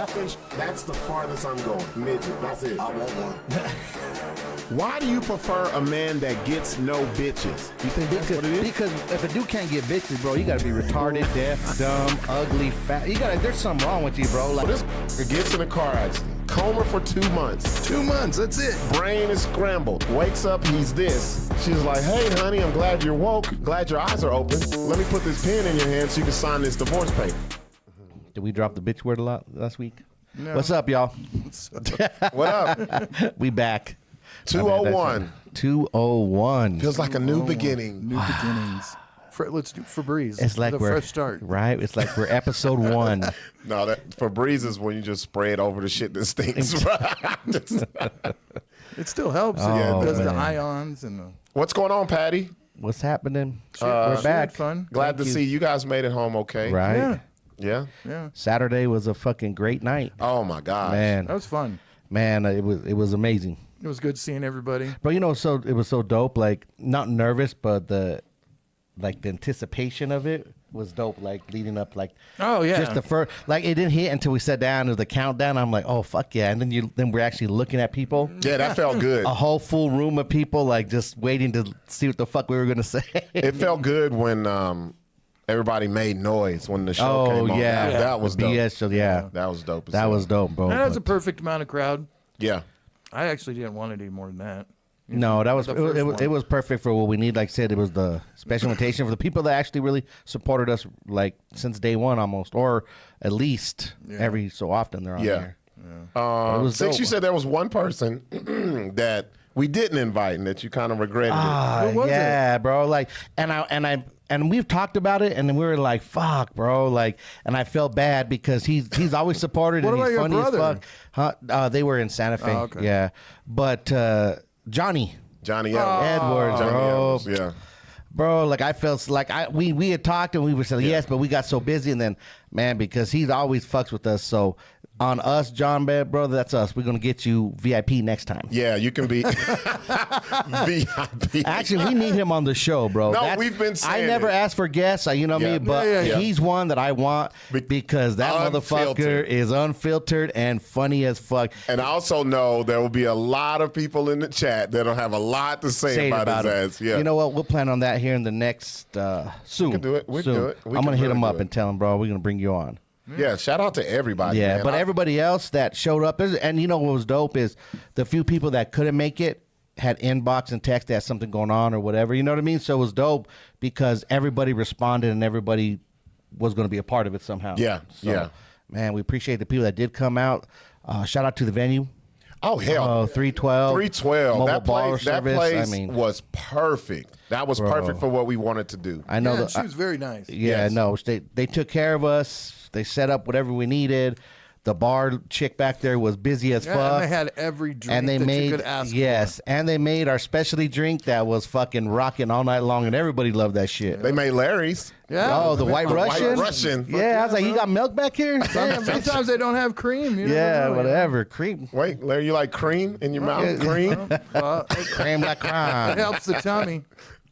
That's the farthest I'm going. Midget. That's it. I want one. Why do you prefer a man that gets no bitches? You think that's what it is? Because if a dude can't get bitches, bro, you gotta be retarded, deaf, dumb, ugly, fat. There's something wrong with you, bro. Like This gets in a car accident. Coma for 2 months. 2 months, that's it. Brain is scrambled. Wakes up, he's this. She's like, hey, honey, I'm glad you're woke. Glad your eyes are open. Let me put this pen in your hand so you can sign this divorce paper. Did we drop the bitch word a lot last week? No. What's up, y'all? What up? We back. 201. 201. Feels like a new beginning. New beginnings. Let's do Febreze. It's like a we're fresh start. Right? It's like we're episode 1. No, that Febreze is when you just spray it over the shit that stinks. It still helps. Oh, it does the man. ions and the. What's going on, Patty? What's happening? We're We're back. Fun. Glad Thank to you. see you guys made it home okay. Right? Yeah. Yeah? Yeah. Saturday was a fucking great night. Oh, my God. Man. That was fun. Man, it was amazing. It was good seeing everybody. But it was so dope, like not nervous, but the anticipation of it was dope, like leading up, like Oh, yeah. just the first, like it didn't hit until we sat down. It was the countdown. I'm like, oh fuck yeah, and then we're actually looking at people, Yeah, that felt good. a whole full room of people, like just waiting to see what the fuck we were gonna say. It felt good when everybody made noise when the show came on. yeah, That was dope. BS show, yeah, That was dope. as that hell. was dope, bro. That was a But- perfect amount of crowd. Yeah. I actually didn't want it any more than that. No, that was The first it one. was perfect for what we need. Like I said, it was the special invitation for the people that actually really supported us, like since day one almost, or at least every so often they're on Yeah. there. It was Since dope. you said there was one person that we didn't invite and that you kind of regretted it. Who was yeah, bro. Like, and we've talked about it, and we were like, "Fuck, bro!" Like, and I felt bad because he's always supported What and about he's your funny brother? as fuck. Huh? They were in Santa Fe. Oh, okay. Yeah, but Johnny Johnny Evans. Edwards, Johnny bro. Evans, yeah. Bro, like I felt like we had talked and we were saying yes, but we got so busy, and then man, because he's always fucks with us, so on us, John, bro, that's us. We're gonna get you VIP next time. Yeah, you can be VIP. Actually, we need him on the show, bro. No, we've been saying I never it. asked for guests, you know Yeah. me, but Yeah. he's one that I want because that motherfucker Unfiltered. is unfiltered and funny as fuck. And I also know there will be a lot of people in the chat that'll have a lot to say about his him. ass. Yeah. You know what? We'll plan on that here in the next soon. can do it. We can Soon. do it. We I'm can gonna hit really him do up it. and tell him, bro, we're gonna bring you on. Yeah, shout out to everybody. Yeah, man. but everybody else that showed up, and you know what was dope is the few people that couldn't make it had inbox and text that something going on or whatever. You know what I mean? So it was dope because everybody responded and everybody was going to be a part of it somehow. Yeah, So, yeah. Man, we appreciate the people that did come out. Shout out to the venue. Oh, hell. 312. 312. Mobile That bar place, service. I mean, was perfect. That was perfect for what we wanted to do. I know Yeah, that. she was very nice. Yeah, Yes. no, they took care of us. They set up whatever we needed. The bar chick back there was busy as Yeah, fuck. and they had every drink And they that made you could ask yes, and they made our specialty drink that was fucking rocking all night long, and everybody loved that shit. They made Larry's. for. Yeah. Oh, the White Russian. White Russian. Yeah, I was like, you got milk back here? Yeah, sometimes they don't have cream. You Yeah, never know, whatever. Cream, Wait, Larry, you like cream in your mouth? Cream? cream like It crime. helps the tummy.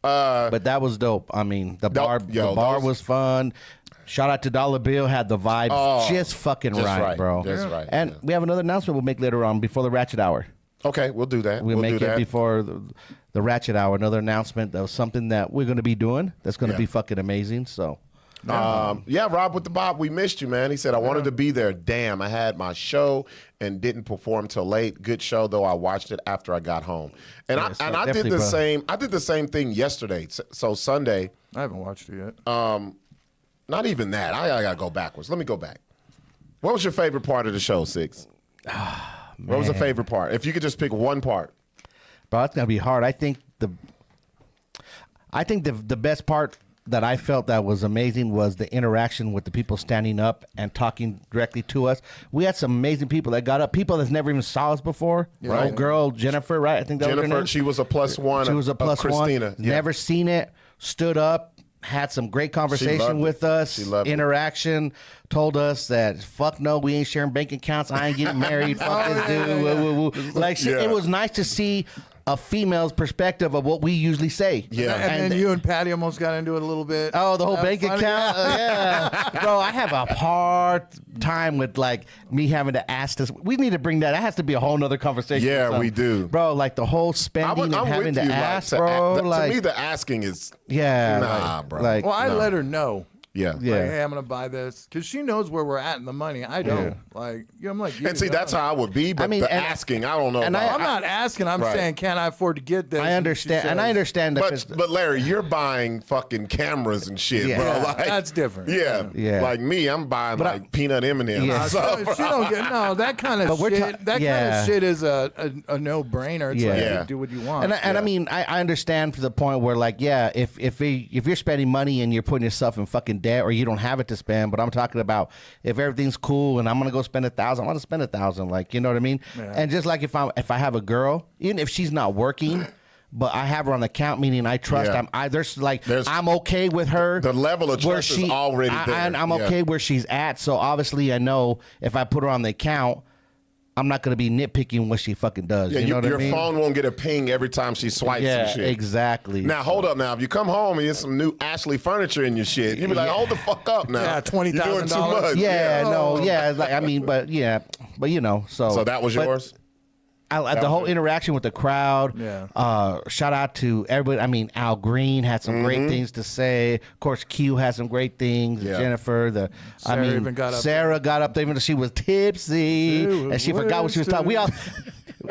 But that was dope. I mean, the bar those- was fun. Shout out to Dollar Bill, had the vibes just fucking just right, right, bro. just right, And yeah. we have another announcement we'll make later on before the Ratchet Hour. Okay, we'll do that. We'll make do it that. before the Ratchet Hour. Another announcement of something that we're going to be doing that's going to Yeah. be fucking amazing. So, Yeah, Rob with the Bob, we missed you, man. He said, I wanted to be there. Damn, I had my show and didn't perform till late. Good show, though. I watched it after I got home. And Yeah, so I did definitely, the bro. same. I did the same thing yesterday. So Sunday, I haven't watched it yet. not even that. I got to go backwards. Let me go back. What was your favorite part of the show, Sixx? What was the favorite part? If you could just pick one part. bro, it's going to be hard. I think the best part that I felt that was amazing was the interaction with the people standing up and talking directly to us. We had some amazing people that got up, people that never even saw us before. Right. Old girl, Jennifer, right? I think that was her Jennifer, name. she was a +1. She was a of plus Christina. one. Yeah. Never seen it. Stood up. Had some great conversation loved with it. us. She loved it. Interaction. Told us that fuck no, we ain't sharing bank accounts. I ain't getting married. Fuck this dude. Woo, woo, woo. Like shit, Yeah. it was nice to see a female's perspective of what we usually say. Yeah. And then you and Patty almost got into it a little bit. Oh, the whole That was bank funny. account? Yeah. Bro, I have a hard time with like me having to ask this. We need to bring that. That has to be a whole nother conversation. Yeah, or something. we do. Bro, like the whole spending and having to ask, bro. To me, the asking is yeah. nah, like, bro. Like, Well, I let her know. yeah. Yeah. Like, hey, I'm gonna buy this because she knows where we're at in the money. I don't. Like, I'm like, And see, that's how I would be, but I mean, the and- asking, I don't know. and about. I'm not asking. I'm Right. saying, can I afford to get this? I understand. And I understand that. But Larry, you're buying fucking cameras and shit, Yeah. bro. Yeah, Like, that's different. Yeah. Yeah. Like me, I'm buying like peanut M&Ms. Yeah. So, She don't get that kind of But we're shit. ta- That kind yeah. of shit is a no brainer. It's Yeah. like Yeah. you do what you want. And I mean, I understand to the point where, like, yeah, if you're spending money and you're putting yourself in fucking debt or you don't have it to spend, but I'm talking about if everything's cool and I'm gonna go spend $1,000, I'm gonna spend $1,000. Like, you know what I mean? Yeah. And just like if I have a girl, even if she's not working, but I have her on the account, meaning I trust. Yeah. There's I'm okay with her. The level of where trust is already there. I'm Yeah. okay where she's at. So obviously, I know if I put her on the account, I'm not gonna be nitpicking what she fucking does. yeah, you know what I your mean? phone won't get a ping every time she swipes Yeah, some shit. exactly. Now, hold up now. If you come home and there's some new Ashley furniture in your shit, you'll be like, hold the fuck up now. Yeah, $20,000. You're doing too much. Yeah, Yeah. no, yeah, like I mean, but you know, So that was but yours? the whole interaction with the crowd. Yeah. Shout out to everybody. I mean, Al Green had some great things to say. Of course, Q had some great things. Yeah. Jennifer, Sarah even got up Sarah got up there even though she was tipsy and she forgot what she was talking. We all.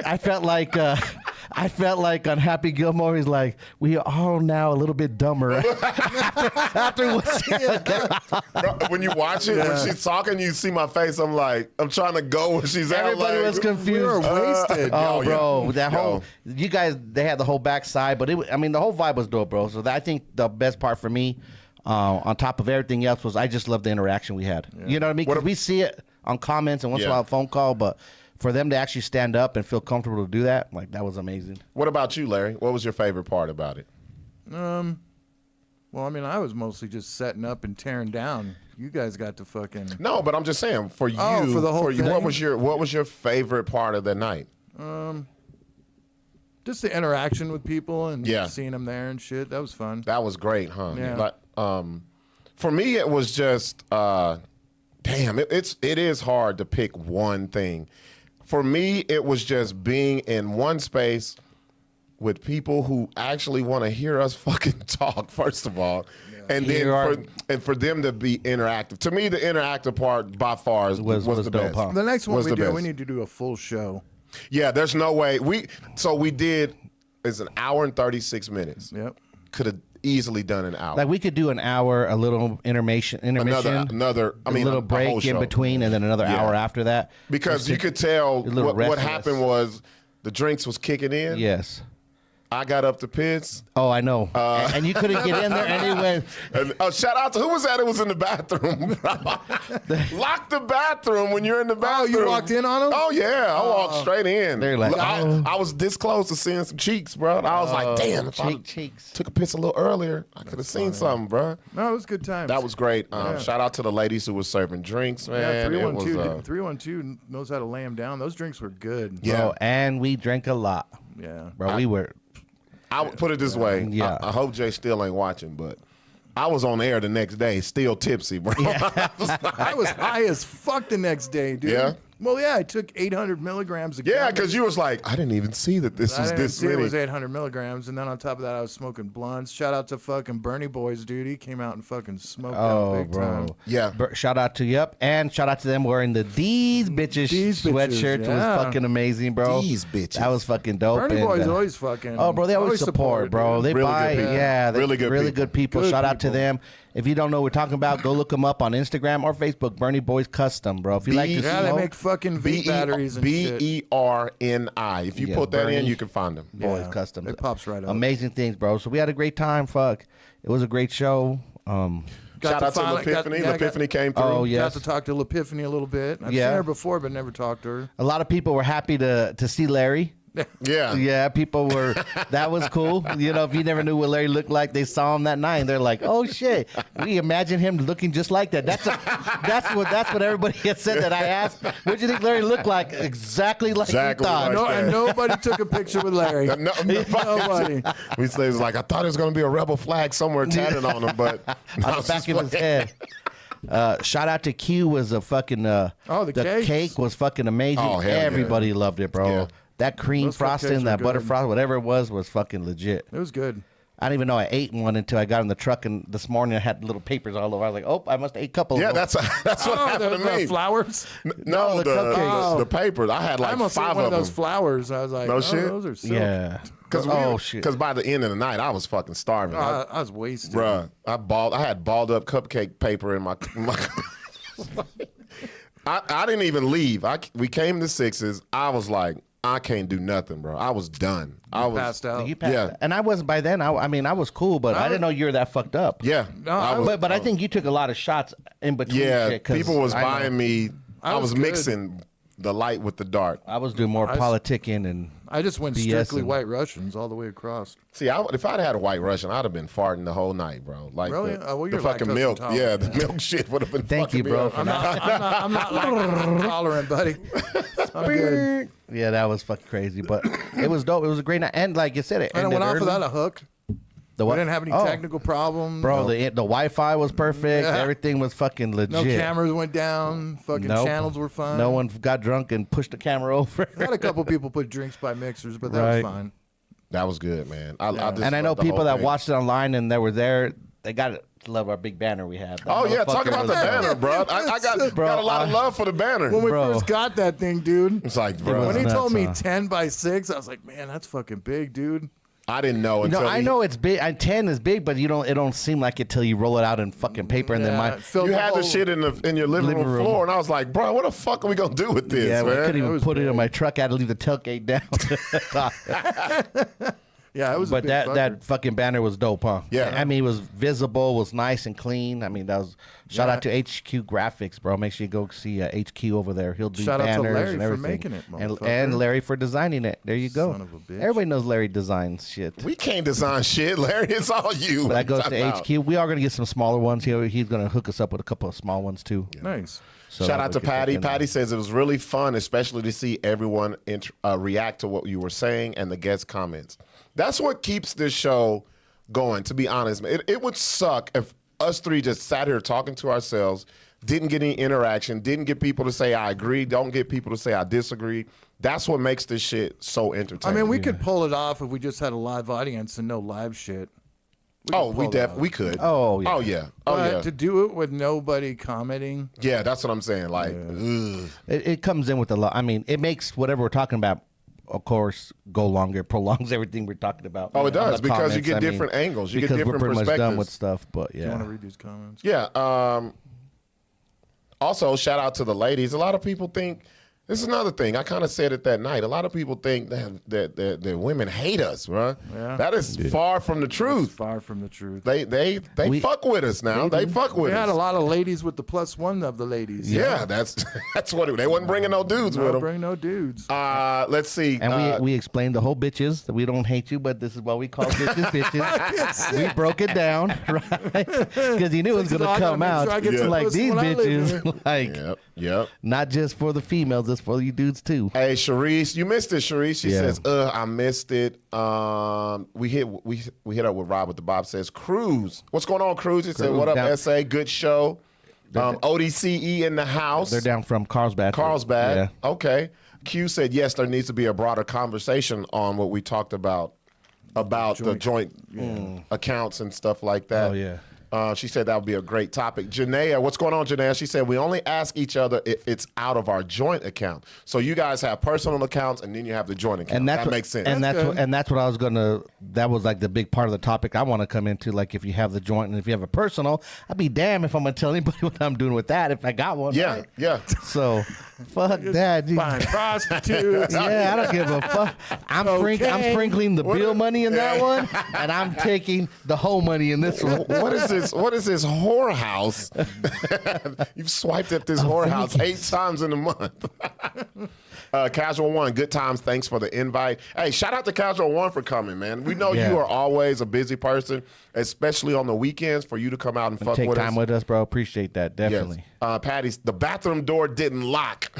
I felt like on Happy Gilmore. He's like, we are all now a little bit dumber after what Bro, when you watch it, when she's talking, you see my face. I'm like, I'm trying to go where she's at. Everybody like, was confused. We were wasted. Oh, yeah. bro, that Yo. whole you guys, they had the whole backside, but I mean, the whole vibe was dope, bro. So I think the best part for me, on top of everything else, was I just love the interaction we had. You know what I mean? Because we see it on comments and once in a while a phone call, but for them to actually stand up and feel comfortable to do that, like that was amazing. What about you, Larry? What was your favorite part about it? Well, I mean, I was mostly just setting up and tearing down. You guys got to fucking. No, but I'm just saying for you. Oh, for the whole you, thing? what was your favorite part of the night? Just the interaction with people and Yeah. seeing them there and shit. That was fun. That was great, huh? Yeah. Like, for me, it was just, damn. It is hard to pick one thing. For me, it was just being in one space with people who actually want to hear us fucking talk. First of all, and then for them to be interactive. To me, the interactive part by far was the dope, best. huh? The next one Was we the do, best. we need to do a full show. Yeah, there's no way we did. It's an hour and 36 minutes. Yep. Could have easily done an hour. Like we could do an hour, a little intermission, another. I mean, a little a whole break in show. between, and then another Yeah. hour after that. Because you could tell little what restless. happened was the drinks was kicking in. Yes. I got up to piss. Oh, I know. And you couldn't get in there anyway. And shout out to who was that? It was in the bathroom. Lock the bathroom when you're in the bathroom. you walked in on him? Oh yeah, I walked straight in. They're like, I was this close to seeing some cheeks, bro. And I was like, damn, if I cheeks. took a piss a little earlier, I could have seen something, bro. No, it was good times. That was great. Shout out to the ladies who were serving drinks, man. Yeah, It was, 312 knows how to lay them down. Those drinks were good. Yeah. Bro, and we drank a lot. Yeah. Bro, we were. I would put it this way. Yeah. I hope Jay still ain't watching, but I was on air the next day, still tipsy, bro. I was high as fuck the next day, dude. Yeah? Well, yeah, I took 800 milligrams of Yeah, cannabis. because you was like, I didn't even see that this I was didn't this see many. it was 800 milligrams, and then on top of that, I was smoking blunts. Shout out to fucking Bernie Boys, dude. He came out and fucking smoked out big time. Yeah. Shout out to and shout out to them wearing the D's bitches D's bitches, sweatshirt. yeah. Was fucking amazing, bro. D's bitches. That was fucking dope. Bernie and, Boys always fucking. Oh, bro, they always support, bro. dude. They Really buy, good people. they're Really good people. people. Shout out to people. them. If you don't know what we're talking about, go look them up on Instagram or Facebook. Bernie Boys Custom, bro. If you like to Yeah, they smoke, make fucking vape batteries and shit. BERNI. If you Yeah, put that in, Bernie. you can find them. Boys Yeah, Custom. it pops right up. Amazing things, bro. So we had a great time. Fuck, it was a great show. Shout out to L'Epiphany. L'Epiphany came through. Oh, yeah. Got to talk to L'Epiphany a little bit. I've Yeah. seen her before, but never talked to her. A lot of people were happy to see Larry. Yeah. Yeah, people were. That was cool. You know, if you never knew what Larry looked like, they saw him that night, and they're like, "Oh shit, we imagine him looking just like that." That's what everybody had said that I asked. What do you think Larry looked like? Exactly like Exactly we thought. like And nobody took a picture with Larry. Nobody. We say it's like I thought there was gonna be a rebel flag somewhere tatted on him, but On the back of his head. Shout out to Q was a fucking the cakes. cake was fucking amazing. Oh, hell yeah. Everybody loved it, bro. Yeah. That cream Those cupcakes frosting, were that butter good. frost, whatever it was fucking legit. It was good. I didn't even know I ate one until I got in the truck, and this morning I had little papers all over. I was like, "Oh, I must have ate a couple." yeah, of them. that's what happened to the me. flowers. No, the the cupcakes. papers. I had I like almost ate 5 one of of those them. flowers. I was like, No shit? those are silk. Yeah. Because shit. by the end of the night, I was fucking starving. I was wasted. Bruh, I had balled up cupcake paper in my I didn't even leave. We came to Six's. I was like, I can't do nothing, bro. I was done. I was Passed out. You passed Yeah. that. And I wasn't by then. I mean, I was cool, but I didn't know you were that fucked up. Yeah. No, I was, But I think you took a lot of shots in between. yeah, shit, 'cause people was I know buying me. I was was good. mixing the light with the dark. I was doing more politicking and I just went BS strictly and- White Russians all the way across. See, if I'd had a White Russian, I'd have been farting the whole night, bro. Like Really? the, Oh, well, the you're fucking lactose milk. intolerant. Yeah, the milk shit would have been. Thank fucking you, me bro, up. for I'm not lactose tolerant, buddy. I'm good. yeah, that was fucking crazy. But it was dope. It was a great night, and like you said, it And I ended went off early. without a hook. The We what? didn't have any Oh, technical problems. Bro, the Wi-Fi was perfect. Yeah. Everything was fucking legit. No cameras went down. Fucking Nope. channels were fine. No one got drunk and pushed the camera over. I had a couple people put drinks by mixers, but that Right. was fine. That was good, man. I just And I know loved the people whole that thing. watched it online and they were there. They got to love our big banner we have. That Oh yeah, talk motherfucker about the was- banner, bro. I got Bro, got a lot of love for the banner. When we Bro. first got that thing, dude. It's like, bro, When he nuts, told me huh? 10 by 6, I was like, man, that's fucking big, dude. I didn't know until No, I know it's big. 10 is big, but it don't seem like it till you roll it out in fucking paper and then Yeah, my. it filled you the had the whole- shit in your living room floor, and I was like, bro, what the fuck are we gonna do with this, Yeah, I man? couldn't even was put it in big. my truck. I had to leave the tailgate down. Yeah, it was a But big that fucker. fucking banner was dope, huh? Yeah. I mean, it was visible, was nice and clean. I mean, that was shout out to HQ Graphics, bro. Make sure you go see HQ over there. He'll do Shout out to banners Larry and for everything. making it, and motherfucker. Larry for designing it. There you go. Son of a bitch. Everybody knows Larry designs shit. We can't design shit, Larry. It's all you. But that goes Talk to about- HQ. We are going to get some smaller ones here. He's going to hook us up with a couple of small ones too. Nice. So Shout that out we to can Patty. fucking- Patty says it was really fun, especially to see everyone react to what you were saying and the guest comments. That's what keeps this show going, to be honest. It would suck if us three just sat here talking to ourselves, didn't get any interaction, didn't get people to say I agree, don't get people to say I disagree. That's what makes this shit so I entertaining. mean, we could pull it off if we just had a live audience and no live shit. we could. Oh, yeah. Oh yeah. Oh But yeah. to do it with nobody commenting, Yeah, that's what I'm saying. Like, ugh. It comes in with a lot. I mean, it makes whatever we're talking about, of course, go longer. It prolongs everything we're talking about. Oh, it on does, the because you comments. get I mean, different angles. You get because different we're pretty much done perspectives. with stuff. But you want to yeah, read these comments? Yeah. Also, shout out to the ladies. A lot of people think this is another thing. I kind of said it that night. A lot of people think that women hate us, right? Yeah. That is far from the truth. Far from the truth. They fuck with us now. They fuck with We us. had a lot of ladies with the +1 of the ladies. Yeah, that's what they wasn't bringing no dudes with No, them. bring no dudes. Let's see. and we explained the whole bitches that we don't hate you, but this is what we call bitches. Bitches. We broke it down, right? Because you knew it was So gonna I gotta come make out. sure I get some Like pussy these when I live bitches, like Yep. not just for the females, it's for you dudes too. Hey, Sharice, you missed it, Sharice. She Yeah. says, I missed it. We hit up with Rob with the Bob says, Cruz. What's going on, Cruz? He said, Cruz what up, down- SA? Good show. ODCE in the house. They're down from Carlsbad. Carlsbad. Yeah. Okay. Q said, yes, there needs to be a broader conversation on what we talked about the joint accounts and stuff like that. Oh, yeah. She said that would be a great topic. Janaea, what's going on, Janaea? She said, we only ask each other if it's out of our joint account. So you guys have personal accounts and then you have the joint account. And that's that what, makes sense. And That's good. that's what I was gonna. That was like the big part of the topic I want to come into. Like if you have the joint and if you have a personal, I'd be damned if I'm gonna tell anybody what I'm doing with that if I got one. yeah, right? yeah. So Fuck that. Dude. Buying prostitutes. Yeah, I don't give a fuck. I'm sprinkling the bill money in that one, and I'm taking the whole money in this one. What is this? What is this whorehouse? You've swiped at this whorehouse 8 times in a month. Casual One, good times. Thanks for the invite. Hey, shout out to Casual One for coming, man. We know you are always a busy person, especially on the weekends, for you to come out and fuck Take with time us. with us, bro. Appreciate that. Definitely. Yes. Patty's, the bathroom door didn't lock.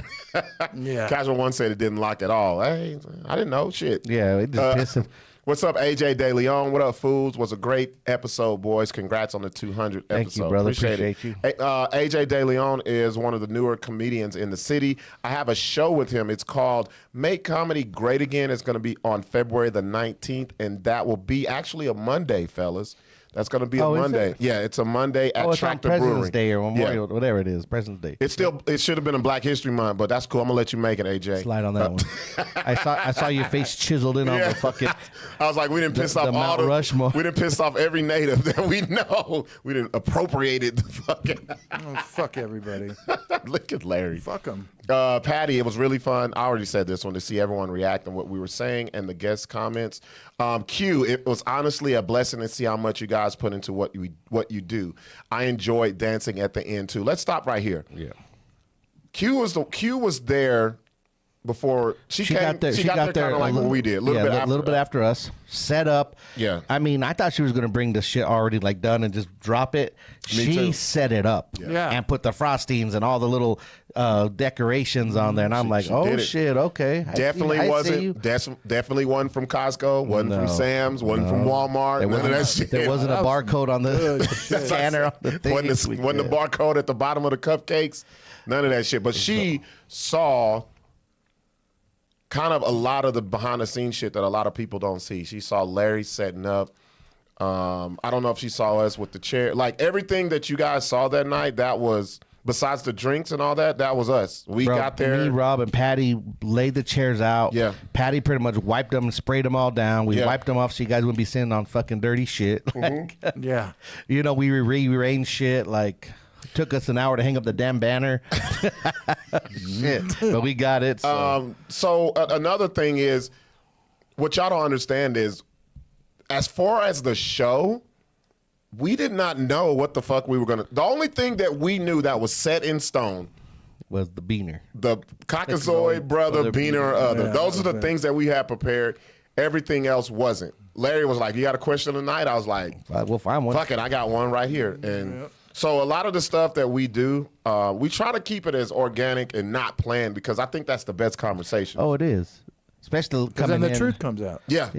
Yeah. Casual One said it didn't lock at all. Hey, I didn't know. Shit. Yeah, it just pissing. What's up, AJ De Leon? What up, fools? Was a great episode, boys. Congrats on the 200 Thank episode. you, brother. Appreciate you. AJ De Leon is one of the newer comedians in the city. I have a show with him. It's called Make Comedy Great Again. It's going to be on February the 19th, and that will be actually a Monday, fellas. That's going to be a Monday. Yeah, it's a Monday at It's on Tractor President's Brewing. Day or Memorial, whatever it is. President's Day. It should have been in Black History Month, but that's cool. I'm gonna let you make it, AJ. Slide on that one. I saw your face chiseled in on the fucking. I was like, we didn't piss off the all Mount the. Rushmore. We didn't piss off every native that we know. We didn't appropriated the fucking. Oh, fuck everybody. Look at Larry. Fuck them. Patty, it was really fun. I already said this one, to see everyone react on what we were saying and the guest comments. Q, it was honestly a blessing to see how much you guys put into what you do. I enjoyed dancing at the end too. Let's stop right here. Yeah. Q was there before she came. got there. She got there kind of like what we did. A little bit after us. Set up. Yeah. I mean, I thought she was gonna bring the shit already like done and just drop it. Me She too. set it up. Yeah. And put the frostings and all the little decorations on there, and I'm like, she oh did it. shit, okay. Definitely definitely wasn't from Costco, wasn't from Sam's, wasn't from Walmart. There None of that wasn't, shit. there wasn't a barcode on the scanner on the thing. wasn't the barcode at the bottom of the cupcakes. None of that shit. But she saw kind of a lot of the behind the scenes shit that a lot of people don't see. She saw Larry setting up. I don't know if she saw us with the chair. Like everything that you guys saw that night, that was, besides the drinks and all that, that was us. We got there. Me, Rob, and Patty laid the chairs out. Yeah. Patty pretty much wiped them and sprayed them all down. We wiped them off so you guys wouldn't be sitting on fucking dirty shit. Yeah. You know, we rearranged shit. Like, took us an hour to hang up the damn banner. Shit. But we got it. So. Another thing is, what y'all don't understand is, as far as the show, we did not know what the fuck we were gonna. The only thing that we knew that was set in stone was the beaner. the Caucasoid, Brotha, Beaner, or Other. Yeah, Those are the things that we had prepared. Everything else wasn't. Larry was like, "You got a question tonight?" I was like, We'll find one. "Fuck it, I got one right here." And so a lot of the stuff that we do, we try to keep it as organic and not planned, because I think that's the best conversation. Oh, it is. Especially Because coming then the in. truth comes out. Yeah.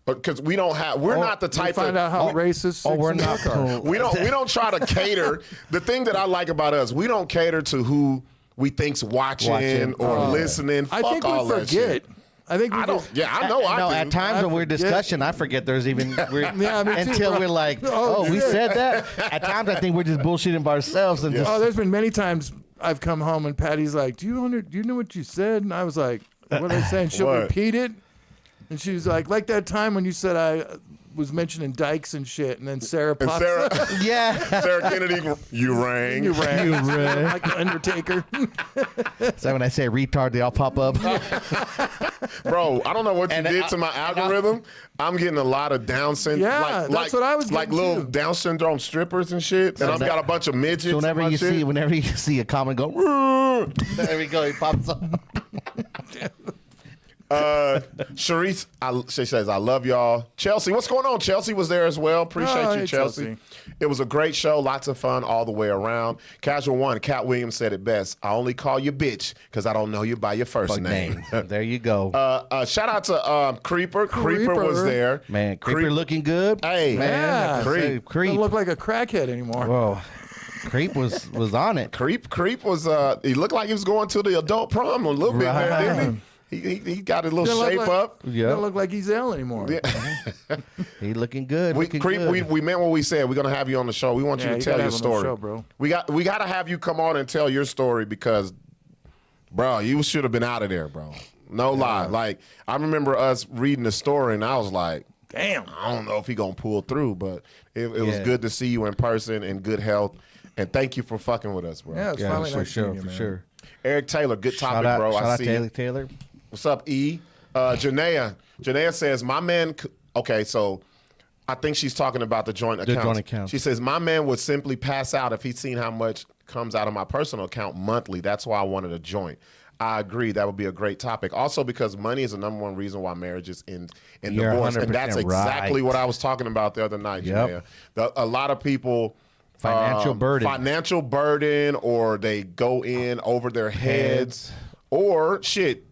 Because we don't have, we're not the We type find of. out how racist. Oh, we're Sixx and not. Reloaded are. We don't try to cater. The thing that I like about us, we don't cater to who we think's watching or listening. I Fuck think all we that forget. shit. I think we I don't. just- Yeah, I know. I No, do. at times when we're forget. discussion, I forget there's even Yeah, me too, until bro. we're like, Oh, oh, we shit. said that. At times, I think we're just bullshitting by ourselves and just. Oh, there's been many times I've come home and Patty's like, "Do you know what you said?" And I was like, "What did I say?" And she'll What? repeat it. And she was like that time when you said I was mentioning dykes and shit, and then Sarah And pops Sarah, up. Yeah. Sarah Kennedy, you rang. You rang. Like the Undertaker. So when I say retard, they all pop up. Bro, I don't know what you And did to my algorithm. I'm getting a lot of Down syndrome. Yeah, that's what I was like getting little too. Down syndrome strippers and shit. And I've got a bunch of midgets. So whenever in my you shit. see a comment go, "Rrrr," there we go, he pops up. Sharice, she says, I love y'all. Chelsea, what's going on? Chelsea was there as well. Appreciate Oh, you, hey, Chelsea. It was a great show. Lots of fun all the way around. Casual One, Cat Williams said it best. I only call you bitch because I don't know you by your first name. There you go. Shout out to Creeper. Creeper was there. Man, Creeper looking good. Hey, Man, Yeah. Creep. Don't look like a crackhead anymore. Whoa. Creep was on it. Creep was, he looked like he was going to the adult prom a little bit there, didn't he? He got a little Doesn't look shape like- up. Yeah. Don't look like he's ill anymore. He looking good. We, looking Creep, good. we meant what we said. We're gonna have you on the show. We want Yeah, you to you tell gotta your have him on the story, show, bro. We got to have you come on and tell your story because, bro, you should have been out of there, bro. No lie. Like I remember us reading the story, and I was like, Damn. I don't know if he gonna pull through, but it was Yeah. good to see you in person in good health, and thank you for fucking with us, bro. Yeah, it's Yeah, finally for nice sure, meeting you, for man. sure. Eric Taylor, good topic, Shout out, bro. shout I out see to you. Taylor. What's up, E? Janaea says, my man, okay, so I think she's talking about the joint accounts. joint accounts. She says, my man would simply pass out if he's seen how much comes out of my personal account monthly. That's why I wanted a joint. I agree. That would be a great topic. Also, because money is the number one reason why marriages end in You're divorce. And that's 100% exactly right. what I was talking about the other night, Yep. Janaea. A lot of people... Financial burden, or they go in over their heads, or shit.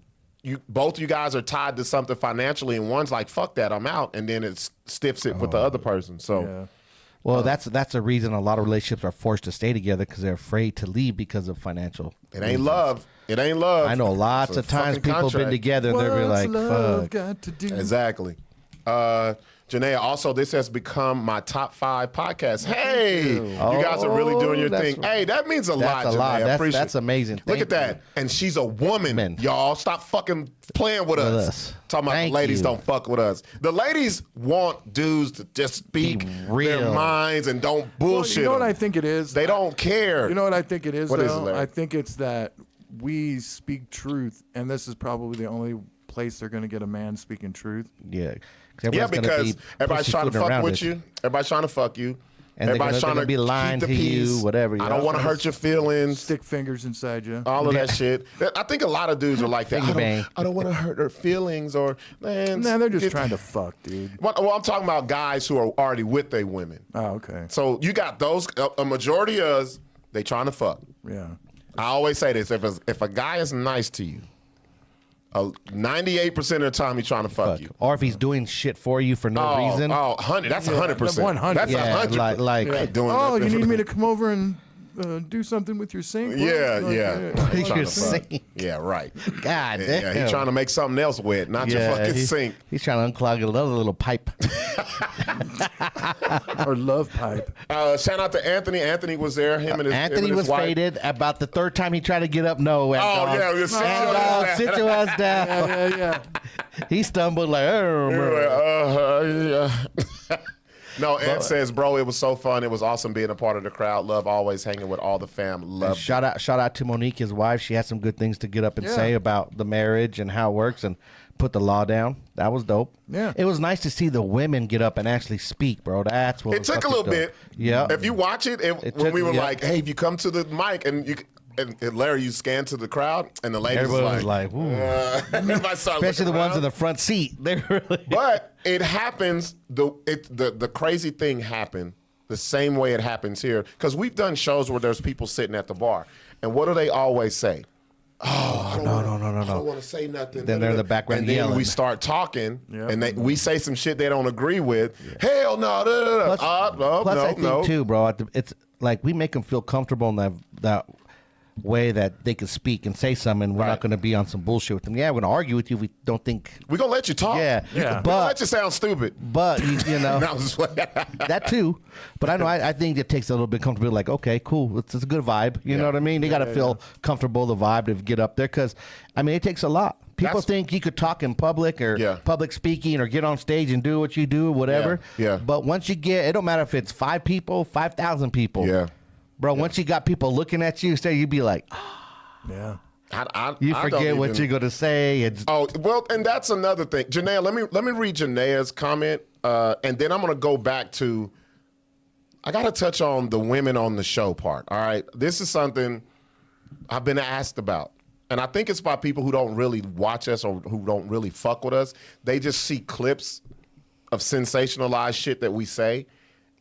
Both you guys are tied to something financially, and one's like, "Fuck that, I'm out," and then it stiffs it with the other person. So, Well, that's a reason a lot of relationships are forced to stay together because they're afraid to leave because of financial. it ain't love. It ain't love. I know lots It's a of times fucking people have been contract. together and they'll be like, love "Fuck." got to do? Exactly. Janaea, also, this has become my top 5 podcast. Hey, you guys are really doing your that's- thing. Hey, that means a lot, That's a Janaea. lot. Appreciate That's it. amazing. Look Thank at that. And she's a woman, Man. y'all. Stop fucking playing with us. us. Talking about Thank the ladies you. don't fuck with us. The ladies want dudes to just speak their real. minds and don't Well, bullshit you know what them. I think it is? They don't care. You know what I think it is, What though? is it, Larry? I think it's that we speak truth, and this is probably the only place they're going to get a man speaking truth. Yeah. Yeah, because everybody's trying to fuck with you. Everybody's trying to fuck you. And they're everybody's gonna trying to be lying keep the to you, peace. whatever, I you don't know? want to hurt your feelings. Stick fingers inside you. All of that shit. I think a lot of dudes are like that. Finger bang. I don't want to hurt her feelings, or man. Nah, they're just trying to fuck, dude. Well, I'm talking about guys who are already with their women. Oh, okay. So you got those. A majority of us, they trying to fuck. Yeah. I always say this: if a guy is nice to you, 98% of the time he's trying to fuck you. Or if he's doing shit for you for no reason. 100. That's 100%. 100. That's Yeah, 100. like- I ain't doing Oh, nothing you for need me them. to come over and do something with your sink? Yeah, Like, yeah. He trying Your to fuck. sink. Yeah, right. God Yeah, damn. he's trying to make something else wet, not your fucking sink. He's trying to unclog another little pipe. Or love pipe. Shout out to Anthony. Anthony was there. Him and his Anthony him and his was wife. faded about the third time he tried to get up. No, yeah, just sit your ass down. sit your ass down. Yeah. He stumbled like, Yeah. No, Ant says, bro, it was so fun. It was awesome being a part of the crowd. Love always hanging with all the fam. Love. shout out to Monique, his wife. She had some good things to get up and say about the marriage and how it works and put the law down. That was dope. Yeah. It was nice to see the women get up and actually speak, bro. That's what It was took a fucking little dope. bit. Yeah. If you watch it, when took- we were yeah. like, hey, if you come to the mic and you. And Larry, you scan to the crowd, and the ladies Everybody was like, like, ooh. everybody started Especially the looking ones around. in the front seat. They really. But it happens. The crazy thing happened the same way it happens here, because we've done shows where there's people sitting at the bar, and what do they always say? Oh, no. I don't want to say nothing. Then they're in the background and then yelling. we start talking, Yeah. and we say some shit they don't agree with. Hell no, no. Plus I think too, bro. It's like we make them feel comfortable in that way that they can speak and say something. And we're not going to be on some bullshit with them. Yeah, we're going to argue with you if we don't think. We're gonna let you talk. Yeah. We're gonna But- let you sound stupid. But you know. No, I'm just playing. That too, but I think it takes a little bit comfortable. Like, okay, cool, it's a good vibe. You know what I mean? They got to feel comfortable, the vibe to get up there, because I mean, it takes a lot. People think you could talk in public or public speaking or get on stage and do what you do, whatever. Yeah. But once you get, it don't matter if it's 5 people, 5,000 people. Yeah. Bro, once you got people looking at you, you'd be like, Yeah. you I forget don't what even- you're gonna say. It's Oh well, and that's another thing. Janaea, let me read Janaea's comment, and then I'm gonna go back to. I gotta touch on the women on the show part. All right, this is something I've been asked about, and I think it's by people who don't really watch us or who don't really fuck with us. They just see clips of sensationalized shit that we say,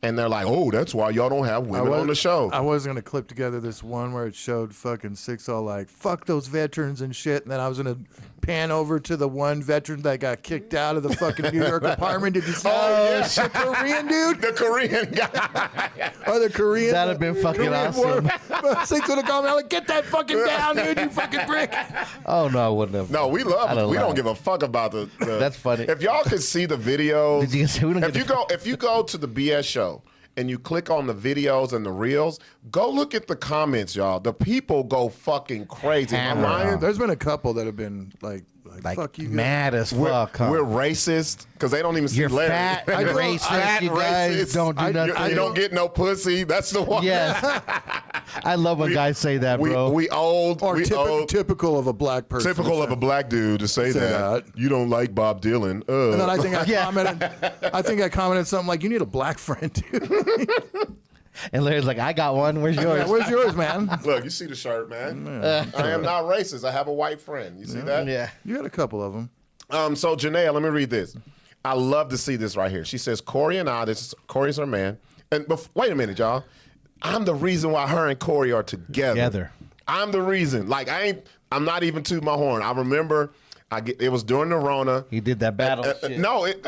and they're like, "Oh, that's why y'all don't have women on the show." I was gonna clip together this one where it showed fucking Sixx all like fuck those veterans and shit, and then I was gonna pan over to the one veteran that got kicked out of the fucking New York apartment. Did you see that? The Korean dude, the Korean guy. or the Korean? That'd have been fucking awesome. Sixx would have called me. I'm like, get that fucking down, dude, you fucking brick. oh no, I wouldn't have. No, we love it. We lie. don't give a fuck about the That's funny. If y'all could see the videos, Did you say we don't if get you go to the BS show and you click on the videos and the reels, go look at the comments, y'all. The people go fucking crazy. Am I Hammer. lying? There's been a couple that have been like fuck you. guys. mad as fuck. Huh? We're racist because they don't even see You're Larry. fat and racist. Fat, You guys racist. don't do nothing. You don't get no pussy. That's the one. Yes. I love when guys say that, bro. We old. Or we old. typical of a black person. Typical of a black dude to say that. that. You don't like Bob Dylan. And then I think I commented something like, "You need a black friend, dude." And Larry's like, I got one. Where's yours? Yeah, where's yours, man? Look, you see the shirt, man. I am not racist. I have a white friend. You see that? Yeah. You got a couple of them. So Janae, let me read this. I love to see this right here. She says, Corey and I, Corey's her man. And wait a minute, y'all. I'm the reason why her and Corey are together. I'm the reason. Like, I'm not even tooting my horn. I remember it was during the Rona. He did that battle shit. No, it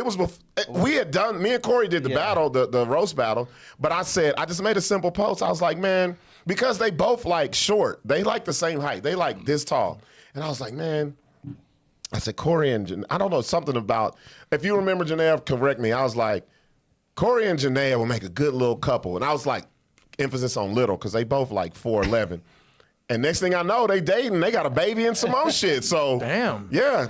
was we had done, me and Corey did the battle, the roast battle. But I just made a simple post. I was like, man, because they both like short. They like the same height. They like this tall. And I was like, man, I said, Corey and I don't know, something about, if you remember Janae, correct me. I was like, Corey and Janae will make a good little couple. And I was like, emphasis on little, because they both like 4'11". And next thing I know, they dating. They got a baby and some more shit. So, damn. Yeah.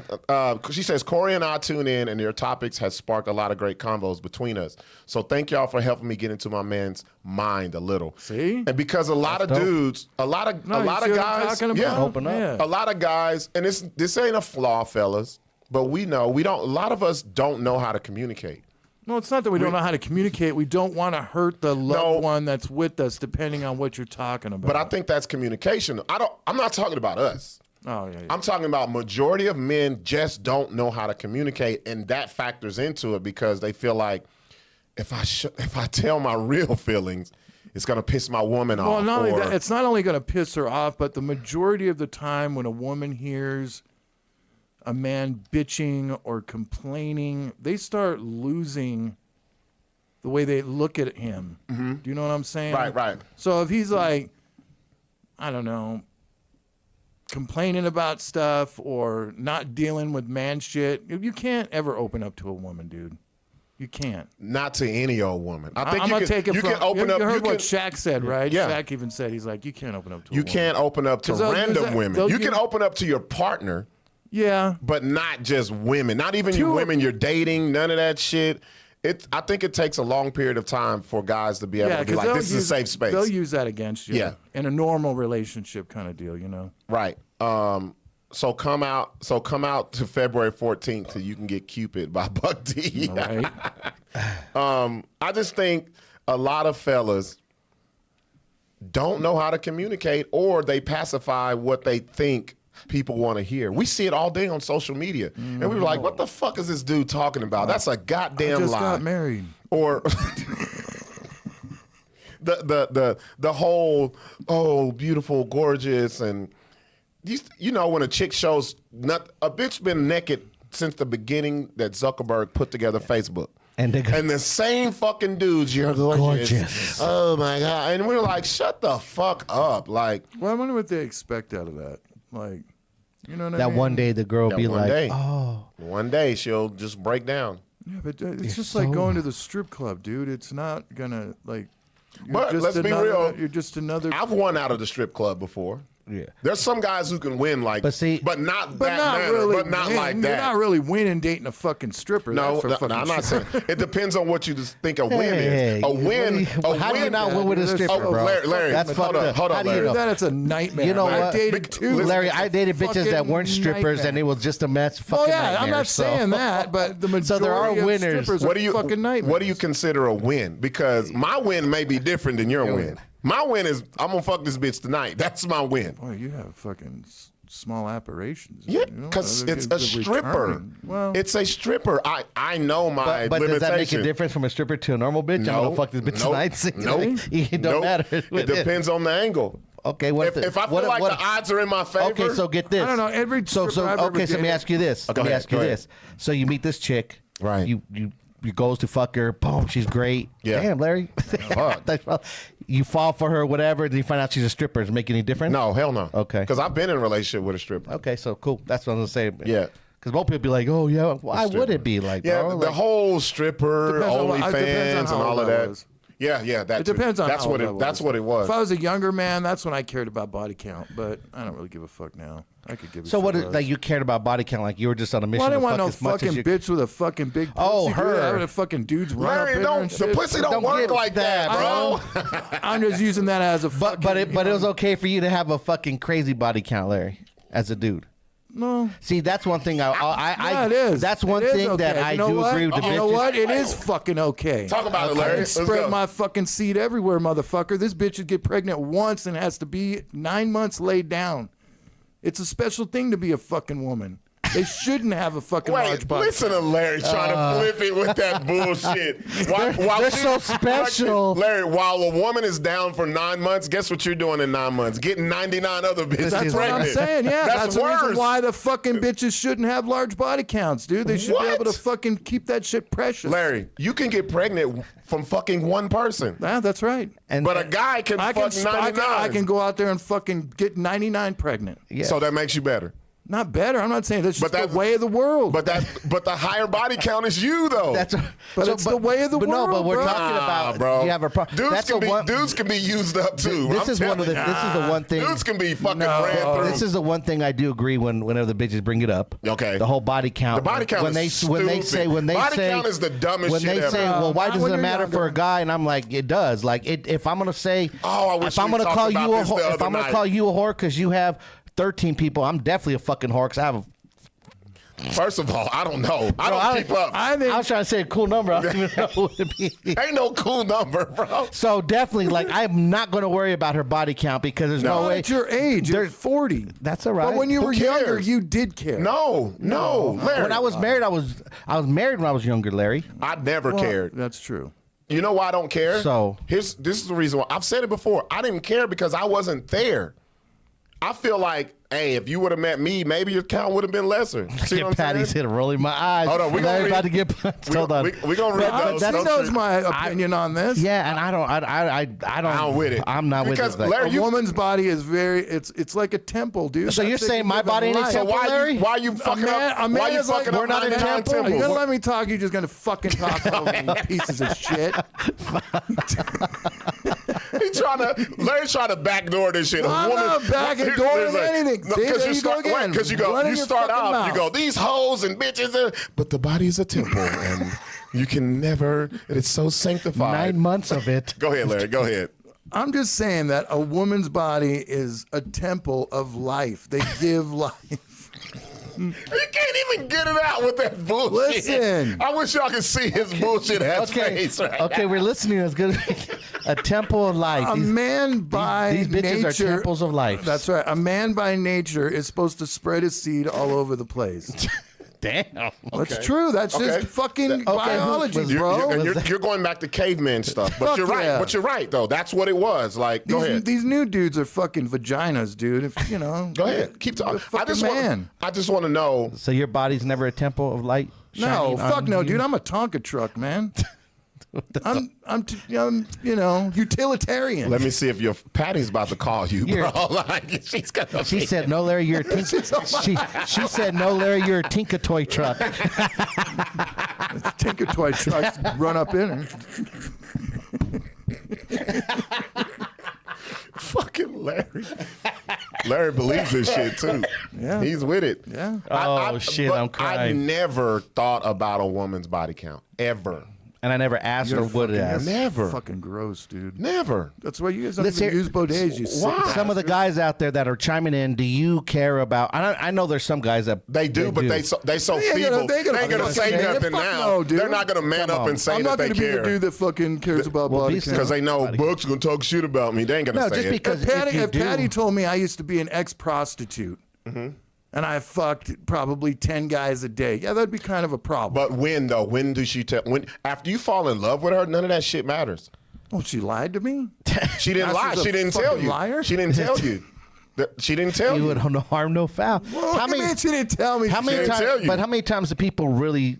She says, Corey and I tune in, and their topics has sparked a lot of great convos between us. So thank y'all for helping me get into my man's mind a little. See? And because a lot of dudes, a lot of guys, Open up. Yeah. a lot of guys, and this ain't a flaw, fellas, but we know a lot of us don't know how to communicate. No, it's not that we don't know how to communicate. We don't want to hurt the loved one that's with us, depending on what you're talking about. But I think that's communication. I'm not talking about us. Oh, yeah. I'm talking about majority of men just don't know how to communicate, and that factors into it because they feel like if I tell my real feelings, it's gonna piss my woman off. Well, not only that, it's not only gonna piss her off, but the majority of the time when a woman hears a man bitching or complaining, they start losing the way they look at him. Mm-hmm. Do you know what I'm saying? Right. So if he's like, I don't know, complaining about stuff or not dealing with man shit, you can't ever open up to a woman, dude. You can't. Not to any old woman. I think I'm gonna take it from. Can open you up. heard what Shaq said, right? Yeah. Shaq even said, he's like, you can't open up to. You can't open up to random women. You can open up to your partner. Yeah. But not just women. Not even you women you're dating. None of that shit. I think it takes a long period of time for guys to be able to be like, this is a safe space. They'll use that against you. Yeah. In a normal relationship kind of deal, you know? Right. So come out to February 14th till you can get Cupid by Buck D. All right. I just think a lot of fellas don't know how to communicate, or they pacify what they think people want to hear. We see it all day on social media. And we were like, what the fuck is this dude talking about? That's a goddamn I just lie. got married. Or the whole, oh, beautiful, gorgeous, and you know when a chick shows a bitch been naked since the beginning that Zuckerberg put together Facebook. And the same fucking dudes, you're gorgeous. Oh my God. And we were like, shut the fuck up. Like, well, I wonder what they expect out of that. Like, you know what I mean? That one day the girl will be like, oh. One day she'll just break down. Yeah, but it's just like going to the strip club, dude. It's not gonna, like. But let's be real. You're just another. I've won out of the strip club before. Yeah. There's some guys who can win like, but not really not win. like that. You're not really winning dating a fucking stripper. No, I'm not saying. It depends on what you just think a win is. A win. How do you not win with a stripper, bro? Larry, that's hold up, How do you know? That's a nightmare. You know what? I dated two. Larry, I dated bitches that weren't strippers, and it was just a mess. Oh yeah, I'm not saying that, but the majority so there are winners. Of strippers are fucking nightmares. What do you consider a win? Because my win may be different than your win. My win is I'm gonna fuck this bitch tonight. That's my win. Boy, you have fucking small aberrations. Yeah, because it's a stripper. Well, it's a stripper. I know my but limitation. Does that make a difference from a stripper to a normal bitch? No, I'm gonna fuck this bitch tonight. Nope. It don't matter. It depends on the angle. Okay, if I feel like the odds are in my favor. Okay, so get this. I don't know. Every so let me ask you this. Let me ask you this. So you meet this chick. Right. You goes to fuck her. Boom, she's great. Yeah. Damn, Larry. You fall for her, whatever. Then you find out she's a stripper. Does it make any difference? No, hell no. Okay. Because I've been in a relationship with a stripper. Okay, so cool. That's what I was gonna say. Yeah. Because most people be like, oh yeah, why would it be like? Yeah, bro? the whole stripper, OnlyFans, and all of that. Yeah. It depends on that's how what old I it. was. That's what it was. If I was a younger man, that's when I cared about body count. But I don't really give a fuck now. I could give a So shit what? less. Like you cared about body count? Like you were just on a mission Well, I didn't to want fuck no as much as fucking you. bitch with a fucking big pussy. Oh, dude. her. I would have fucking dudes run up Larry, in her and the shit. pussy don't Don't work get like that, that, bro. I'm just using that as a But fucking, it was okay for you to have a fucking crazy body count, Larry, as a dude. No. See, that's one thing I Yeah, it is. That's one It is thing that okay. I You know do what? agree with the You know bitches. what? It is fucking okay. Talk about it, I Larry. can Let's spread go. my fucking seed everywhere, motherfucker. This bitch would get pregnant once and has to be 9 months laid down. It's a special thing to be a fucking woman. They shouldn't have a fucking large Wait, body. listen to Larry trying to flip it with that bullshit. They're so special. Larry, while a woman is down for 9 months, guess what you're doing in 9 months? Getting 99 other bitches That's what I'm pregnant. saying. Yeah, that's the worse. reason why the fucking bitches shouldn't have large body counts, dude. They should be What? able to fucking keep that shit precious. Larry, you can get pregnant from fucking one person. Yeah, that's right. And But a guy can I fuck can, 99. I can go out there and fucking get 99 pregnant. Yeah. So that makes you better. Not better. I'm not saying that's just But the way of the world. But the higher body count is you though. That's But it's the way of the but world, No, but we're bro. talking about bro. you have a problem. Dudes can be used up too. This I'm is one of the. telling you. This is the one thing. Dudes can be fucking No. ran through. This is the one thing I do agree whenever the bitches bring it up. Okay. The whole body count. The body count when is they when they say stupid. Body count is the dumbest when shit they ever. say, well, why Not does when it you're matter for younger. a guy? And I'm like, it does. Like if I'm gonna say, Oh, I wish if I'm we gonna talked call about you a this the whore, if other I'm gonna night. call you a whore because you have 13 people, I'm definitely a fucking whore because I have. First of all, I don't know. I don't keep up. I was trying to say a cool number. I don't even know what it be. Ain't no cool number, bro. So definitely, like, I'm not going to worry about her body count because there's no Not way. at your age. You're 40. That's all right. But when you Who were younger, cares? you did care. No. Larry. When I was married, I was married when I was younger, Larry. I never Well, cared. That's true. You know why I don't care? So- this is the reason why. I've said it before. I didn't care because I wasn't there. I feel like, hey, if you would have met me, maybe your count would have been lesser. See what I'm Patty's saying? hit rolling my eyes. Hold on, we gonna Larry read- about to get punched. Hold on. We gonna read But those. that's- He knows my opinion on this. Yeah, and I don't. I'm with it. I'm not Because with it. Like, Larry, A woman's body is it's like a temple, dude. So you're That's it, saying you my live body in ain't a life. temple, Larry? why you fucking up? A man Why you is like fucking a up not in 99 temple. Are you temples? gonna let me talk? You're just gonna fucking talk over me, you pieces of shit. Larry's trying to backdoor this shit. I'm not backdooring anything. See, there you go again. Because you go, Running you your start fucking out, you mouth. go, these hoes and bitches, but the body is a temple, and you can never. It's so sanctified. 9 months of it. Go ahead, Larry. Go ahead. I'm just saying that a woman's body is a temple of life. They give life. You can't even get it out with that bullshit. Listen. I wish y'all could see his bullshit ass Okay, face right okay, we're listening. It's good. A temple of life. A man by these bitches nature, are temples of life. That's right. A man by nature is supposed to spread his seed all over the place. Damn. That's true. That's Okay. just fucking biology, was- bro. And you're going back to caveman stuff, but Fuck you're right. yeah. But you're right though. That's what it was. Like, go ahead. These new dudes are fucking vaginas, dude. If you know, Go ahead. Keep talking. I just want to know. So your body's never a temple of light? No, shining fuck on no, you? dude. I'm a Tonka truck, man. I'm you know, utilitarian. Let me see if your Patty's about to call you, You're- bro. Like, she's got. She said, "No, Larry, you're a she said, "No, Larry, you're a Tinka toy truck." Tinker toy trucks run up in her. Fucking Larry. Larry believes this shit too. Yeah. He's with it. Yeah. Oh, shit, but I'm I crying. never thought about a woman's body count ever. And I never asked her what it is. Never. Fucking gross, dude. Never. That's why you guys don't Let's even hear- use bidets. You sick Why? Some of the guys out there that are chiming in, do you care about? I know there's some guys that They do, but they so They ain't feeble. gonna- they ain't gonna gonna fucking say say it. nothing Fuck now. no, dude. They're not gonna man Come up on. and say I'm that not they gonna be the care dude that fucking cares about Well, body be count. because they know Book's gonna talk shit about me. They ain't gonna No, say just it. because If if you do, Patty told me I used to be an ex-prostitute, and I fucked probably 10 guys a day, yeah, that'd be kind of a problem. But when though? When does she tell? When after you fall in love with her, none of that shit matters. Oh, she lied to me? She didn't Now lie. she's a She didn't tell fucking you. liar? She didn't tell you. She didn't tell you you. would no harm, no foul. Well, how many? She didn't tell me. How many didn't tell times? you. But how many times do people really?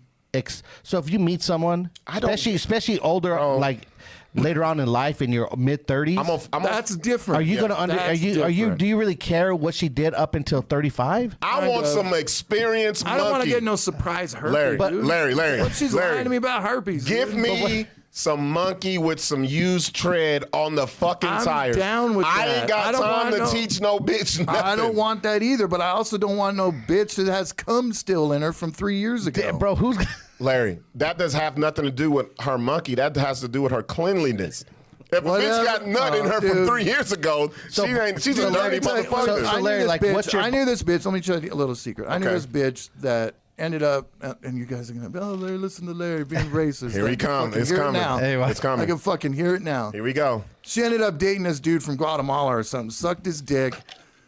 So if you meet someone, I don't- especially older, like later on in life, in your mid 30s, That's different. are you gonna under? Are That's you? different. Do you really care what she did up until 35? I Kind want of. some experience. I don't want to monkey. get no surprise herpes. Larry. dude. Larry. What if she's Larry. lying to me about herpes? Give dude? me some monkey with some used tread on the fucking I'm tires. down with I that. ain't got I don't time want to no- teach no bitch nothing. I don't want that either, but I also don't want no bitch that has cum still in her from 3 years ago. Damn, bro, who's Larry, that does have nothing to do with her monkey. That has to do with her cleanliness. If a bitch got nut in her from dude. 3 years ago, she's a dirty motherfucker. So Larry, like, what's your- I knew this bitch. Let me tell you a little secret. I knew Okay. this bitch that ended up, and you guys are gonna be, oh, Larry, listen to Larry being racist. Here I he can come. fucking It's hear it coming. now. Hey, what? It's coming. I can fucking hear it now. Here we go. She ended up dating this dude from Guatemala or something, sucked his dick.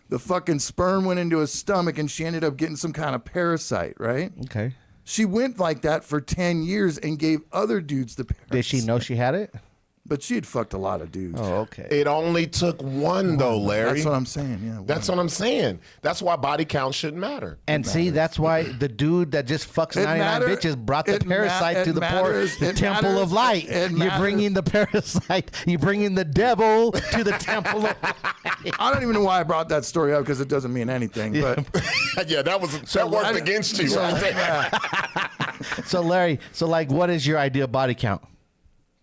The fucking sperm went into his stomach, and she ended up getting some kind of parasite, right? okay? She went like that for 10 years and gave other dudes the parasite. Did she know she had it? But she had fucked a lot of dudes. Oh, okay. It only took one, though, Larry. That's what I'm saying, yeah. That's what I'm saying. That's why body count shouldn't matter. And see, that's why the dude that just fucks 99 matter- bitches brought the it parasite ma- to it the matters- poor it temple matters- of light. it You're matters. bringing the parasite. You're bringing the devil to the temple of light. I don't even know why I brought that story up because it doesn't mean anything. But Yeah, that worked against you. Right there. So Larry, so like, what is your ideal body count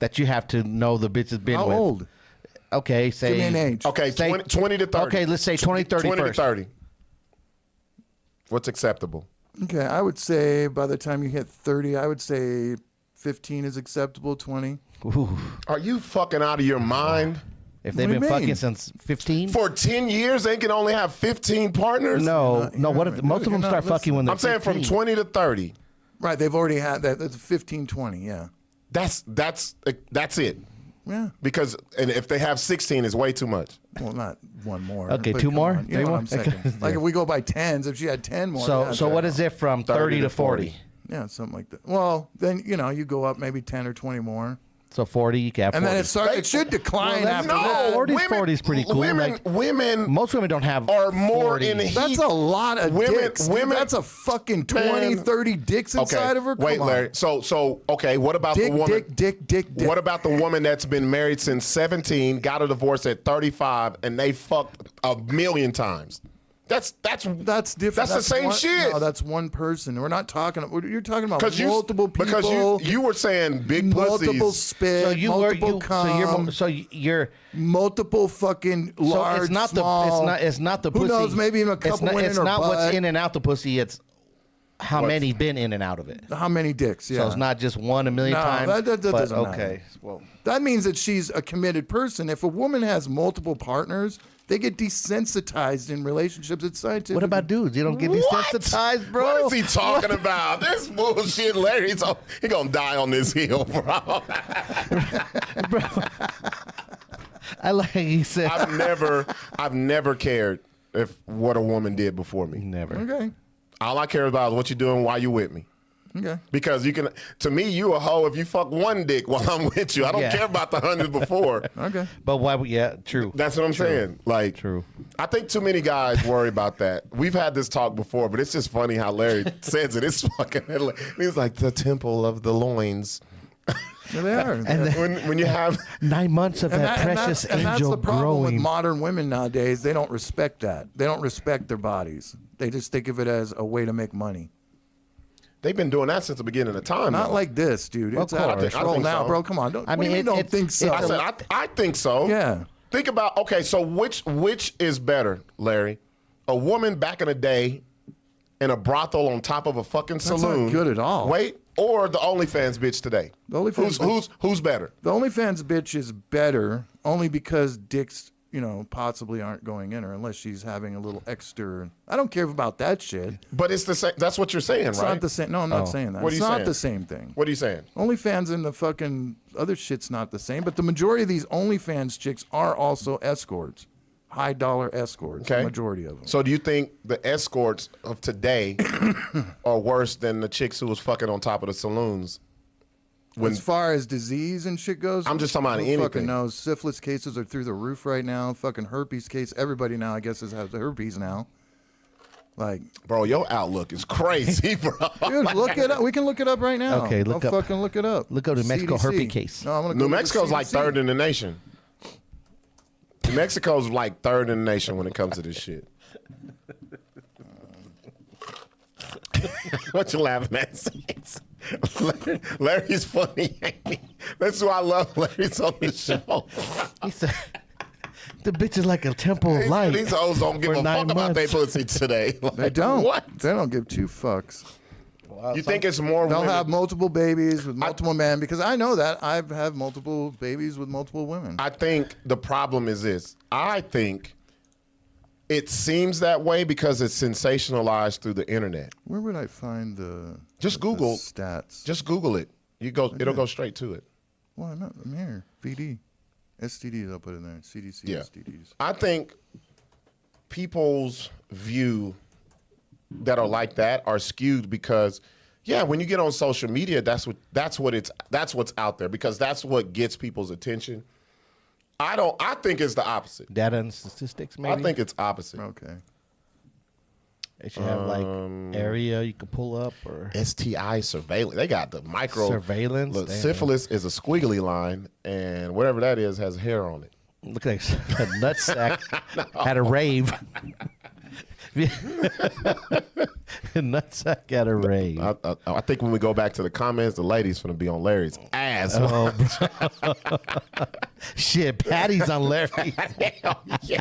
that you have to know the bitch has been how with? old? Okay, say Give me an age. Okay, Say- 20 to 30. Okay, let's say 20, 30 20 first. to 30. What's acceptable? Okay, I would say by the time you hit 30, I would say 15 is acceptable. 20. Ooh. Are you fucking out of your mind? If they've What do been you mean? fucking since 15? For 10 years, they can only have 15 partners? No, no. What if you're most of not them start listening. fucking when they're I'm saying from 15? 20 to 30. Right, they've already had that. That's 15, 20. Yeah, That's it. yeah. Because and if they have 16, it's way too much. Well, not one more. Okay, but 2 come more? on, You 3 know what more? I'm saying? Like if we go by tens, if she had 10 more. So, yeah, so what is it from 30 to 40? Yeah, something like that. Well, then you go up maybe 10 or 20 more, So 40, you can have and 40. then it should decline Well, that's- after no. that. 40 is pretty cool, Women, like- women Most women don't have are more 40. in heat. That's a lot of Women- dicks. Dude. women- That's a fucking 20, Man. 30 dicks inside of her. Wait, Come on. Larry. So okay. What about Dick, the woman? dick. What about the woman that's been married since 17, got a divorce at 35, and they fucked a million times? That's That's different. That's the same one, shit. No, that's one person. We're not talking. You're talking about because multiple people. Because you were saying big multiple pussies. spit. So you were multiple cum, so you're multiple fucking so large. it's not small. it's not the Who pussy. knows? Maybe even a couple it's not, went it's in her not butt. what's in and out the pussy. It's how What's- many been in and out of it. How many dicks? Yeah. So it's not just one a million No, times. that but, doesn't matter. okay. Well, That means that she's a committed person. If a woman has multiple partners, they get desensitized in relationships. It's scientific. what about dudes? You don't get What? desensitized, bro. What is he talking about? This bullshit, Larry. He gonna die on this hill, bro. I like he said. I've never cared if what a woman did before me. Never. Okay. All I care about is what you're doing while you with me. Okay. Because you can, to me, you a hoe if you fuck one dick while I'm with you. I don't Yeah. care about the 100 before. Okay. But why? Yeah, true. That's what I'm saying. Like, True. I think too many guys worry about that. We've had this talk before, but it's just funny how Larry says it. It's fucking hilarious. He's like the temple of the loins. Yeah, they are. And When you have 9 months of that precious and that's angel the problem with growing. modern women nowadays. They don't respect that. They don't respect their bodies. They just think of it as a way to make money. they've been doing that since the beginning of time. Not though. like this, dude. It's Of out of course. I control think now, so. bro. Come on. Don't, I mean, don't it's- think so. I said I think so. Yeah. Think about so which is better, Larry? A woman back in the day in a brothel on top of a fucking not saloon. good at all. Wait, or the OnlyFans bitch today? The OnlyFans who's better? The OnlyFans bitch is better only because dicks, possibly aren't going in her unless she's having a little extra. I don't care about that shit. But it's the same. That's what you're saying, It's right? not the same. No, I'm not saying that. What are It's you not saying? the same thing. What are you saying? OnlyFans and the fucking other shit's not the same. But the majority of these OnlyFans chicks are also escorts. High dollar escorts. Okay. The majority of them. So do you think the escorts of today are worse than the chicks who was fucking on top of the saloons? When As far as disease and shit goes, I'm just talking about who anything. fucking knows. Syphilis cases are through the roof right now. Fucking herpes case. Everybody now, I guess, has the herpes now. Like, bro, your outlook is crazy, bro. dude, look it up. We can look it up right now. Okay, look I'll up- fucking look it up. look up the Mexico CDC. herpes case. No, I'm gonna go New to the Mexico's like CDC. third in the nation. New Mexico's like third in the nation when it comes to this shit. What you laughing at? Larry's funny. Ain't he? That's why I love Larry's on the show. He said, the bitch is like a temple of light. These hoes don't give for a 9 fuck about their months. pussy today. Like, They don't. What? They don't give two fucks. You think it's more They'll women? have multiple babies with multiple men because I know that I've had multiple babies with multiple women. I think the problem is this. I think it seems that way because it's sensationalized through the internet. Where would I find the Just the Google stats? Just Google it. It'll go straight to it. Well, I'm here. VD. STDs, I'll put in there. CDC, Yeah. STDs. I think people's view that are like that are skewed because, yeah, when you get on social media, that's what's out there because that's what gets people's attention. I think it's the opposite. Data and statistics, maybe. I think it's opposite. Okay. They should have like area you could pull up or STI surveillance. They got the micro surveillance. Look, Damn. syphilis is a squiggly line, and whatever that is has hair on it. Look like a nutsack at a rave. Nutsack at a rave. I think when we go back to the comments, the ladies gonna be on Larry's ass. Oh, bro. Shit, Patty's on Larry. Yeah.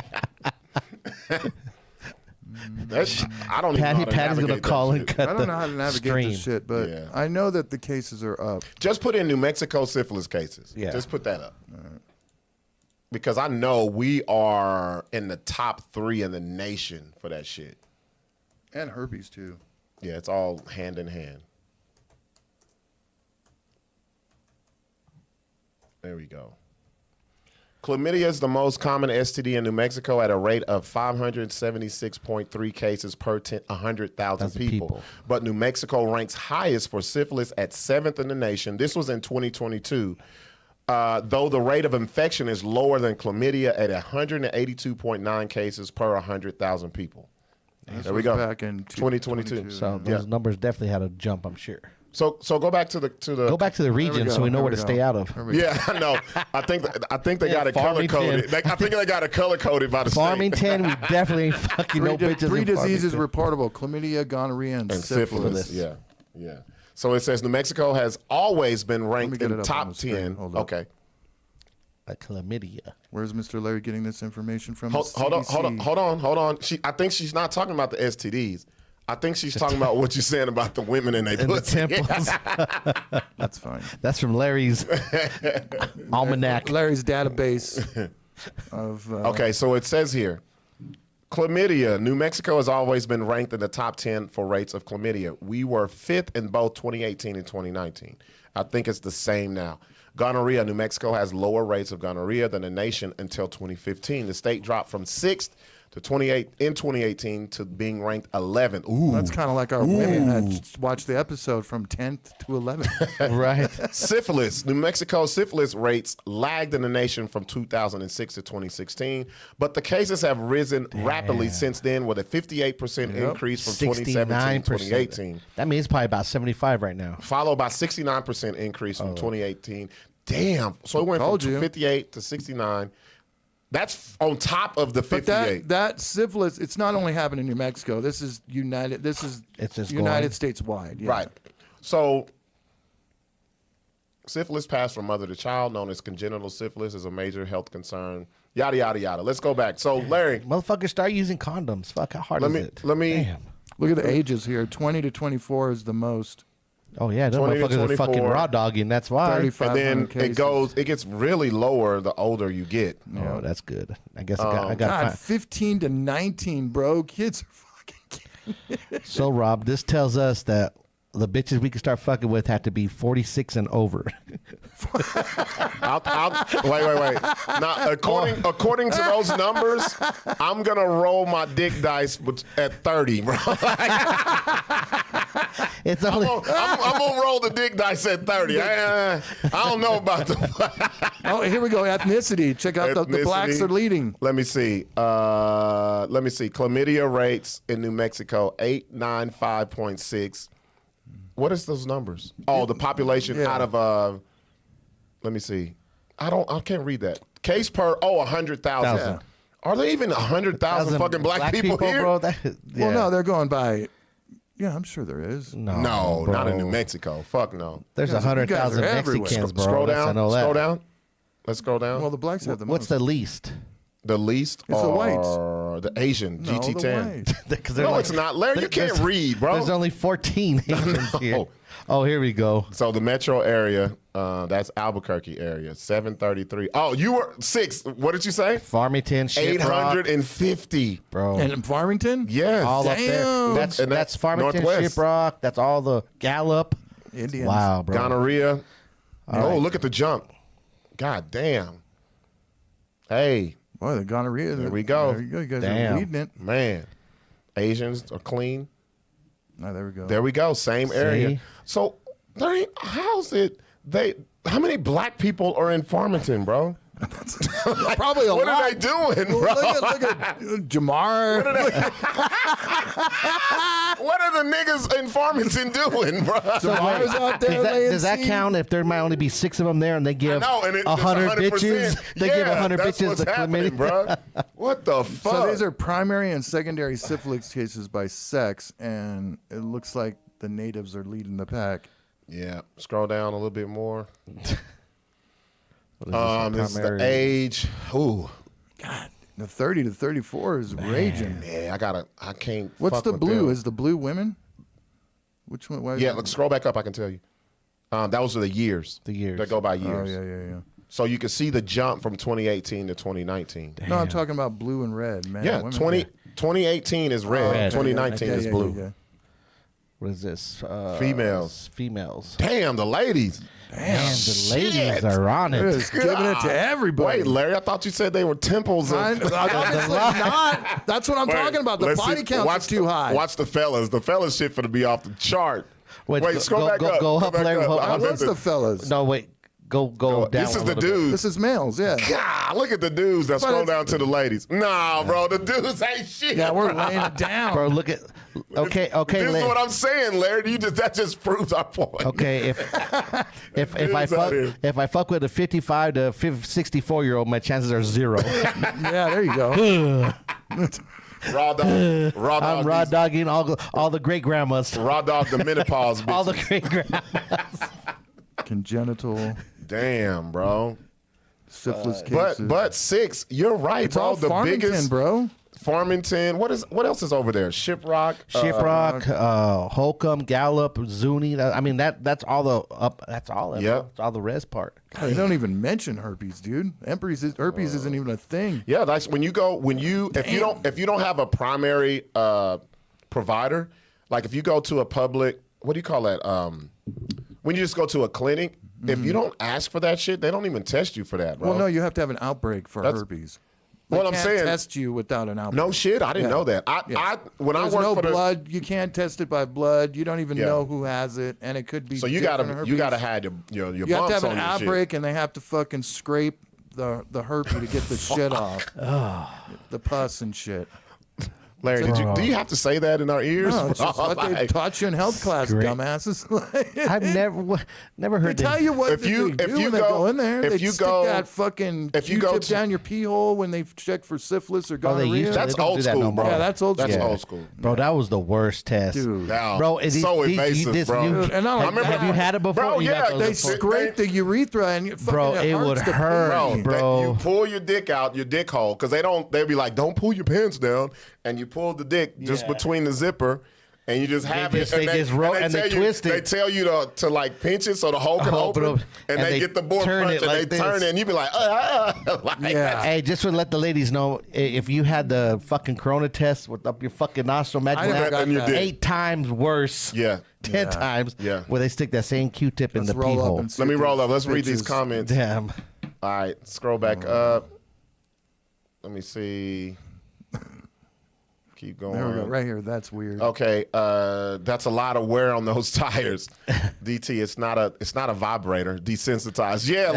I don't even know how to Patty's gonna navigate call that and shit. cut I don't know how to navigate stream. this shit, but Yeah. I know that the cases are up. Just put in New Mexico syphilis cases. Yeah. Just put that up. Because I know we are in the top 3 in the nation for that shit. And herpes, too. Yeah, it's all hand in hand. There we go. Chlamydia is the most common STD in New Mexico at a rate of 576.3 cases per 100,000 people. But New Mexico ranks highest for syphilis at 7th in the nation. This was in 2022. Though the rate of infection is lower than chlamydia at 182.9 cases per 100,000 people. There we go. Back in 2022. So those numbers definitely had a jump, I'm sure. So go back to the Go back to the region so we know where to stay out of. Yeah, I know. I think they got it color coded. I think they got it color coded by the Farmington, we definitely ain't fucking no bitches. Three in diseases Farmington. reportable: chlamydia, gonorrhea, and syphilis. syphilis. Yeah. So it says New Mexico has always been ranked get in it up on top the screen. 10. Hold up. Okay. A chlamydia. Where's Mr. Larry getting this information from? Hold on. I think she's not talking about the STDs. I think she's talking about what you're saying about the women and they In the pussy. temples. That's fine. That's from Larry's almanac. Larry's database of. Okay, so it says here, chlamydia. New Mexico has always been ranked in the top 10 for rates of chlamydia. We were 5th in both 2018 and 2019. I think it's the same now. Gonorrhea. New Mexico has lower rates of gonorrhea than the nation until 2015. The state dropped from 6th to 2018 to being ranked 11th. Ooh. That's kind of like our women that watched the episode from 10th to 11th. Right. Syphilis. New Mexico syphilis rates lagged in the nation from 2006 to 2016, but the cases have risen rapidly since then with a 58% increase from 2017 to 2018. That means probably about 75 right now. Followed by 69% increase from 2018. Damn. So it went from Told you. 58 to 69. That's on top of the But 58. that syphilis, it's not only happening in New Mexico. This is It's just United going. States wide. Yeah. Right. So syphilis passed from mother to child, known as congenital syphilis, is a major health concern. Yada, yada, yada. Let's go back. So, Larry, Motherfuckers, start using condoms. Fuck, how hard is it? let me. Damn. Look at the ages here. 20 to 24 is the most. Oh, yeah. Those 20 to motherfuckers are fucking 24. raw dogging. That's why. 35. And then 500 it gets really lower the older you get. Oh, that's good. I guess I got God, 15 to 19, bro. Kids are fucking. So, Rob, this tells us that the bitches we can start fucking with have to be 46 and over. Wait. Now, according to those numbers, I'm gonna roll my dick dice at 30, bro. It's only I'm gonna roll the dick dice at 30. I don't know about the. Oh, here we go. Ethnicity. Check out the blacks Ethnicity. are leading. Let me see. Chlamydia rates in New Mexico 895.6. What is those numbers? Oh, the population out of let me see. I can't read that. Case per 100,000. Thousand. Are there even 100,000 fucking black people here? bro? Well, no, they're going by Yeah, I'm sure there is. No, bro. not in New Mexico. Fuck no. There's You guys are 100,000 everywhere. Mexicans, bro. Scroll Yes, I down. know that. Scroll down. Let's scroll down. Well, the blacks have the What's most. the least? The least It's the whites. are the Asian No, the GT10. whites. Because No, it's not. Larry, you can't read, bro. There's only 14 Asians here. Oh, here we go. So the metro area, that's Albuquerque area, 733. Oh, you were 6. What did you say? Farmington, Shiprock, 850. bro. And in Farmington? Yes. all up there. Damn. That's And that's Farmington, Northwest. Shiprock. That's all the Gallup. Indians. Wow, bro. Gonorrhea. Oh, look at the jump. God damn. Hey, Boy, the gonorrhea. There we go. There you go. You guys Damn. are leading it. man. Asians are clean. Oh, there we go. There we go. Same area. See? So, Larry, how's it how many black people are in Farmington, bro? Probably a What lot. are they doing, bro? Look at Jamar. What are the niggas in Farmington doing, bro? Jamar's out there Does that, laying does that seed. count if there might only be 6 of them there and they give No, and it's 100 100%. bitches? They give 100 that's bitches what's the happening, chlamydia. bro. What the fuck? So these are primary and secondary syphilis cases by sex, and it looks like the natives are leading the pack. Yeah, scroll down a little bit more. What is This is the primary? age. Ooh, The 30 to 34 is raging. yeah, I can't. What's fuck the with blue? them. Is the blue women? Which one? Why is Yeah, it- look, scroll back up. I can tell you. Those are the years. The years. They go by Oh, years. yeah. So you can see the jump from 2018 to 2019. No, I'm talking about blue and red, man. Yeah, women. 2018 is red. Red. 2019 is blue. What is this? Females. Females. Damn, the ladies. Man, the ladies Shit. are on They're it. just giving it to everybody. Wait, Larry, I thought you said they were temples. Obviously not. That's what I'm talking about. The body count is too high. Watch the fellas. The fellas shit for to be off the chart. Wait, Scroll back go up. go Go up, back Larry. up. Hold I on. What's the fellas? No, wait. Go down. This is a the little bit. dudes. This is males, yeah. God, look at the dudes that scroll down to the ladies. Nah, bro, the dudes ain't shit. Yeah, we're laying it down. Bro, look at. Okay. This is what I'm saying, Larry. That just proves our point. Okay, if I Dudes out fuck here. if I fuck with a 55 to 64-year-old, my chances are 0. Yeah, there you go. Raw dog. Raw dog. I'm raw dogging all the great grandmas, Raw dog the menopause bitch. all the great grandmas. Congenital Damn, bro. syphilis cases. But Sixx, you're right, it's bro. all The Farmington, biggest bro. Farmington. What else is over there? Shiprock. Shiprock, Holcomb, Gallup, Zuni. I mean that's all the up. That's all. It, Yep. It's all the res part. God, they don't even mention herpes, dude. Herpes isn't even a thing. Yeah, that's when you if you don't have a primary provider, like if you go to a public, what do you call that? When you just go to a clinic, if you don't ask for that shit, they don't even test you for that, bro. Well, no, you have to have an outbreak for herpes. They What I'm can't saying- test you without an outbreak. No shit, I didn't Yeah. know that. Yeah. When There's I worked no for blood. You can't test it by blood. You don't even Yeah. know who has it, and it could be. so you different gotta herpes. have your You have bumps to have an on your shit. outbreak, and they have to fucking scrape the herpes to get the shit off, the pus and shit. Larry, do you have to say that in our ears? No, it's just what they Like, taught you in health class, Great. dumbasses. I've never They heard tell that. you what If you- they if do you when they go- go in there. if They you stick go- that fucking if you go Q-tip to- down your pee hole when they check for syphilis or Oh, they gonorrhea. used to. That's They don't old do that school, no bro. more. Yeah, that's old That's school. old school. Bro, that was the worst test. Dude. Now, Bro, so invasive, bro. Dude, and not like Have you had it before? Bro, You yeah, have to they look for- scrape the urethra and you fucking Bro, it would hurts to hurt. pee. Bro. You pull your dick out, your dick hole, because they'll be like, don't pull your pants down, and you pull the dick just between the zipper, and you just have just- it. they just roll and they tell twist you, it. They tell you to like pinch it so the hole can Open open, up, and and they they get the board turn punch it and like they turn this. it, and you be like, like Yeah. Hey, just to let the ladies know, if you had the fucking corona test with up your fucking nostril, I imagine never that got that. 8 times worse. Yeah. 10 times. Yeah. Where they stick that same Q-tip in Let's the pee roll up hole. and see Let me if roll these up. Let's read these bitches- comments. Damn. All right, scroll back up. Let me see. Keep going. There we go. Right here. That's weird. Okay, that's a lot of wear on those tires. DT, it's not a vibrator. Desensitized. Yeah,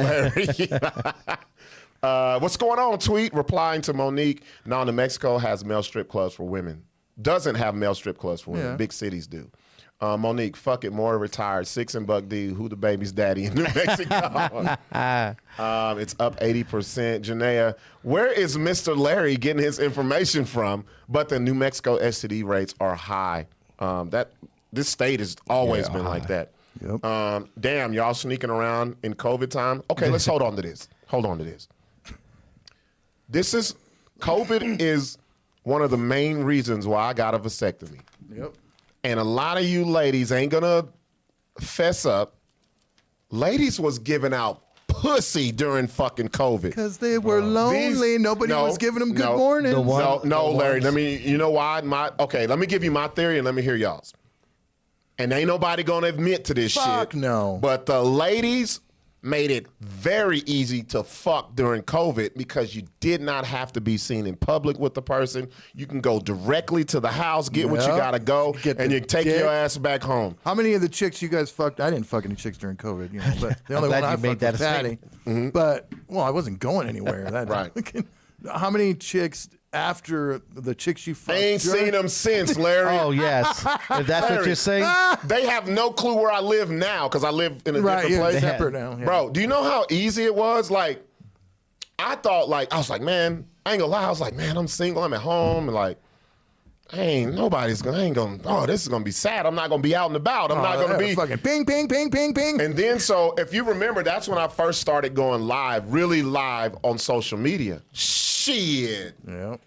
Larry. What's going on? Tweet replying to Monique. No, New Mexico has male strip clubs for women. Doesn't have male strip clubs for women. Yeah. Big cities do. Monique, fuck it, more retired. Sixx and Buck D, who the baby's daddy in New Mexico? It's up 80%. Janaea, where is Mr. Larry getting his information from? But the New Mexico STD rates are high. That this state has always been like that. Yep. Damn, y'all sneaking around in COVID time. Okay, let's hold on to this. COVID is one of the main reasons why I got a vasectomy. Yep. And a lot of you ladies ain't gonna fess up. Ladies was giving out pussy during fucking COVID. Because they were lonely. Nobody was giving them good mornings. No, Larry. You know why? Let me give you my theory and let me hear y'all's. And ain't nobody gonna admit to this shit. Fuck no. But the ladies made it very easy to fuck during COVID because you did not have to be seen in public with the person. You can go directly to the house, get what you gotta go, and you take your ass back home. How many of the chicks you guys fucked? I didn't fuck any chicks during COVID, but the only one I fucked was Patty. Mm-hmm. But I wasn't going anywhere. Right. How many chicks after the chicks you fucked? I ain't seen them since, Larry. Oh, yes. If that's what you're saying. They have no clue where I live now because I live in a different place. Separate now. Yeah. Bro, do you know how easy it was? Like, I was like, man, I ain't gonna lie. I was like, man, I'm single. I'm at home. And like, this is gonna be sad. I'm not gonna be out and about. I'm not gonna be fucking ping, ping, ping, ping, ping. And then, so if you remember, that's when I first started going live, really live on social media. Shit. Yeah.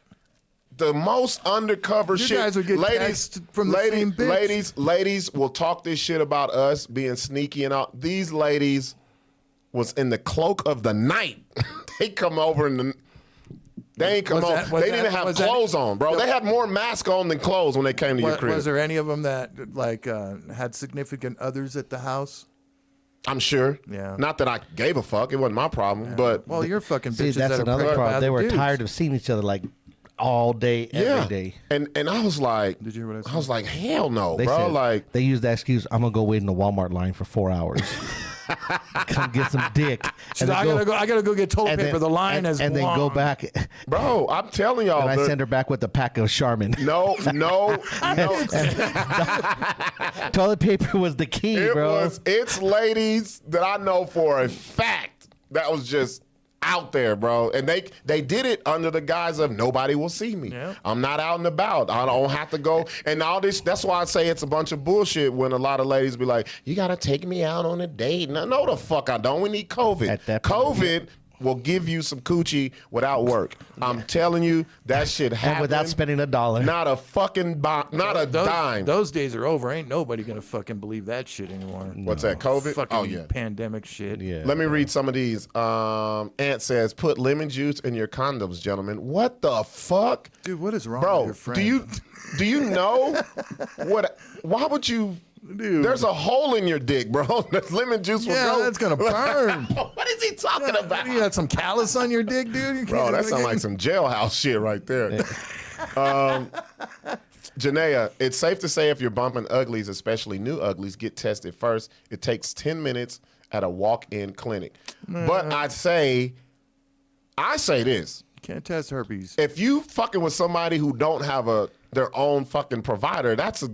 The most undercover you shit. Guys would get ladies from the same bitch. Ladies will talk this shit about us being sneaky and all. These ladies was in the cloak of the night. They come over and they ain't come on. They didn't have clothes on, bro. They had more mask on than clothes when they came to your crib. Was there any of them that had significant others at the house? I'm sure. Yeah. Not that I gave a fuck. It wasn't my problem. But you're fucking bitches. See, that's that another are problem. They were dudes. tired of seeing each other like all day, every day. And I was like, did you hear what I said? I was like, hell no, They bro. said- Like, they used that excuse, I'm gonna go wait in the Walmart line for 4 hours. Come get some dick. I gotta go get toilet paper. The line is and long. then go back. bro, I'm telling y'all. And I send her back with a pack of Charmin. No. Toilet paper was the key, bro. It's ladies that I know for a fact that was just out there, bro. And they did it under the guise of nobody will see me. Yeah. I'm not out and about. I don't have to go. And all this, that's why I say it's a bunch of bullshit when a lot of ladies be like, you got to take me out on a date. No, the fuck I don't. We need COVID. At that point, COVID will give you some coochie without work. I'm telling you, that shit happened. And without spending $1. Not a fucking dime. Those days are over. Ain't nobody gonna fucking believe that shit anymore. What's that, COVID? Fucking pandemic shit. Yeah. Let me read some of these. Ant says, put lemon juice in your condoms, gentlemen. What the fuck? Dude, what is wrong Bro, with your friend? do you know why would you? Dude. There's a hole in your dick, bro. The lemon juice will go. That's gonna burn. What is he talking about? You got some callus on your dick, dude? Bro, that sounds like some jailhouse shit right there. Janaea, it's safe to say if you're bumping uglies, especially new uglies, get tested first. It takes 10 minutes at a walk-in clinic. But I say this. Can't test herpes. If you fucking with somebody who don't have their own fucking provider, that's a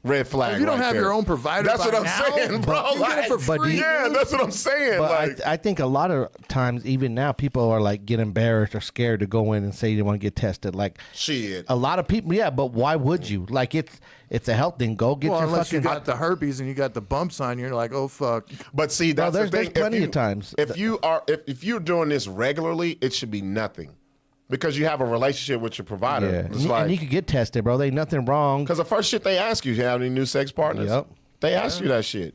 red flag. If you don't right have there. your own provider, that's what I'm now, saying, bro. you get it for free. Yeah, that's what I'm saying. But I think a lot of times, even now, people are like get embarrassed or scared to go in and say they want to get tested. Like shit. A lot of people, yeah, but why would you? Like it's a health thing. Go get your unless fucking. you got the herpes and you got the bumps on you, you're like, oh fuck. But see, that's there's the thing. plenty of times. If you're doing this regularly, it should be nothing. Because you have a relationship with your provider. Yeah. And you could get tested, bro. There ain't nothing wrong. Because the first shit they ask you have any new sex partners? Yep. They ask you that shit.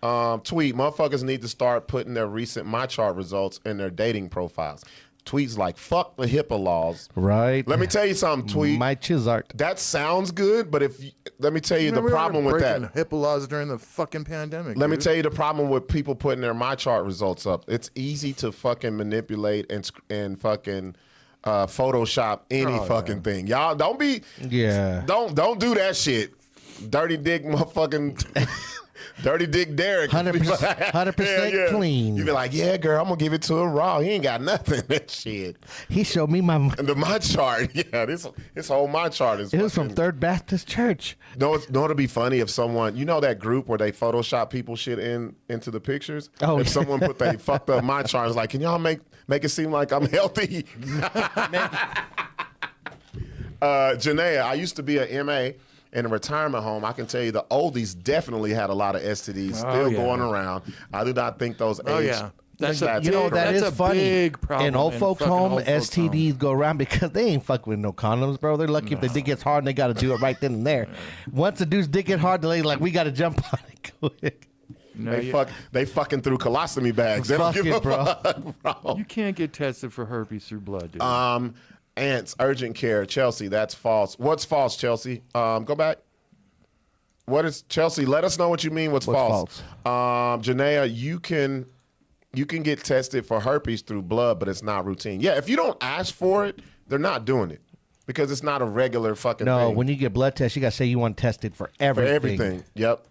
Tweet, motherfuckers need to start putting their recent MyChart results in their dating profiles. Tweets like, fuck the HIPAA laws. Right. Let me tell you something, Tweet. My Chizart. That sounds good, but let me tell you the problem with that. HIPAA laws during the fucking pandemic. Let me tell you the problem with people putting their MyChart results up. It's easy to fucking manipulate and fucking Photoshop any fucking thing. Y'all don't be don't do that shit. Dirty dick motherfucking Dirty Dick Derek. 100% clean. You be like, yeah, girl, I'm gonna give it to her raw. He ain't got nothing. That shit. He showed me my chart. Yeah, this whole my chart is. It was from Third Baptist Church. No, it'd be funny if someone, you know, that group where they Photoshop people shit into the pictures. Oh, if someone put they fucked up my chart, it's like, can y'all make it seem like I'm healthy? Janaea, I used to be a MA. in a retirement home, I can tell you the oldies definitely had a lot of STDs still going around. I do not think those age. Yeah. That's that is a funny. big problem In old folks' fucking home, old folks' STDs home. go around because they ain't fucking with no condoms, bro. They're lucky if the dick gets hard and they got to do it right then and there. Once the dude's dick get hard, they're like, we got to jump on it quick. No, They fucking through colostomy bags. They don't Fuck give it, a bro. fuck, bro. you can't get tested for herpes through blood, dude. Ants, urgent care, Chelsea. That's false. What's false, Chelsea? Go back. What is Chelsea? Let us know what you mean. What's false? Janaea, you can get tested for herpes through blood, but it's not routine. Yeah, if you don't ask for it, they're not doing it because it's not a regular fucking No, thing. when you get blood tests, you got to say you want tested for everything. For everything. Yep.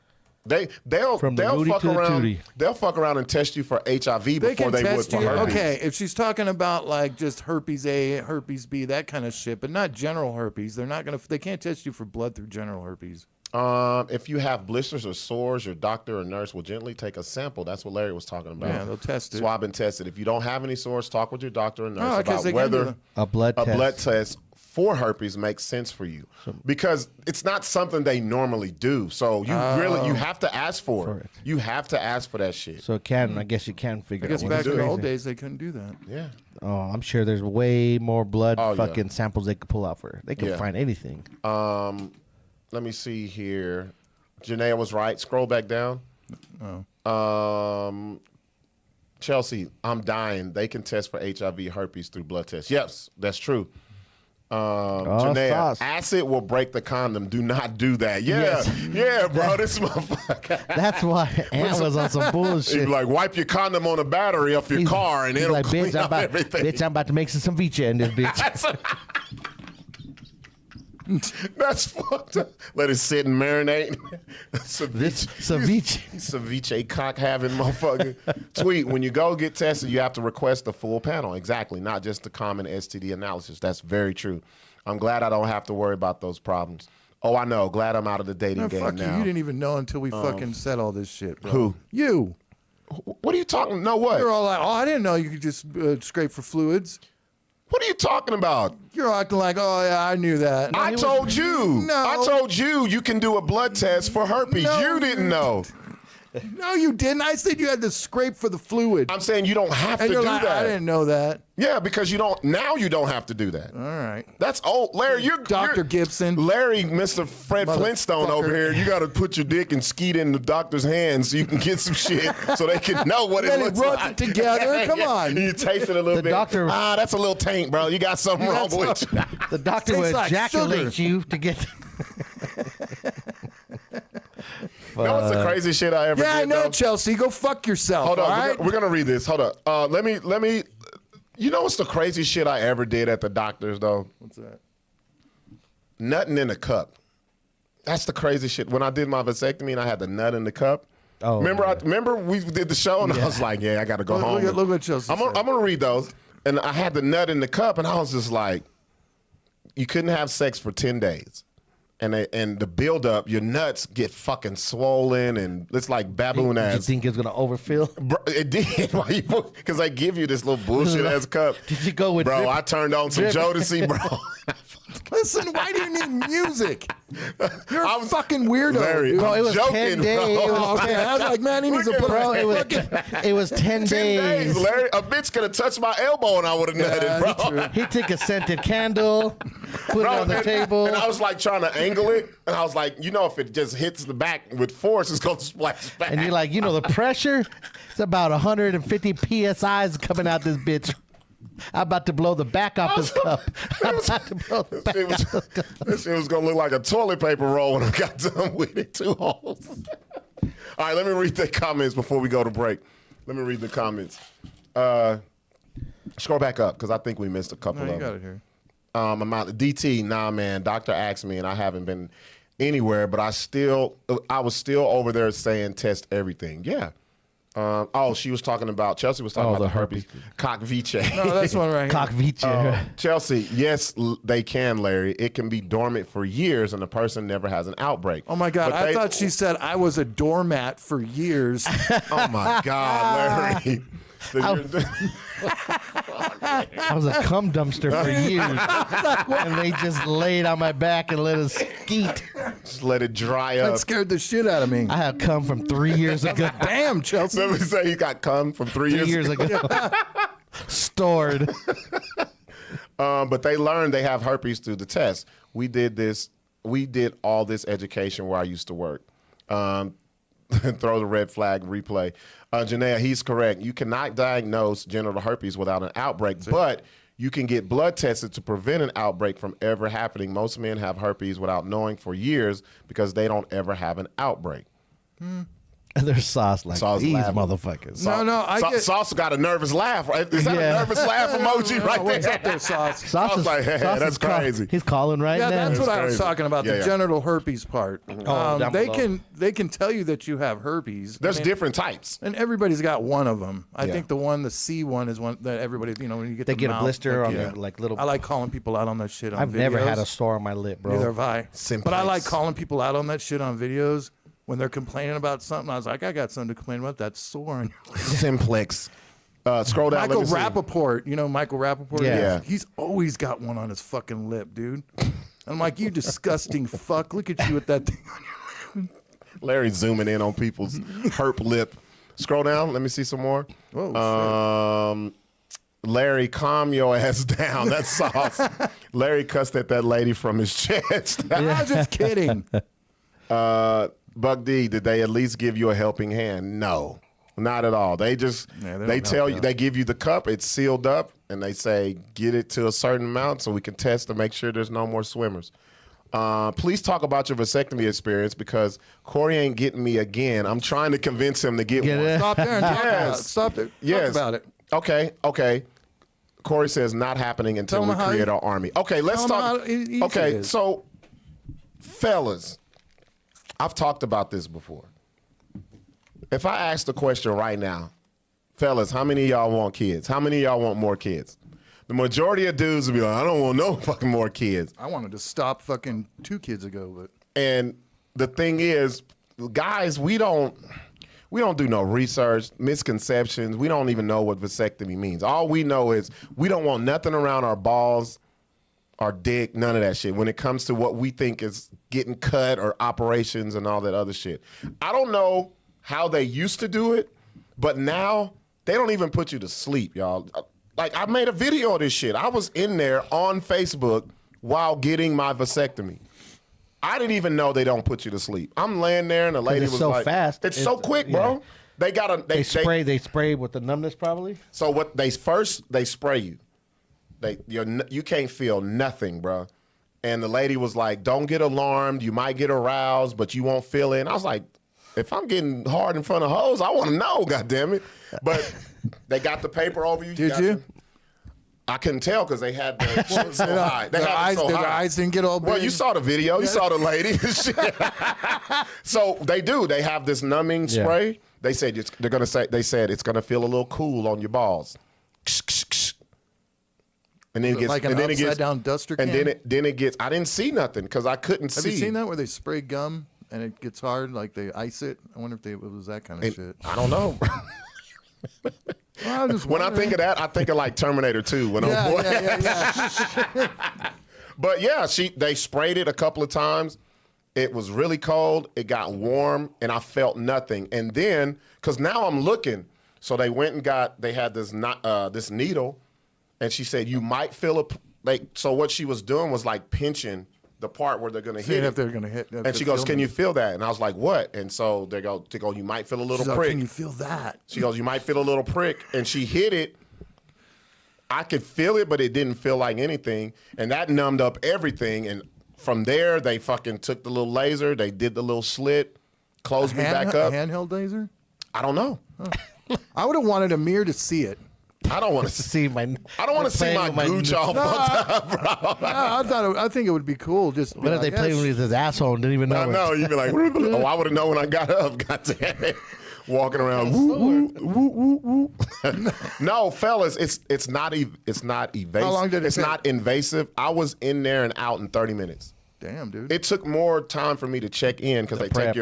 They'll From the Rudy fuck to the around. Tootie. They'll fuck around and test you for HIV They before can they would test for you. herpes. Okay, if she's talking about like just herpes A, herpes B, that kind of shit, but not general herpes, they can't test you for blood through general herpes. If you have blisters or sores, your doctor or nurse will gently take a sample. That's what Larry was talking about. Yeah, they'll test it. Swab and test it. If you don't have any sores, talk with your doctor or nurse Oh, 'cause about they can whether do A blood test. blood test for herpes makes sense for you because it's not something they normally do. So you have to ask for it. You have to ask for that shit. So I guess you can figure I guess out back in the crazy. old days, they couldn't do that. Yeah. Oh, I'm sure there's way more blood Oh, yeah. fucking samples they could pull out for. They can Yeah. find anything. Let me see here. Janaea was right. Scroll back down. Chelsea, I'm dying. They can test for HIV herpes through blood tests. Yes, that's true. Janaea, sauce. acid will break the condom. Do not do that. Yeah, Yes. yeah, bro. This motherfucker. That's why Ant was on some He'd bullshit. be like, wipe your condom on the battery off your car, and He's it'll like, clean bitch, up everything. I'm about to make some ceviche in this bitch. That's fucked up. Let it sit and marinate. This ceviche. Ceviche cock having motherfucker. Tweet, when you go get tested, you have to request the full panel. Exactly, not just the common STD analysis. That's very true. I'm glad I don't have to worry about those problems. Oh, I know. Glad I'm out of the dating No, game fuck now. you. You didn't even know until we fucking said all this shit, bro. Who? You. What are you talking? No, what? You're all like, oh, I didn't know you could just scrape for fluids. What are you talking about? You're acting like, oh, yeah, I knew that. I told you. No. I told you you can do a blood test for herpes. No, you didn't know. No, you didn't. I said you had to scrape for the fluid. I'm saying you don't have and to you're do like, that. I didn't know that. Yeah, because you don't. Now you don't have to do that. All right. That's old, Larry. You're Dr. Gibson. Larry, Mr. Fred Flintstone over here. You got to put your dick and skeet in the doctor's hands so you can get some shit so they can know what it Then looks it runs like. it together. Come on. You taste it a little The bit. doctor- that's a little taint, bro. You got something wrong with you. The doctor will Tastes like ejaculate sugar. you to get. You know what's the craziest shit I ever Yeah, did? I know, though? Chelsea. Go fuck yourself. Hold all on, right? we're gonna read this. Hold up. Let me. You know what's the craziest shit I ever did at the doctor's though? What's that? Nutting in a cup. That's the craziest shit. When I did my vasectomy and I had the nut in the cup. Oh, Remember we did the show and I was like, yeah, I got to go home. Look what Chelsea I'm said. gonna read those. And I had the nut in the cup and I was just like, you couldn't have sex for 10 days. And the build up, your nuts get fucking swollen and it's like baboon Did you ass. think it's gonna overfill? Bro, it did, because they give you this little bullshit ass cup. Did you go with Bro, drip? I turned on some Drip. Jodeci, bro. Listen, why do you need music? You're a fucking weirdo. Larry, dude. Bro, I'm it was joking, 10 bro. days. It was Oh, okay, I was like, man, he needs to put Bro, it was 10 10 days, days. Larry. A bitch could have touched my elbow and I would have nutted, bro. He took a scented candle, put it on the table. And I was like trying to angle it, and I was like, you know, if it just hits the back with force, it's gonna splash back. And you're like, the pressure? It's about 150 PSIs coming out this bitch. I'm about to blow the back off this cup. I'm about to blow the back off this cup. This shit was gonna look like a toilet paper roll when I got done with it. 2 holes. All right, let me read the comments before we go to break. Let me read the comments. Scroll back up because I think we missed a couple No, you of got them. it here. DT, nah, man. Doctor asked me, and I haven't been anywhere, but I was still over there saying test everything. Yeah. She was talking about Chelsea was talking about the herpes cockviche. No, that's one right here. Cock Vicha. Chelsea, yes, they can, Larry. It can be dormant for years, and the person never has an outbreak. Oh my God! But I thought she said I was a doormat for years. Oh my God, Larry. I was a cum dumpster for years. And they just laid on my back and let us skeet. Just let it dry That up. scared the shit out of me. I had cum from 3 years ago. Damn, Chelsea. Let me say you got cum from 3 3 years years ago. Stored. But they learned they have herpes through the test. We did this. We did all this education where I used to work. Throw the red flag replay. Janaea, he's correct. You cannot diagnose genital herpes without an outbreak, but you can get blood tested to prevent an outbreak from ever happening. Most men have herpes without knowing for years because they don't ever have an outbreak. There's Sauce like Sauce these laughing. motherfuckers. Sauce got a nervous laugh, right? Is that Yeah. a nervous laugh emoji right What's there? up there, Sauce? Sauce is like, hey, Sauce that's is call- crazy. He's calling right Yeah, now. that's what I was crazy. talking about, the Yeah. genital herpes part. down they below. can tell you that you have herpes. There's I mean, different types. and everybody's got one of them. I Yeah. think the C one is one that everybody, when you get They the get a mouth, blister like, on yeah. their like little. I like calling people out on that shit on I've videos. never had a sore on my lip, bro. Neither have I. Simplex. But I like calling people out on that shit on videos when they're complaining about something. I was like, I got something to complain about. That's sore on your lip. Simplex. Scroll down. Michael let me see. Rappaport, Michael Rappaport? Yeah. Yeah. He's always got one on his fucking lip, dude. I'm like, you disgusting fuck. Look at you with that thing on your lip. Larry zooming in on people's herp lip. Scroll down. Let me see some more. Whoa, Larry, calm your ass down. That's Sauce. Larry cussed at that lady from his chest. I was just kidding. Buck D, did they at least give you a helping hand? No, not at all. They just Yeah, they they don't tell help you, you. they give you the cup. It's sealed up, and they say get it to a certain amount so we can test to make sure there's no more swimmers. Please talk about your vasectomy experience because Corey ain't getting me again. I'm trying to convince him to get Get one. it? Stop there and talk about it. Yes. Stop there. Yes. Talk about it. Okay. Corey says not happening until Tell we him how create you- our army. Okay, let's Tell him talk. how easy it Okay, is. so fellas, I've talked about this before. If I ask the question right now, fellas, how many of y'all want kids? How many of y'all want more kids? The majority of dudes will be like, I don't want no fucking more kids. I wanted to stop fucking 2 kids ago, but And the thing is, guys, we don't do no research, misconceptions. We don't even know what vasectomy means. All we know is we don't want nothing around our balls, our dick, none of that shit when it comes to what we think is getting cut or operations and all that other shit. I don't know how they used to do it, but now they don't even put you to sleep, y'all. Like, I made a video of this shit. I was in there on Facebook while getting my vasectomy. I didn't even know they don't put you to sleep. I'm laying there and the lady it's was so like, fast. It's so quick, bro. Yeah. They got a They spray with the numbness probably. So what they spray you. You can't feel nothing, bro. And the lady was like, "Don't get alarmed. You might get aroused, but you won't feel it." And I was like, "If I'm getting hard in front of hoes, I want to know, goddammit." But they got the paper over you. Did you? I couldn't tell because they had the shit so high. They their had it so their high. eyes didn't get all big. Well, you saw the video. You saw the lady. So they do. They have this numbing Yeah. spray. They said they said it's gonna feel a little cool on your balls. And then it gets like an and then it upside gets down duster and can? then it gets. I didn't see nothing because I couldn't Have see. you seen that where they spray gum and it gets hard, like they ice it? I wonder if it was that kind of And shit. I don't know. Well, I'm just When I think of that, I think of like Terminator 2. When yeah, I'm boy. yeah. But yeah, they sprayed it a couple of times. It was really cold. It got warm, and I felt nothing. And then, because now I'm looking, so they went and they had this this needle, and she said you might feel it. So what she was doing was like pinching the part where they're gonna hit Seeing it. if they're gonna hit. And she goes, "Can you feel that?" And I was like, "What?" And so they go, "You might feel a little prick." Can you feel that? She goes, "You might feel a little prick," and she hit it. I could feel it, but it didn't feel like anything, and that numbed up everything. And from there, they fucking took the little laser, they did the little slit, closed me back up. A handheld laser? I don't know. I would have wanted a mirror to see it. I don't want To to. see my. I don't want to see my gooch all fucked up, bro. I think it would be cool. Just What if they played with his asshole and didn't even know? I it? know you'd be like, "Oh, I would have known when I got up." God damn it. Walking around, woo, woo, woo, woo. No, fellas, it's not evasive. How long did it It's take? not invasive. I was in there and out in 30 minutes. Damn, dude. It took more time for me to check in because they prep.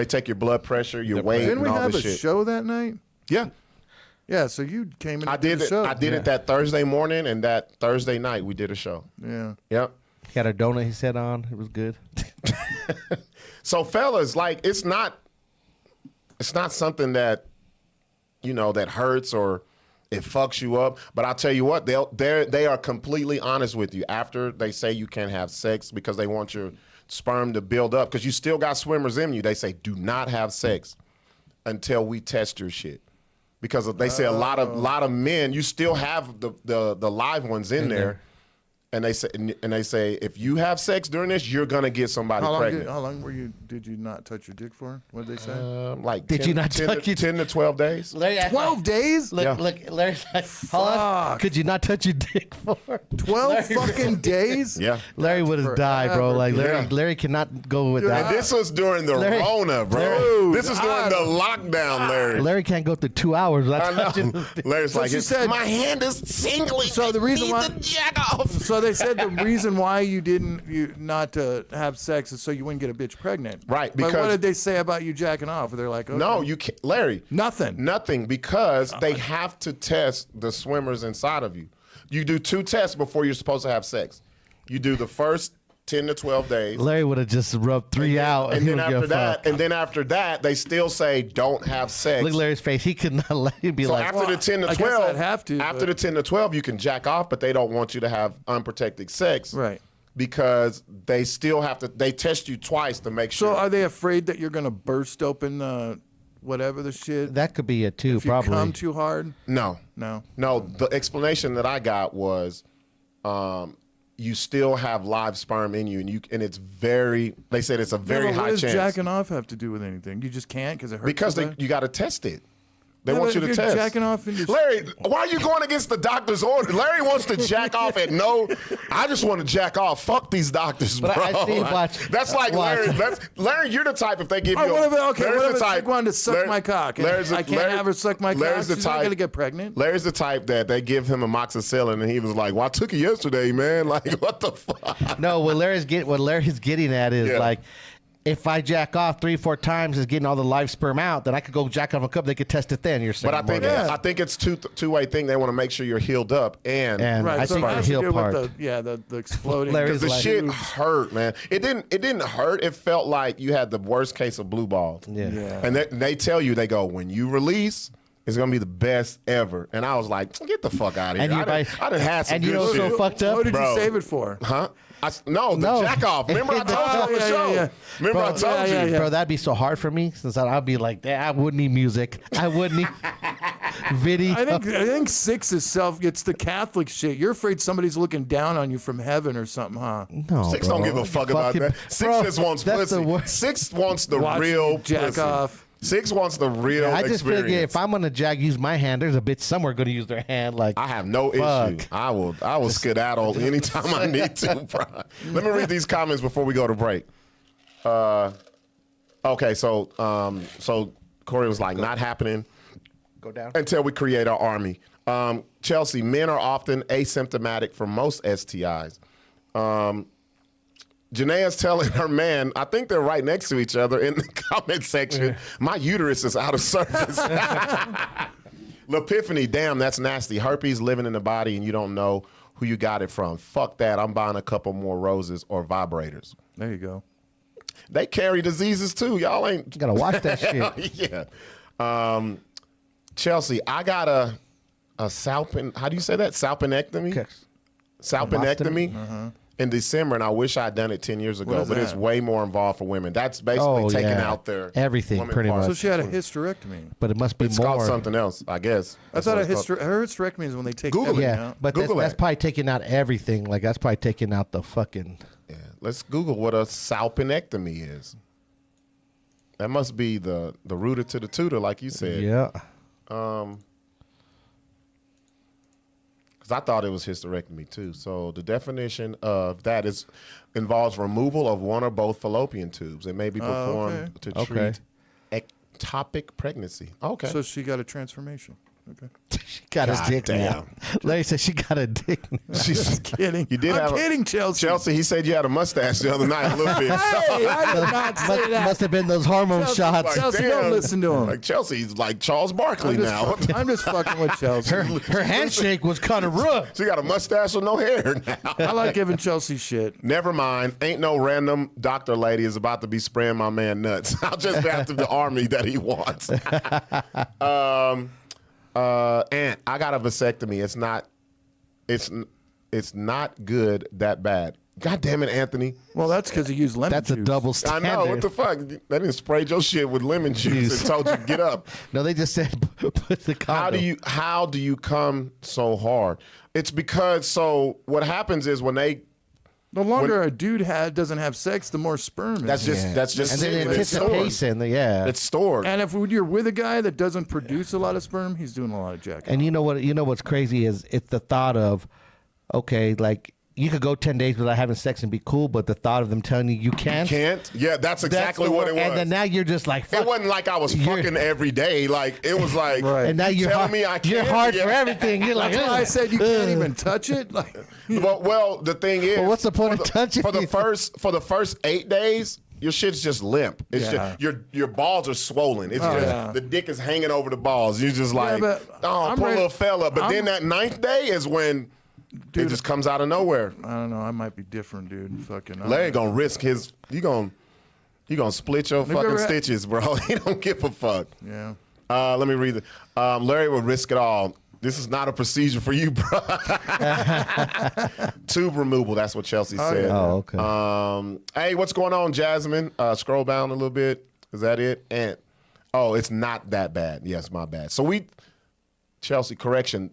take your blood pressure, your weight, Didn't and we all have this a shit. show that night? Yeah, Yeah, so you came in. I did the it. show. I did it that Thursday morning, and that Thursday night we did a show. Yeah. Yep. He had a donut he said on. It was good. So fellas, like it's not something that that hurts or it fucks you up. But I'll tell you what, they are completely honest with you after they say you can't have sex because they want your sperm to build up because you still got swimmers in you. They say do not have sex until we test your shit. Because they say a lot of men, you still have the live ones in there. And they say if you have sex during this, you're gonna get somebody pregnant. How long did you not touch your dick for? What did they say? Like Did 10, you not 10 touch to, it? 10 to 12 days. Larry, 12 days? Look, Larry's like, how long could you not touch your dick for? 12 fucking days? Yeah. Larry would have died, bro. Like Larry cannot go with And that. this was during the Larry- Rona, bro. Larry- This is during the lockdown, Larry. Larry can't go through 2 hours without I touching know. his dick. Larry's So like, she said- my hand is tingling. So the reason why- jack off. So they said the reason why you not to have sex is so you wouldn't get a bitch pregnant. Right, But what because- did they say about you jacking off? They're like, okay. No, you can't, Larry. Nothing. Because they have to test the swimmers inside of you. You do 2 tests before you're supposed to have sex. You do the first 10 to 12 days. Larry would have just rubbed 3 out. And he then would give a after fuck. that, they still say don't have sex. Look at Larry's face. He could not let him be So like, after the 10 to I guess 12, I'd have to, after but- the 10 to 12, you can jack off, but they don't want you to have unprotected sex. Right. Because they still have to, they test you twice to make So sure. are they afraid that you're going to burst open the whatever the shit? that could be it too, if you probably. come too hard? No. No. The explanation that I got was you still have live sperm in you, and it's very, they said it's a very What high does chance. jacking off have to do with anything? You just can't because it hurts Because so bad? you got to test it. They Yeah, want but you to if you're test. jacking off in your- Larry, why are you going against the doctor's order? Larry wants to jack off at no. I just want to jack off. Fuck these doctors, bro. But I see, watch. That's like Watch. Larry. Larry, you're the type if they give you. What if Larry's a chick wanted to suck my cock? And I can't have her suck my cock. Larry's the She's not type. going to get pregnant. Larry's the type that they give him amoxicillin, and he was like, "Well, I took it yesterday, man. Like, what the fuck?" No, what Larry's getting at is Yeah. like, if I jack off 3-4 times, is getting all the live sperm out, then I could go jack off a cup. They could test it then. You're saying, But I think it's two-way thing. They want to make sure you're healed up and And I so think it the has to heel do part. with the exploding. Larry's the like- shit hurt, man. It didn't hurt. It felt like you had the worst case of blue balls. Yeah. Yeah. And they tell you, they go, when you release, it's gonna be the best ever. And I was like, get the fuck out of here. And I done had some and you good know what's shit. so fucked up? What did Bro. you save it for? Huh? No, No. jack off. Remember I told you on the Yeah, show. yeah. Remember I Bro, told you. Bro, that'd be so hard for me since I'd be like, I wouldn't need music. I wouldn't need video. I think Sixx is it's the Catholic shit. You're afraid somebody's looking down on you from heaven or something, huh? No, Sixx bro. don't give a fuck about Fucking- that. Sixx Bro, just wants that's the pussy. worst. Sixx wants the Watch real you jack pussy. off. Sixx wants the real I just experience. figure if I'm gonna use my hand, there's a bitch somewhere gonna use their hand. Like I have no Fuck. issue. I will skedaddle anytime I need to, bro. Let me read these comments before we go to break. Okay, so Corey was like, not happening go down. until we create our army. Chelsea, men are often asymptomatic for most STIs. Janae's telling her man, I think they're right next to each other in the comment section. My uterus is out of service. L'Epiphany, damn, that's nasty. Herpes living in the body and you don't know who you got it from. Fuck that. I'm buying a couple more roses or vibrators. There you go. They carry diseases too. Y'all ain't. You gotta watch that shit. Yeah. Chelsea, I got a how do you say that? Salpinectomy? Okay. Salpinectomy in December, and I wish I'd done it 10 years ago, is but it's that? way more involved for women. That's basically taking yeah. out their Everything, woman pretty parts. So she had a hysterectomy. But it must be It's more. called something else, I guess. I thought That's what it's called. her hysterectomy is when they take Google it. everything Yeah, out. but Google that's it. probably taking out everything. Like that's probably taking out the fucking. Yeah. Let's Google what a salpinectomy is. That must be the rooter to the tutor, like you said. Yeah. Because I thought it was hysterectomy too. So the definition of that involves removal of one or both fallopian tubes. It may be performed to treat ectopic pregnancy. Okay. So she got a transformation. She got his dick now. Larry said she got a dick now. She's Kidding. You did I'm have kidding, Chelsea. Chelsea, he said you had a mustache the other night a little bit. Hey, I did not say that. Must have been those hormone Chelsea, shots. Chelsea, don't listen to him. Like Chelsea's like Charles Barkley now. I'm just fucking with Chelsea. Her handshake was kind of rough. She got a mustache with no hair now. I like giving Chelsea shit. Never mind. Ain't no random doctor lady is about to be spraying my man nuts. I'll just have to the army that he wants. And I got a vasectomy. It's not good that bad. God damn it, Anthony. Well, that's because he used lemon That's juice. a double I standard. know. What the fuck? They didn't spray your shit with lemon juice and told you to get up. No, they just said put the condom. How do you come so hard? It's because what happens is when they The longer a dude doesn't have sex, the more sperm. that's just And then it's stored. anticipation, yeah. It's stored. And if you're with a guy that doesn't produce a lot of sperm, he's doing a lot of jacking. And you know what's crazy is it's the thought of, okay, like you could go 10 days without having sex and be cool, but the thought of them telling you can't. Can't? Yeah, that's exactly what it was. And then now you're just like, fuck. It wasn't like I was fucking every day. Like it was like, Right. And now you're telling hard, me I can't. you're hard Yeah. for everything. You're like, That's why I said you can't even touch it. Like, Well, the thing is, Well, what's the point of touching for the it? first 8 days? Your shit's just limp. It's Yeah. just your balls are swollen. It's just yeah. the dick is hanging over the balls. You're just like, but oh, I'm poor ready- little fella. But then that 9th day is when it just comes out of nowhere. I don't know. I might be different, dude. Fucking. Larry gonna risk his. You gonna split your you fucking ever had- stitches, bro. He don't give a fuck. Yeah. Let me read it. Larry would risk it all. This is not a procedure for you, bro. Tube removal. That's what Chelsea said. Oh, okay. Hey, what's going on, Jasmine? Scroll down a little bit. Is that it? And it's not that bad. Yes, my bad. So Chelsea, correction.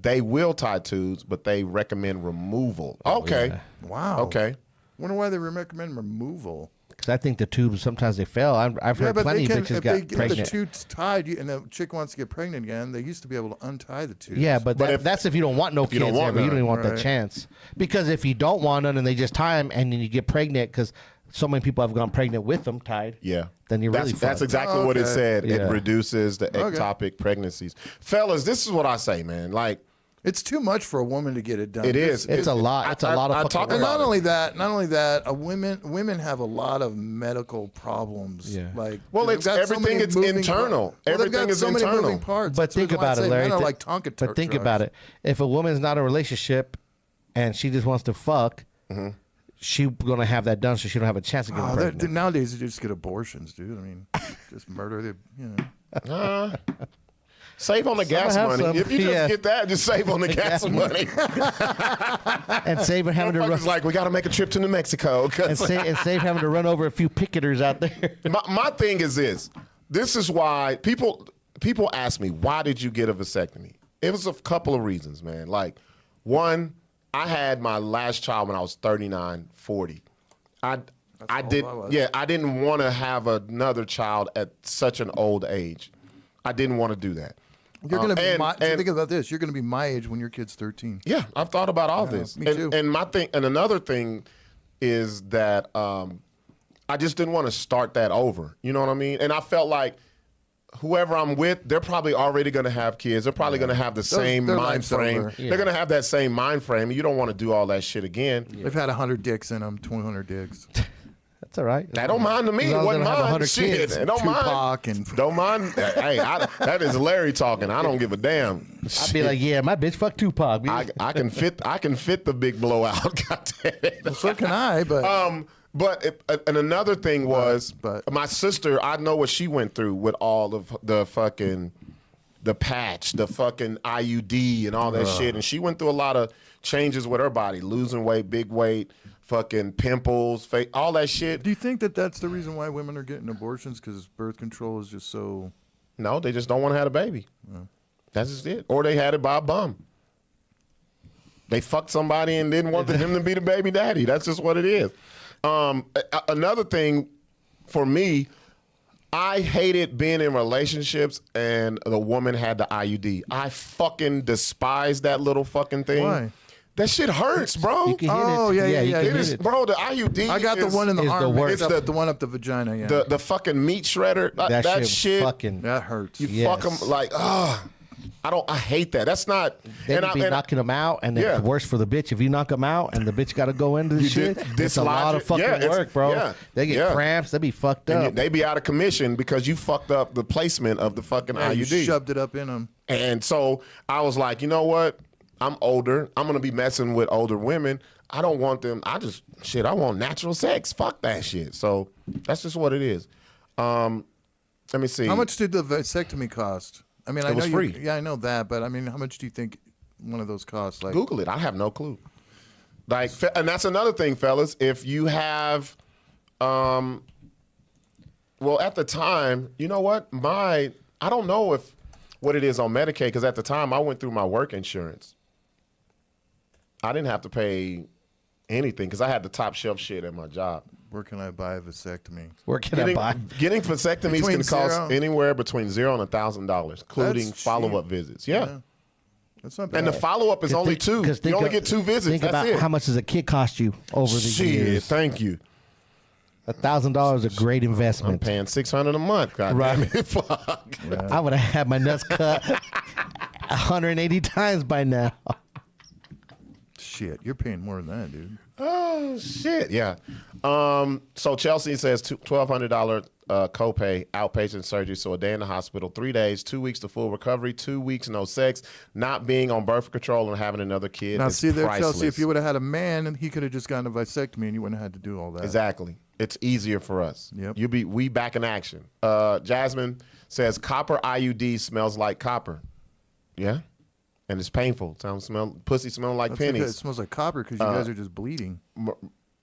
They will tie tubes, but they recommend removal. Okay. yeah. Wow. Okay. Wonder why they recommend removal. Because I think the tubes sometimes they fail. I've heard plenty of bitches if got they get the pregnant. tubes tied, and the chick wants to get pregnant again, they used to be able to untie the tubes. Yeah, but that's if you don't want no kids you don't want ever. You don't none. even want that Right. chance. Because if you don't want none and they just tie them and then you get pregnant, because so many people have gone pregnant with them tied. Yeah. Then you're really That's fucked. exactly what it Okay. said. Yeah. It reduces the Okay. ectopic pregnancies. Fellas, this is what I say, man. Like, It's too much for a woman to get it done. it is. It's a lot. It's a lot of I fucking talk work. And about not it. only that, women have a lot of medical problems. Yeah. Like, Well, they've it's got so everything many is moving internal. parts. Well, they've Everything got is so many internal. moving parts. But That's think why I about it, say Larry. Men are like Tonka But think trucks. about it. If a woman's not in a relationship and she just wants to fuck, she's gonna have that done, so she don't have a chance to get Oh, pregnant. nowadays, they just get abortions, dude. I mean, just murder the, Save on the gas have money. some. If you just Yeah. get that, just save on the gas money. And save having to run. Motherfuckers like, we got to make a trip to New Mexico. 'cause And save having to run over a few picketers out there. my thing is this. This is why people ask me, why did you get a vasectomy? It was a couple of reasons, man. Like, one, I had my last child when I was 39, 40. I didn't want to have another child at such an old age. I didn't want to do that. You're gonna be and think about this. You're gonna be my age when your kid's 13. Yeah, I've thought about all this. me too. And my thing, and another thing is that I just didn't want to start that over. You know what I mean? And I felt like whoever I'm with, they're probably already going to have kids. They're probably going to have the same their mind life's frame. over. They're going to have that same mind frame. And you don't want to do all that shit again. They've had 100 dicks in them, 200 dicks. That's all right. That don't mind to me. As It long as wasn't they don't have mine. 100 Shit, kids. it don't mind. Tupac and Don't mind. Hey, that is Larry talking. I don't give a damn. I'd be like, yeah, my bitch fuck Tupac. I can fit the big blowout. God damn it. so can I, but And another thing was, But- my sister, I know what she went through with all of the patch, the fucking IUD and all that shit. And she went through a lot of changes with her body, losing weight, big weight, fucking pimples, all that shit. do you think that that's the reason why women are getting abortions? Because birth control is just so. No, they just don't want to have a baby. That's just it. Or they had it by a bum. They fucked somebody and didn't want him to be the baby daddy. That's just what it is. Another thing for me, I hated being in relationships and the woman had the IUD. I fucking despise that little fucking thing. Why? That shit hurts, bro. You can hit Oh, it. yeah, you yeah. can It hit is, it. bro. The IUD. I got the one in the is the arm. worst. It's the one up the vagina. Yeah, the fucking meat shredder. That shit. fucking. that hurts. You Yes. fuck them like, I hate that. That's not. They be knocking them out, and then it's worse for the bitch if you knock them out, and the bitch got to go into the shit. It's a lot of fucking work, bro. Yeah, they get cramps. They be fucked up. They be out of commission because you fucked up the placement of the fucking IUD. You shoved it up in them. And so I was like, you know what? I'm older. I'm gonna be messing with older women. I don't want them. I want natural sex. Fuck that shit. So that's just what it is. Let me see. How much did the vasectomy cost? I mean, It was free. Yeah, I know that, but I mean, how much do you think one of those costs? Like, Google it. I have no clue. Like, and that's another thing, fellas. If you have, well, at the time, you know what? I don't know what it is on Medicaid, because at the time I went through my work insurance. I didn't have to pay anything because I had the top shelf shit at my job. where can I buy a vasectomy? Where can I buy? Getting vasectomies Between can cost zero- anywhere between $0 and $1,000, including That's follow-up cheap. visits. Yeah. That's not bad. And the follow-up is only two. You only get 2 visits. Think That's about it. how much does a kit cost you over the Shit, years. thank you. $1,000 is a great I'm investment. paying $600 a month. God Right. damn it. Fuck. I would have had my nuts cut 180 times by now. Shit, you're paying more than that, dude. Oh, shit. Yeah. So Chelsea says $1,200 copay, outpatient surgery. So a day in the hospital, 3 days, 2 weeks to full recovery, 2 weeks no sex, not being on birth control and having another kid. Now, is see there, priceless. Chelsea, if you would have had a man, he could have just gotten a vasectomy and you wouldn't have had to do all that. Exactly. It's easier for us. Yep. We back in action. Jasmine says copper IUD smells like copper. Yeah. And it's painful. Pussy smelling like That's pennies. because it smells like copper because you guys are just bleeding.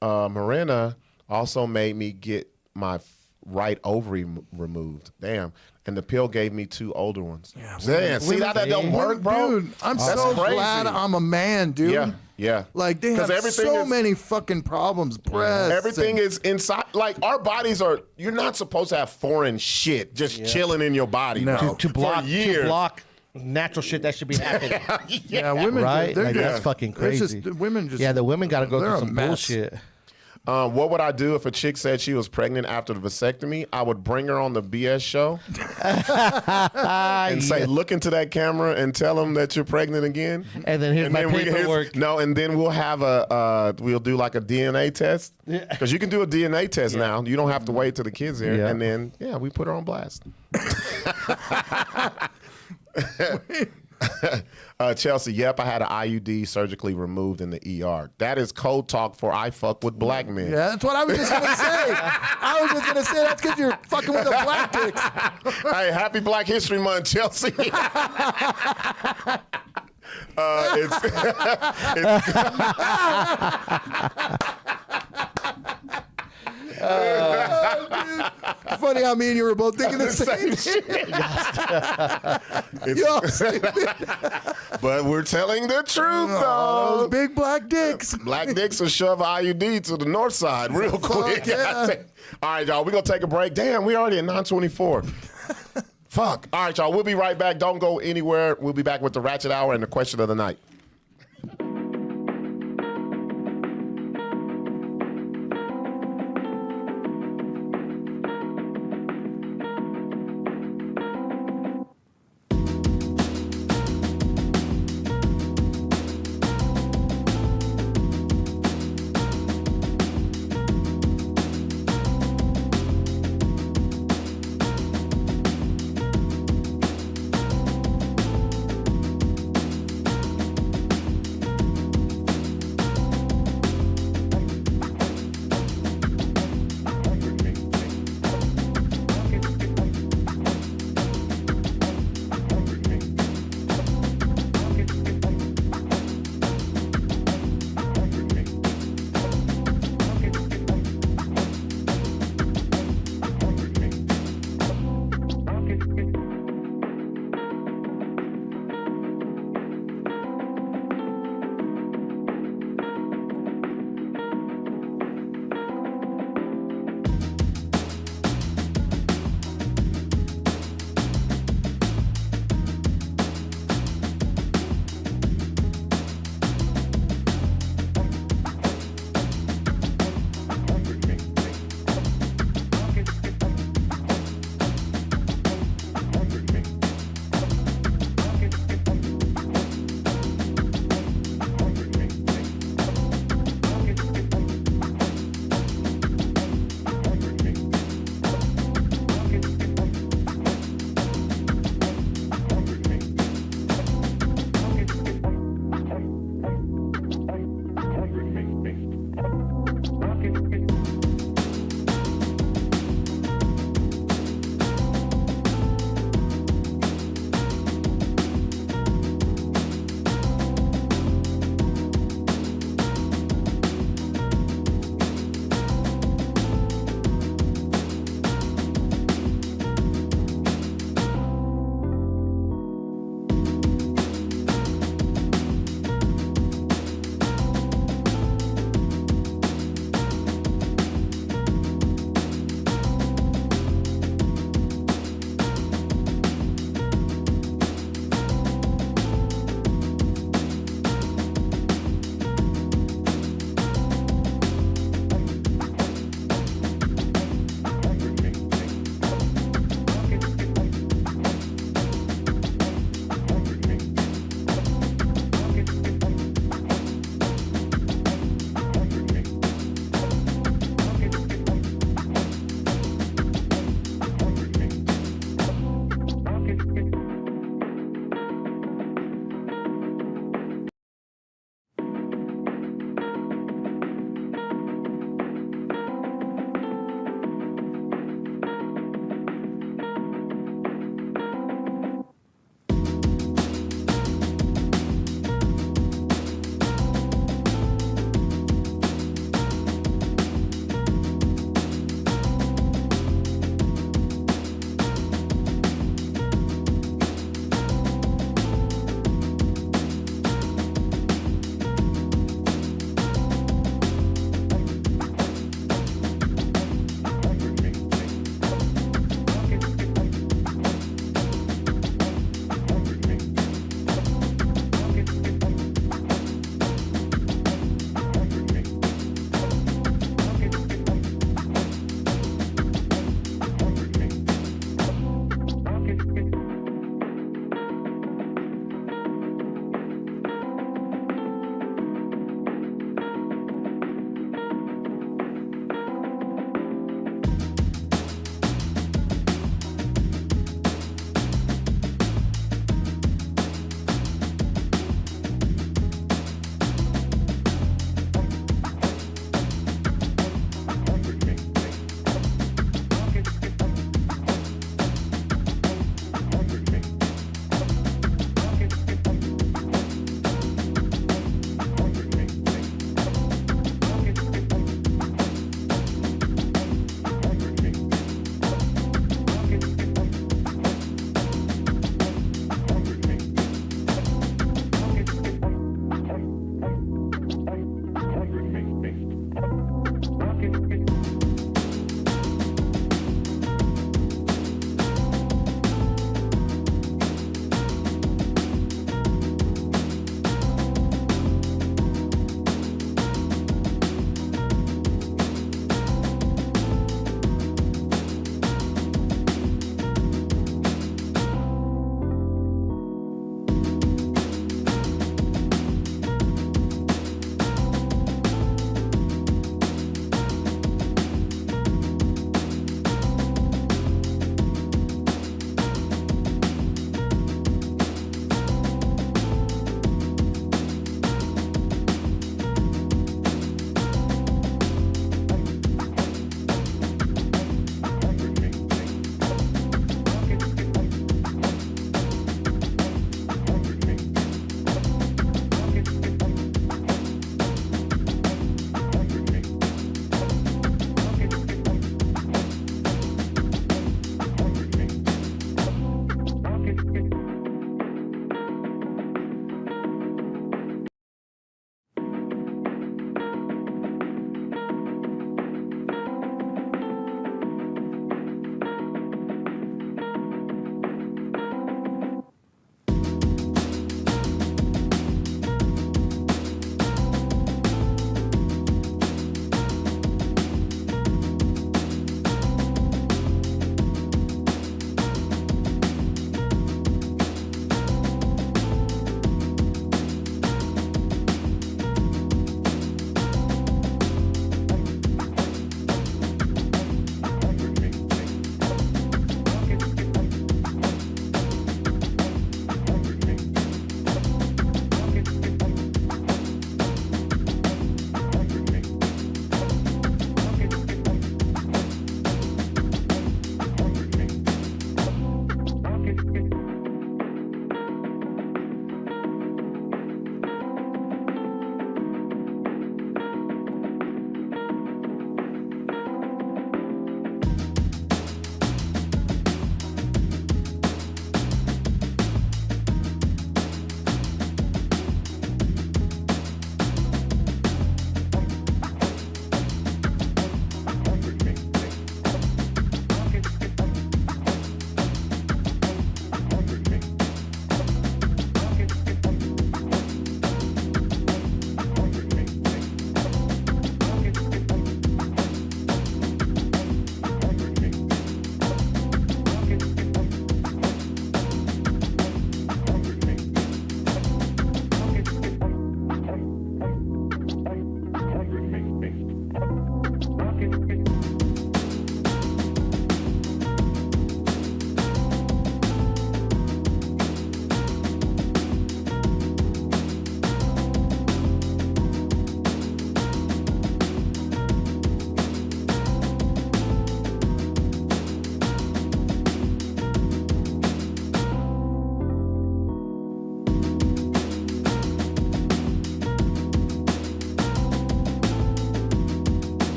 Marina also made me get my right ovary removed. Damn. And the pill gave me 2 older ones. Damn. See how that don't work, bro? Dude, I'm That's so crazy. glad I'm a man, dude. Yeah. Yeah. Like, they have everything so is- many fucking problems. Breasts. Everything and- is inside. Like, our bodies are, you're not supposed to have foreign shit just chilling in your body, No. bro. To block, for years. to block natural shit that should be happening. Yeah, women, Right? they're Like, just, that's fucking it's crazy. Just, women just. Yeah, the women got to go they're through a some mess. bullshit. What would I do if a chick said she was pregnant after the vasectomy? I would bring her on the BS show and say, look into that camera and tell them that you're pregnant again. And then here's my paperwork. And then we'll have we'll do like a DNA test. Because you can do a DNA test now. You don't have to wait till the kid's here. Yeah. And then, we put her on blast. Chelsea, yep, I had an IUD surgically removed in the ER. That is code talk for I fuck with black men. Yeah, that's what I was just going to say. I was just going to say that's because you're fucking with the black dicks. Hey, happy Black History Month, Chelsea. Funny how me and you were both thinking the same shit. But we're telling the truth, Those though. big black dicks. Black dicks will shove IUD to the north side real quick. yeah. All right, y'all, we're going to take a break. Damn, we already at 9:24. Fuck. All right, y'all, we'll be right back. Don't go anywhere. We'll be back with the Ratchet Hour and the question of the night.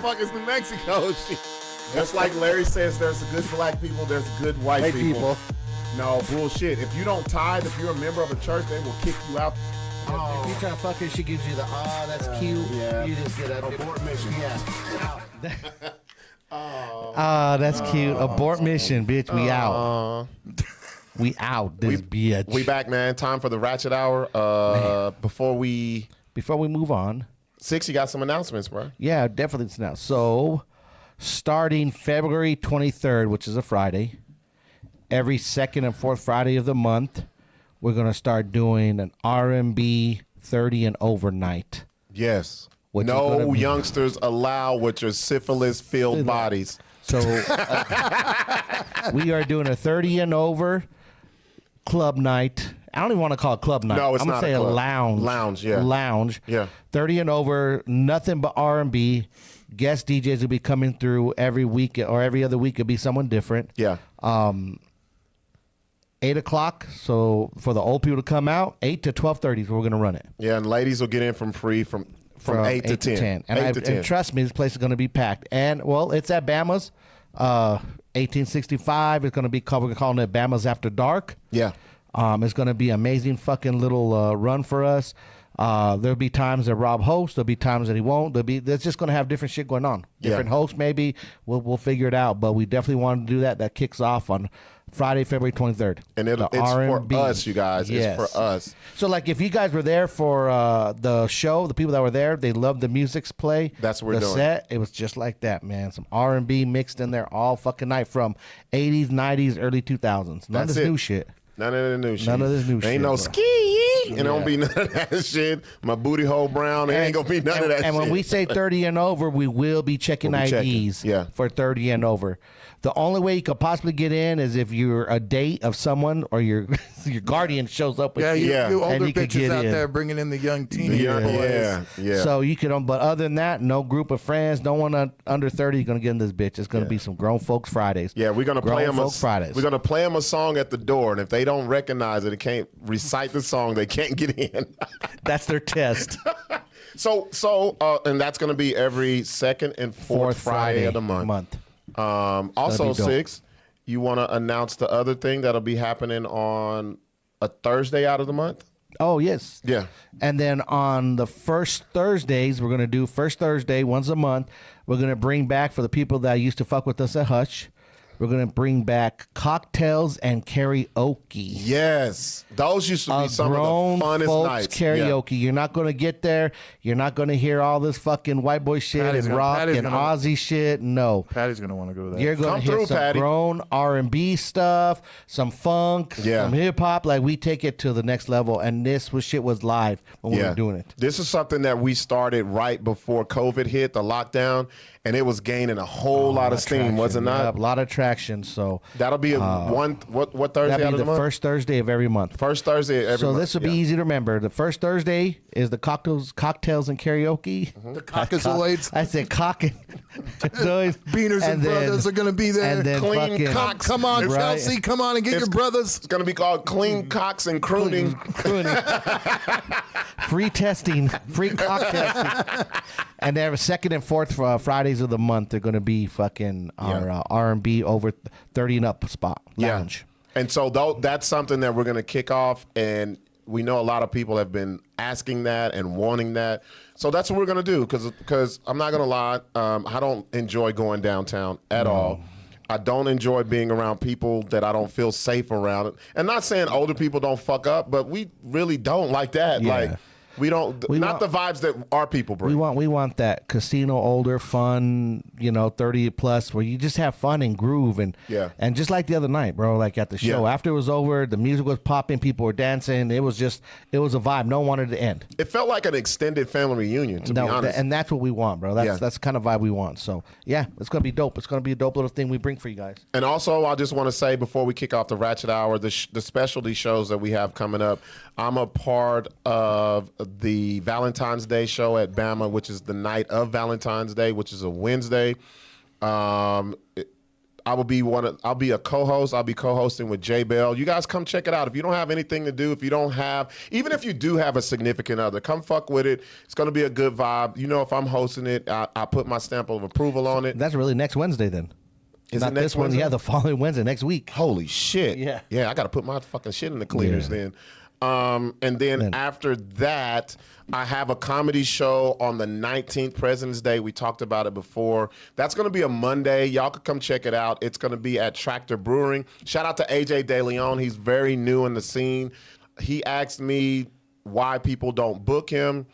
fuck is New Mexico? Shit. Just like Larry says, there's good black people, there's good white people. No, bullshit. If you don't tithe, if you're a member of a church, they will kick you out. If you try to fuck her, she gives you the that's cute. Yeah. You just get up. Abort mission. That's cute. Abort mission, bitch. We out. We out. This bitch. We back, man. Time for the Ratchet Hour. Before we move on, Sixx, you got some announcements, bro. yeah, definitely it's now. So, starting February 23rd, which is a Friday, every second and fourth Friday of the month, we're gonna start doing an R&B 30 and over night. Yes. Which is No gonna be- youngsters allowed with your syphilis-filled bodies. So we are doing a 30 and over club night. I don't even want to call it club night. No, it's I'm gonna not say a a club. lounge. Lounge, yeah. Lounge. Yeah. 30 and over, nothing but R&B. Guest DJs will be coming through every week or every other week. It'll be someone different. Yeah. 8 o'clock. So for the old people to come out, 8 to 12:30 is where we're gonna run it. Yeah, and ladies will get in from free from 8 to 10. And, 8 to 10. and trust me, this place is going to be packed. And, well, it's at Bama's. 1865. It's going to be called, we're calling it Bama's After Dark. Yeah. It's going to be amazing fucking little run for us. There'll be times that Rob hosts. There'll be times that he won't. There's just going to have different shit going on. Different hosts, maybe. We'll figure it out. But we definitely want to do that. That kicks off on Friday, February 23rd. And it's R&B. for us, you guys. Yes. It's for us. So, like, if you guys were there for the show, the people that were there, they loved the music's play. That's what we're the doing. Set, it was just like that, man. Some R&B mixed in there all fucking night from 80s, 90s, early 2000s. None of That's this it. new shit. None of the new shit. None of this new shit, Ain't no bro. ski. And don't be none of that shit. My booty hole brown. It ain't going to be none of that shit. And when we say 30 and over, we will be checking We'll be IDs checking, yeah. for 30 and over. The only way you could possibly get in is if you're a date of someone or your your guardian shows up with Yeah, you. Yeah. you And older you could bitches get out in. there bringing in the young teenage boys. Yeah. So you can, but other than that, no group of friends, no one under 30 is going to get in this bitch. It's going to be some grown folks Fridays. Yeah, we're gonna play them. Fridays. We're gonna play them a song at the door, and if they don't recognize it and can't recite the song, they can't get in. That's their test. And that's gonna be every second and fourth Friday of the month. Also, be dope. Sixx, you want to announce the other thing that'll be happening on a Thursday out of the month? Oh, yes. Yeah. And then on the first Thursdays, we're going to do first Thursday once a month. We're going to bring back, for the people that used to fuck with us at Hush, we're going to bring back cocktails and karaoke. Yes, those used to be some of Grown the funnest folks nights. karaoke. You're not going to get there. You're not going to hear all this fucking white boy shit Patty's and gonna- rock Patty's and gonna- Aussie shit. No. Patty's gonna want to go to that. You're going Come to hear through, some Patty. grown R&B stuff, some funk, Yeah. some hip hop. Like, we take it to the next level. And this shit was live when we were doing it. This is something that we started right before COVID hit, the lockdown, and it was gaining a whole lot of steam, was it not? Yep, a lot of traction. So That'll be what Thursday out that'll of be the the month? first Thursday of every month. First Thursday every So month. this will be easy to remember. The first Thursday is the cocktails and karaoke. The Caucasoids. I said cock and Beaners and brothers are gonna be there. And then Clean fucking cocks. Come on, Right. Chelsea. Come on and get your brothers. It's gonna be called Clean Cocks and Crooning. free testing, free cock testing. And then second and fourth Fridays of the month are going to be fucking our R&B over 30 and up spot lounge. And so that's something that we're gonna kick off, and we know a lot of people have been asking that and wanting that. So that's what we're gonna do, because I'm not gonna lie, I don't enjoy going downtown at all. I don't enjoy being around people that I don't feel safe around. And not saying older people don't fuck up, but we really don't like that. Yeah. Like we don't, not the vibes that our people bring. We want that casino, older, fun, 30 plus, where you just have fun and groove and just like the other night, bro. Like at the show, after it was over, the music was popping, people were dancing. It was a vibe. No one wanted it to end. It felt like an extended family reunion, to be honest. And that's what we want, bro. That's the kind of vibe we want. So yeah, it's gonna be dope. It's gonna be a dope little thing we bring for you guys. And also, I just want to say before we kick off the Ratchet Hour, the specialty shows that we have coming up, I'm a part of the Valentine's Day show at Bama, which is the night of Valentine's Day, which is a Wednesday. I I'll be a co-host. I'll be co-hosting with J Bell. You guys come check it out. If you don't have anything to do, even if you do have a significant other, come fuck with it. It's gonna be a good vibe. You know, if I'm hosting it, I put my stamp of approval on it. That's really next Wednesday then. Is Not it next this one. Wednesday? Yeah, the following Wednesday, next week. Holy shit. Yeah. Yeah, I got to put my fucking shit in the cleaners Yeah. then. And then after that, I have a comedy show on the 19th, President's Day. We talked about it before. That's going to be a Monday. Y'all could come check it out. It's going to be at Tractor Brewing. Shout out to AJ De Leon. He's very new in the scene. He asked me why people don't book him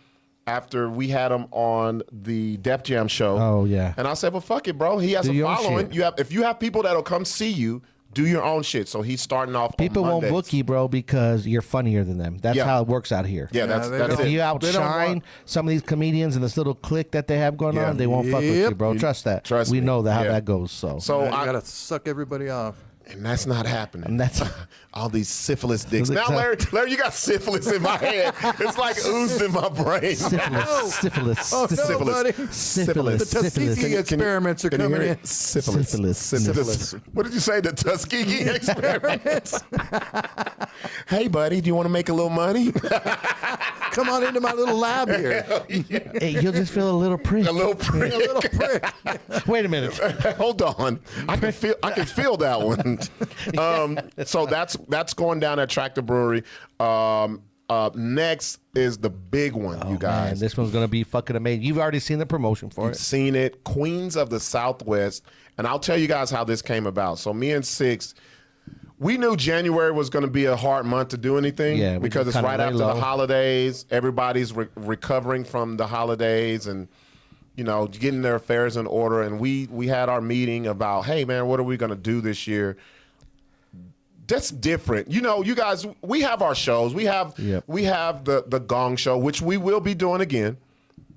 after we had him on the Def Jam show. Oh, yeah. And I said, well, fuck it, bro. He has Do a your own following. shit. If you have people that'll come see you, do your own shit. So he's starting off People on won't Mondays. book you, bro, because you're funnier than them. That's Yeah. how it works out here. Yeah, that's they that's don't- If it. you They don't outshine want- some of these comedians in this little clique that they have going Yeah. on, they won't fuck with you, Yep. bro. Trust that. Trust we me. know how Yeah. that goes. So So You I, gotta suck everybody off. and that's not happening. And that's- all these syphilis dicks. Now, Exactly. Larry, you got syphilis in my head. It's like oozed in my brain. syphilis. Oh, no, Syphilis. buddy. Syphilis. The Tuskegee experiments are Can you coming hear in. it? Syphilis. Syphilis. Syphilis. What did you say? The Tuskegee experiments. Hey, buddy, do you want to make a little money? Come on into my little lab here. Hey, you'll just feel a little prick. A little prick. A little prick. Wait a minute. Hold on, I can feel that one. So that's going down at Tractor Brewery. Next is the big one, you Man, guys. this one's gonna be fucking amazing. You've already seen the promotion for You've it. seen it, Queens of the Southwest, and I'll tell you guys how this came about. So me and Sixx, we knew January was going to be a hard month to do anything Yeah, we because just it's kinda right lay after low. the holidays. Everybody's recovering from the holidays and getting their affairs in order. And we had our meeting about, hey man, what are we going to do this year? That's different. You guys, we have our shows. We have the Gong Show, which we will be doing again.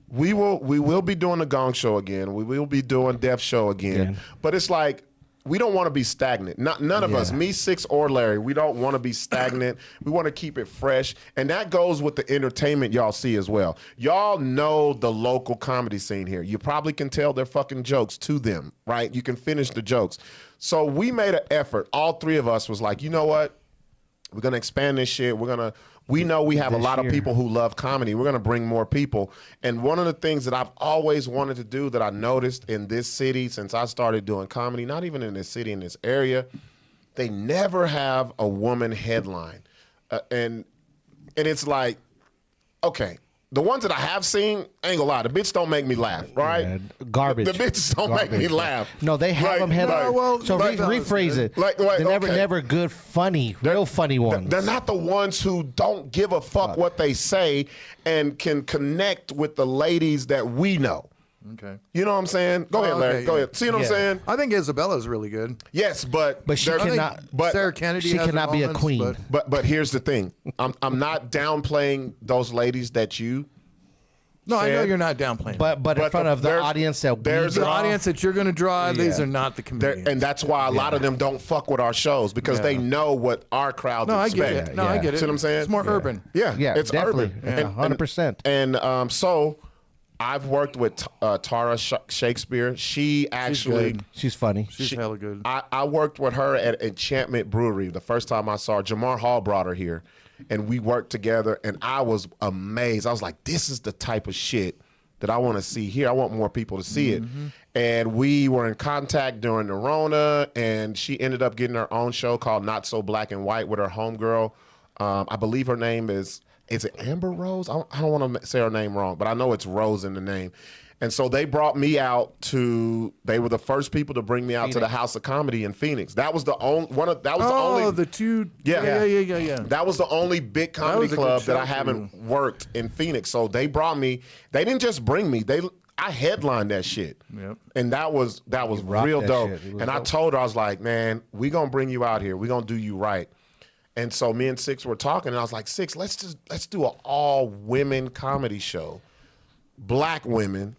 We will be doing the Gong Show again. We will be doing Def Show again. But it's like we don't want to be stagnant. None of us, me, Sixx, or Larry, we don't want to be stagnant. We want to keep it fresh. And that goes with the entertainment y'all see as well. Y'all know the local comedy scene here. You probably can tell their fucking jokes to them, right? You can finish the jokes. So we made an effort. All three of us was like, you know what? We're going to expand this shit. We know we have a lot of people who love comedy. We're going to bring more people. And one of the things that I've always wanted to do that I noticed in this city since I started doing comedy, not even in this city, in this area, they never have a woman headline. And it's like, okay, the ones that I have seen, I ain't gonna lie, the bitch don't make me laugh, right? Yeah, garbage. The bitches don't make me laugh. No, they have Like- them headline. No, well, so like- rephrase it. Like, They're never good, funny, real funny ones. They're not the ones who don't give a fuck what they say and can connect with the ladies that we know. Okay. You know what I'm saying? Go ahead, Larry. okay, Go yeah. ahead. See what I'm Yeah. saying? I think Isabella's really good. Yes, but She they're- cannot- But Sarah Kennedy she has her cannot be a moments, queen. but here's the thing. I'm not downplaying those ladies that you. No, I know said. you're not downplaying. But in front of the there's- audience that we there's the a- audience that you're going to draw, these are not the comedians. And that's why a lot of them don't fuck with our shows because they know what our crowd no, I expect. get it. No, I get it. See what I'm saying? It's more urban. Yeah, Yeah, it's definitely. urban. Yeah, 100%. And so I've worked with Tara Shakespeare. She actually, good. she's funny. She's hella good. I worked with her at Enchantment Brewery the first time I saw her. Jamar Hall brought her here, and we worked together, and I was amazed. I was like, this is the type of shit that I want to see here. I want more people to see it. And we were in contact during the Rona, and she ended up getting her own show called Not So Black and White with her homegirl. I believe her name is it Amber Rose? I don't want to say her name wrong, but I know it's Rose in the name. And so they brought me out they were the first people to bring me out to the House of Comedy in Phoenix. That was the only the two. Yeah. Yeah. That was the only big comedy was a good club that show I for haven't worked in Phoenix. So they brought me. They didn't just bring me. I headlined that shit. Yep. And that was rocked real that dope. shit. It was And I dope. told her, I was like, man, we gonna bring you out here. We gonna do you right. And so me and Sixx were talking, and I was like, Sixx, let's do an all women comedy show, black women,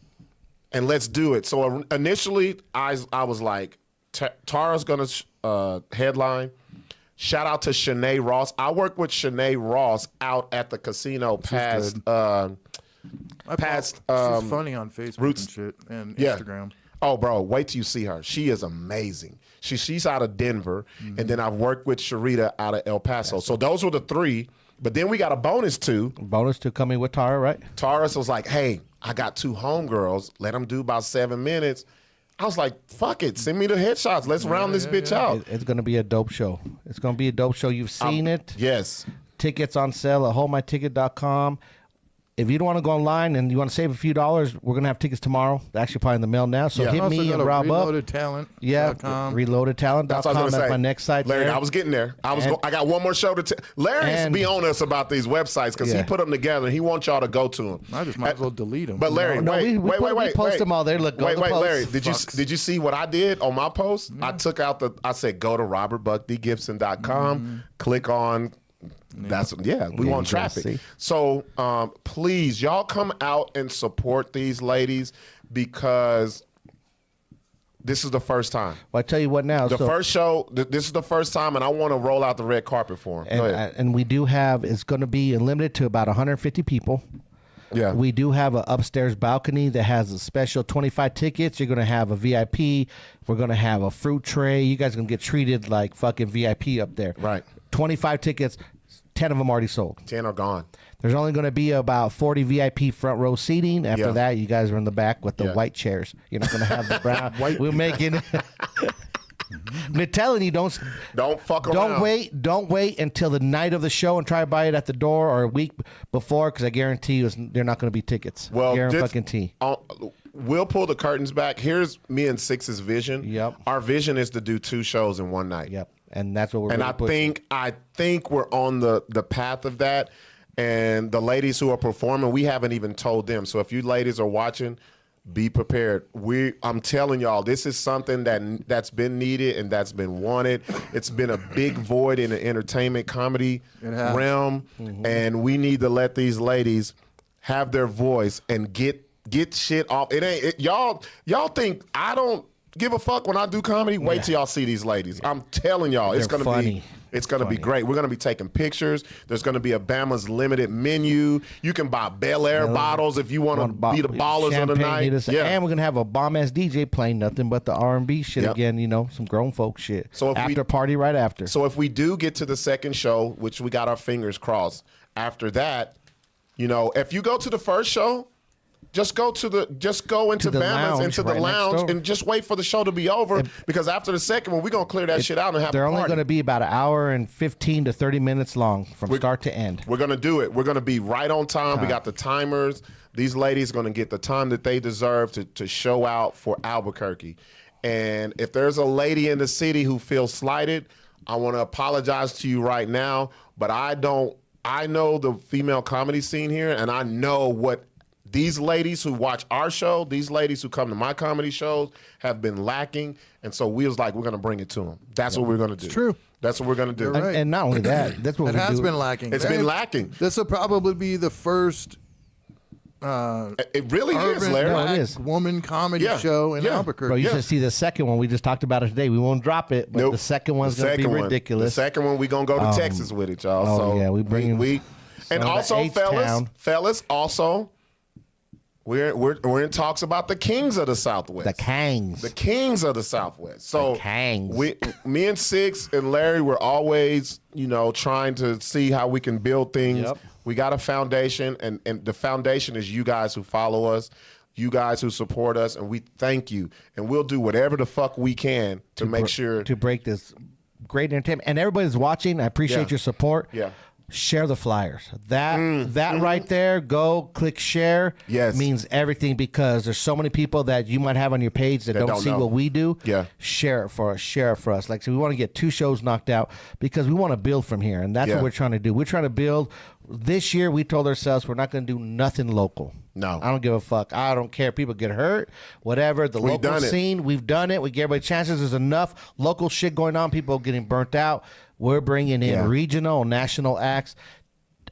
and let's do it. So initially, I was like, Tara's gonna headline. Shout out to Shanae Ross. I worked with Shanae Ross out at the casino past. she's Past funny on Facebook Roots- and shit and Yeah. Instagram. Oh, bro, wait till you see her. She is amazing. She's out of Denver, and then I've worked with Sharita out of El Paso. So those were the 3. But then we got a bonus 2. Bonus 2 coming with Tara, right? Tara was like, hey, I got 2 homegirls. Let them do about 7 minutes. I was like, fuck it. Send me the headshots. Let's round this bitch out. It's going to be a dope show. It's going to be a dope show. You've seen it. Yes. Tickets on sale at holdmyticket.com. If you don't want to go online and you want to save a few dollars, we're going to have tickets tomorrow. They're actually probably in the mail now. So hit me and Rob up. Reloadedtalent.com. That's what I was That's say. my next site. Larry, there. I was getting there. I got one more show to tell. Larry used to be on us about these websites because he put them together. He wants y'all to go to them. I just might as well delete them. But Larry, we post them all there. Look, go wait, to the post. Larry, did you see what I did on my post? I took out I said go to robertbuckdgipson.com, click on. We want traffic. So please, y'all come out and support these ladies because this is the first time. Well, I tell you what now. The first show, this is the first time, and I want to roll out the red carpet for them. And we do have, it's going to be limited to about 150 people. Yeah. We do have an upstairs balcony that has a special 25 tickets. You're going to have a VIP. We're going to have a fruit tray. You guys are going to get treated like fucking VIP up there. Right. 25 tickets. 10 of them already sold. 10 are gone. There's only going to be about 40 VIP front row seating. After that, you guys are in the back with the white chairs. You're not going to have the brown. We're making. I'm telling you, don't fuck around. Don't wait until the night of the show and try to buy it at the door or a week before, because I guarantee you, they're not going to be tickets. Well, guarantee. We'll pull the curtains back. Here's me and Sixx's vision. Yep. Our vision is to do 2 shows in one night. Yep. And that's what we're. And really I think we're on the path of that. And the ladies who are performing, we haven't even told them. So if you ladies are watching, be prepared. I'm telling y'all, this is something that's been needed and that's been wanted. It's been a big void in the entertainment comedy realm, and we need to let these ladies have their voice and get shit off. Y'all think I don't give a fuck when I do comedy? Wait till y'all see these ladies. I'm telling y'all, it's gonna be great. We're gonna be taking pictures. There's gonna be a Bama's limited menu. You can buy Bel Air bottles if you want to be the ballers of the night. And we're gonna have a bomb ass DJ playing nothing but the R&B shit again. You know, some grown folk shit. So party right after. So if we do get to the second show, which we got our fingers crossed, after that, you know, if you go to the first show, just go into Bama's, into the lounge, and just wait for the show to be over. Because after the second one, we're gonna clear that shit out and have a party. They're only gonna be about an hour and 15 to 30 minutes long from start to end. We're gonna do it. We're gonna be right on time. We got the timers. These ladies are gonna get the time that they deserve to show out for Albuquerque. And if there's a lady in the city who feels slighted, I want to apologize to you right now. But I know the female comedy scene here, and I know what these ladies who watch our show, these ladies who come to my comedy shows have been lacking. And so we was like, we're going to bring it to them. That's what we're going to do. It's true. That's what we're going to do. Right. And not only that, that's what it has been lacking. It's been lacking. This will probably be the first it really is, Larry. Black woman comedy show in Albuquerque. Bro, you should see the second one. We just talked about it today. We won't drop it, but the second one's going to be ridiculous. The second one, we going to go to Texas with it, y'all. So yeah, we bring and also, fellas, also, we're in talks about the Kings of the Southwest. The Kings of the Southwest. So me and Sixx and Larry, we're always, trying to see how we can build things. Yep. We got a foundation, and the foundation is you guys who follow us, you guys who support us, and we thank you. And we'll do whatever the fuck we can to make sure to break this great entertainment. And everybody's watching. I appreciate your support. Yeah. Share the flyers. That right there, go click share. Yes. Means everything, because there's so many people that you might have on your page that don't see what we do. Yeah. Share it for us. Like, so we want to get 2 shows knocked out because we want to build from here. And that's what we're trying to do. We're trying to build. This year we told ourselves we're not going to do nothing local. No. I don't give a fuck. I don't care. People get hurt, whatever. The local scene, we've done it. We give everybody chances. There's enough local shit going on. People getting burnt out. We're bringing in regional, national acts.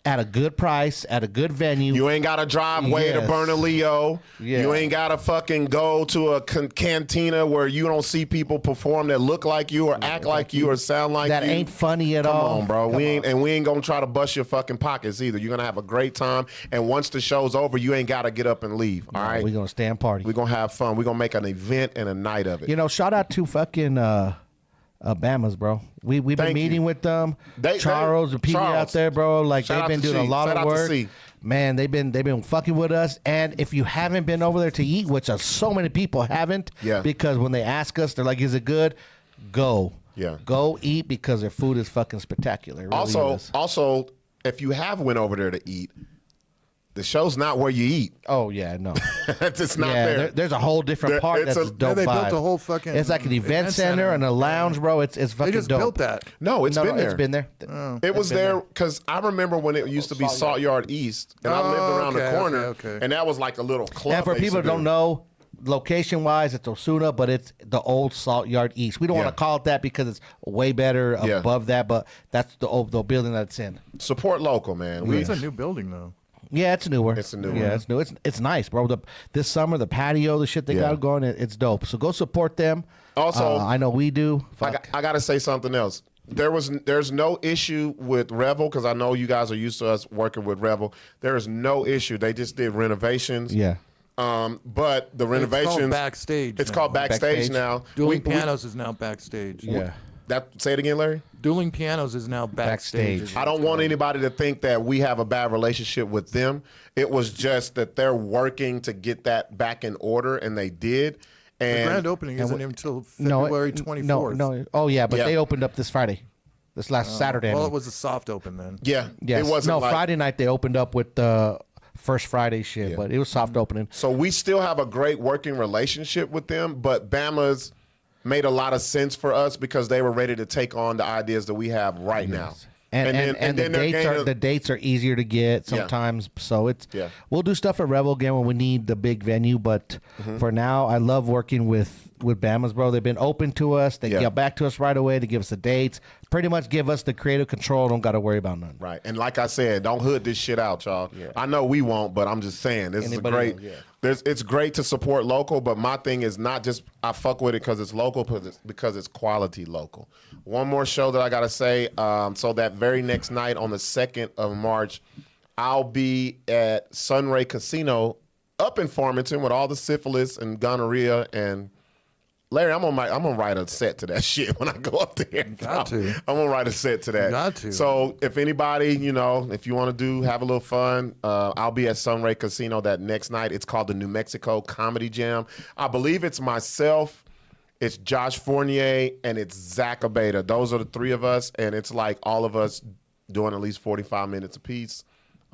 at a good price, at a good venue. You ain't got to drive way to Yes. Bernalillo. Yeah. You ain't got to fucking go to a cantina where you don't see people perform that look like you or act like you or sound like that you. ain't funny at Come all. on, bro. We ain't gonna try to bust your fucking pockets either. You're gonna have a great time, and once the show's over, you ain't gotta get up and leave. All right, We're gonna stay and party. we're gonna have fun. We're gonna make an event and a night of it. You know, shout out to fucking Bama's, bro. We've been Thank meeting you. with them. They- Charles and PB out Charles. there, bro. Like Shout out they've been to doing a C. lot Shout of out to work. C. Man, they've been fucking with us. And if you haven't been over there to eat, which so many people haven't, Yeah. because when they ask us, they're like, "Is it good?" Go, Yeah. go eat because their food is fucking spectacular. It really Also, is. if you have went over there to eat, the show's not where you eat. Oh yeah, no. It's not Yeah, there. there's a whole different There- part it's that's a- dope. they built vibe. a whole fucking It's like an event event center center. and a lounge, bro. It's fucking They just dope. built that. No, it's No, been there. It's been there. It was been there because I remember when it used to be Salt Yard East, and I lived around the okay, corner, okay. and that was like a little club. And for they used people to that don't do. know, location wise, it's Osuna, but it's the old Salt Yard East. We don't Yeah. want to call it that because it's way better Yeah. above that, but that's the building that it's in. Support local, man. It's a new building though. Yeah, it's newer. It's a new Yeah, one. it's new. It's nice, bro. This summer, the patio, the shit they Yeah. got going, it's dope. So go support them. Also, I know we do. I got to say something else. There's no issue with Revel because I know you guys are used to us working with Revel. There is no issue. They just did renovations. Yeah. But the It's renovations. called backstage. It's now. called backstage, Backstage. now. Dueling Pianos is now backstage. Yeah. Say it again, Larry. Dueling Pianos is now backstage. Backstage. I don't want anybody to think that we have a bad relationship with them. It was just that they're working to get that back in order, and they did. The And grand opening isn't until No, February 24th. No. Oh yeah, but Yeah. they opened up this Friday, this last Saturday. I Well, mean. it was a soft open then. yeah, Yes. it wasn't no, like, Friday night they opened up with the first Friday shit, Yeah. but it was soft opening. So we still have a great working relationship with them, but Bama's made a lot of sense for us because they were ready to take on the ideas that we have right now. And the then they're dates gaining- are easier to get Yeah. sometimes. So it's Yeah. we'll do stuff at Revel again when we need the big venue. But Mm-hmm. for now, I love working with Bama's, bro. They've been open to us. They Yeah. get back to us right away to give us the dates. Pretty much give us the creative control. Don't got to worry about nothing. Right. And like I said, don't hood this shit out, y'all. I know we won't, but I'm just saying this Anybody is a great. will, yeah. It's great to support local, but my thing is not just I fuck with it because it's local, because it's quality local. One more show that I gotta say. So that very next night on the 2nd of March, I'll be at Sunray Casino up in Farmington with all the syphilis and gonorrhea and. Larry, I'm gonna write a set to that shit when I go up there. Got to. I'm gonna write a set to that. Got to. So if anybody, if you want to have a little fun, I'll be at Sunray Casino that next night. It's called the New Mexico Comedy Jam. I believe it's myself, it's Josh Fournier, and it's Zach Abeda. Those are the three of us, and it's like all of us doing at least 45 minutes apiece.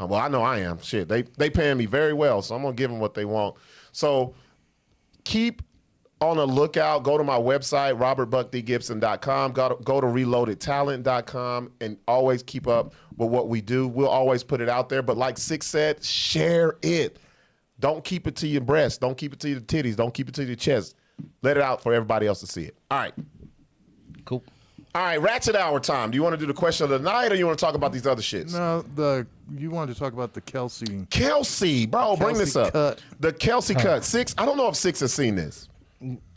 Well, I know I am. Shit, they paying me very well, so I'm gonna give them what they want. So keep on the lookout. Go to my website, robertbuckdgipson.com. Go to reloadedtalent.com and always keep up with what we do. We'll always put it out there. But like Sixx said, share it. Don't keep it to your breast. Don't keep it to your titties. Don't keep it to your chest. Let it out for everybody else to see it. All right. Cool. All right, Ratchet Hour time. Do you want to do the question of the night or you want to talk about these other shits? No, you wanted to talk about the Kelce. Kelce, bro, bring this Kelce up. Cut. The Kelce Cut. Sixx, I don't know if Sixx has seen this.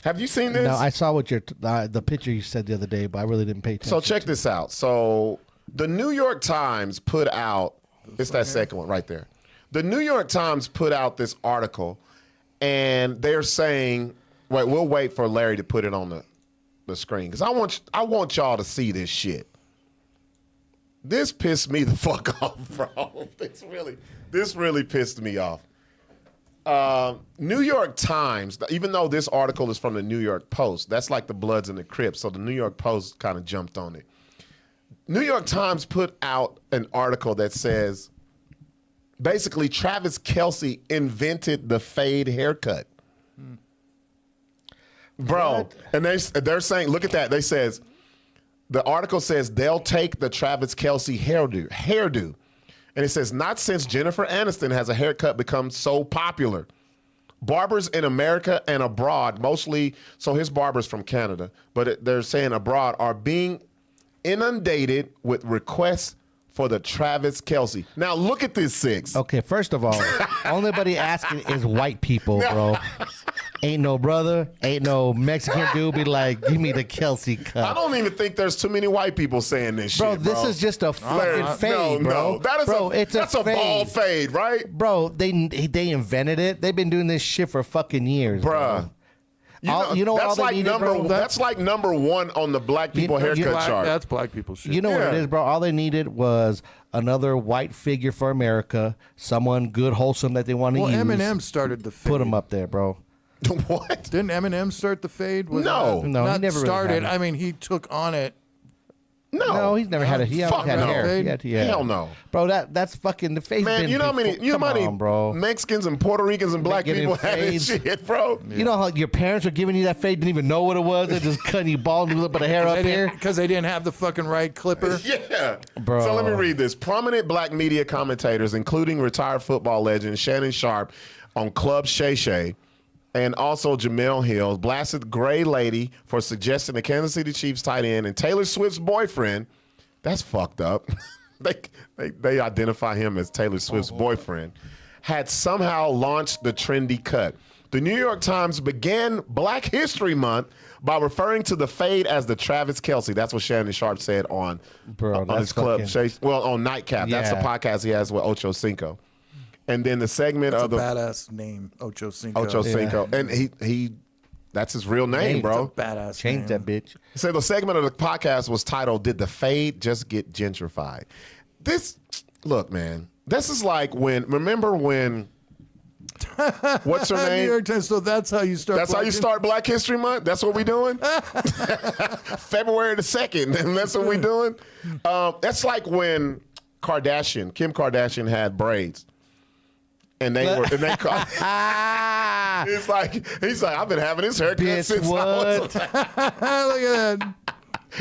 Have you seen this? No, I saw what the picture you said the other day, but I really didn't pay attention. So check this out. So the New York Times put out, it's that second one right there. The New York Times put out this article, and they're saying, wait, we'll wait for Larry to put it on the screen because I want y'all to see this shit. This pissed me the fuck off, bro. This really pissed me off. New York Times, even though this article is from the New York Post, that's like the Bloods and the Crips, so the New York Post kind of jumped on it. New York Times put out an article that says, basically, Travis Kelce invented the fade haircut. Bro, What? and they're saying, look at that. The article says they'll take the Travis Kelce hairdo. And it says, not since Jennifer Aniston has a haircut become so popular. Barbers in America and abroad, mostly, so his barber's from Canada, but they're saying abroad, are being inundated with requests for the Travis Kelce. Now look at this, Sixx. Okay, first of all, only asking is white people, bro. Ain't no brother, ain't no Mexican dude be like, give me the Kelce Cut. I don't even think there's too many white people saying this Bro, shit, bro. this is just a fucking fade, bro. No, that is bro, that's a bald fade, right? Bro, they invented it. They've been doing this shit for fucking years, Bruh. bro. That's like that's like number one on the black people haircut chart. That's black people shit. You know what it is, bro? All they needed was another white figure for America, someone good, wholesome that they want to use. Well, Eminem started the fade. Put him up there, bro. What? Didn't Eminem start the fade? No. No, he not never really started. had it. I mean, he took on it. No, he's never had a. He Fuck had no. hair. Hell no. Bro, that's fucking the face. Man, you know how many bro. Mexicans and Puerto Ricans and black getting people had this fades. shit, bro? You know how your parents were giving you that fade, didn't even know what it was. They're just cutting you bald and a little bit of hair up here. Because they didn't have the fucking right clipper. Yeah. Bro. So let me read this. Prominent black media commentators, including retired football legend Shannon Sharp on Club Shay Shay, and also Jamel Hill, blasted Gray Lady for suggesting the Kansas City Chiefs tight end and Taylor Swift's boyfriend. That's fucked up. They identify him as Taylor Swift's boyfriend. Had somehow launched the trendy cut. The New York Times began Black History Month by referring to the fade as the Travis Kelce. That's what Shannon Sharp said on his club. On Nightcap. That's the podcast he has with Ocho Cinco. And then the segment That's Oh, of the badass name, Ocho Cinco. Ocho Cinco, and he that's his real name, bro. Badass. Change that bitch. So the segment of the podcast was titled "Did the Fade Just Get Gentrified?" Look, man, this is like remember when what's her name? New York Times. So that's how you start. That's how you start Black History Month. That's what we doing. February the 2nd, and that's what we doing. That's like when Kim Kardashian had braids. And they called. He's like, I've been having this haircut Bitch, since what? I was. Look at that.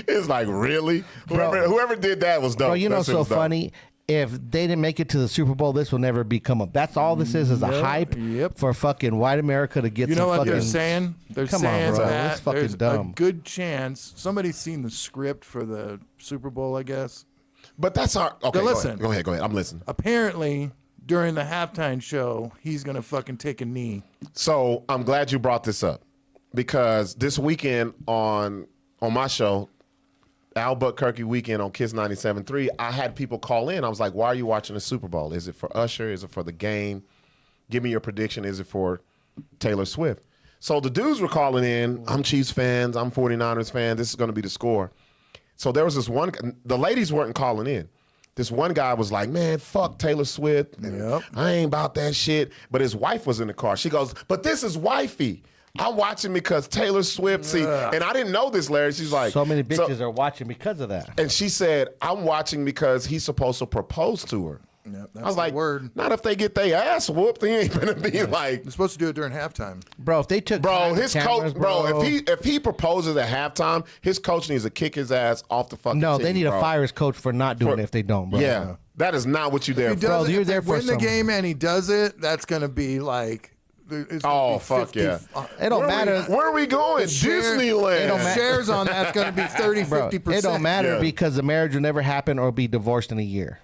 It's like, really? Bro. Whoever did that was dope. Bro, you know That shit so was dope. funny. If they didn't make it to the Super Bowl, this will never become up. That's all this is a hype for fucking white America to get You some know what fucking. they're saying? They're Come on, saying bro. that That's fucking there's dumb. a good chance somebody's seen the script for the Super Bowl, I guess. But that's our. Okay, Now listen. Go ahead. I'm listening. Apparently, during the halftime show, he's going to fucking take a knee. So I'm glad you brought this up because this weekend on my show, Albuquerque weekend on Kiss 97.3, I had people call in. I was like, why are you watching the Super Bowl? Is it for Usher? Is it for the game? Give me your prediction. Is it for Taylor Swift? So the dudes were calling in. I'm Chiefs fans. I'm 49ers fans. This is going to be the score. So there was this one. The ladies weren't calling in. This one guy was like, man, fuck Taylor Swift. I ain't about that shit. But his wife was in the car. She goes, but this is wifey. I'm watching because Taylor Swift, see, and I didn't know this, Larry. She's like, so many bitches are watching because of that. And she said, I'm watching because he's supposed to propose to her. Yep, I was like, not if they get their ass whooped. They ain't gonna be like. They're supposed to do it during halftime. Bro, if they took his coach, if he proposes at halftime, his coach needs to kick his ass off the fucking team, they need to fire his coach for not doing it if they don't, bro. Yeah, that is not what you there for. Bro, you're there for win the game and he does it, that's going to be like. Fuck yeah. It don't matter. Where are we going? Disneyland. Shares on that's going to be 30, 50%. It don't matter because the marriage will never happen or be divorced in a year.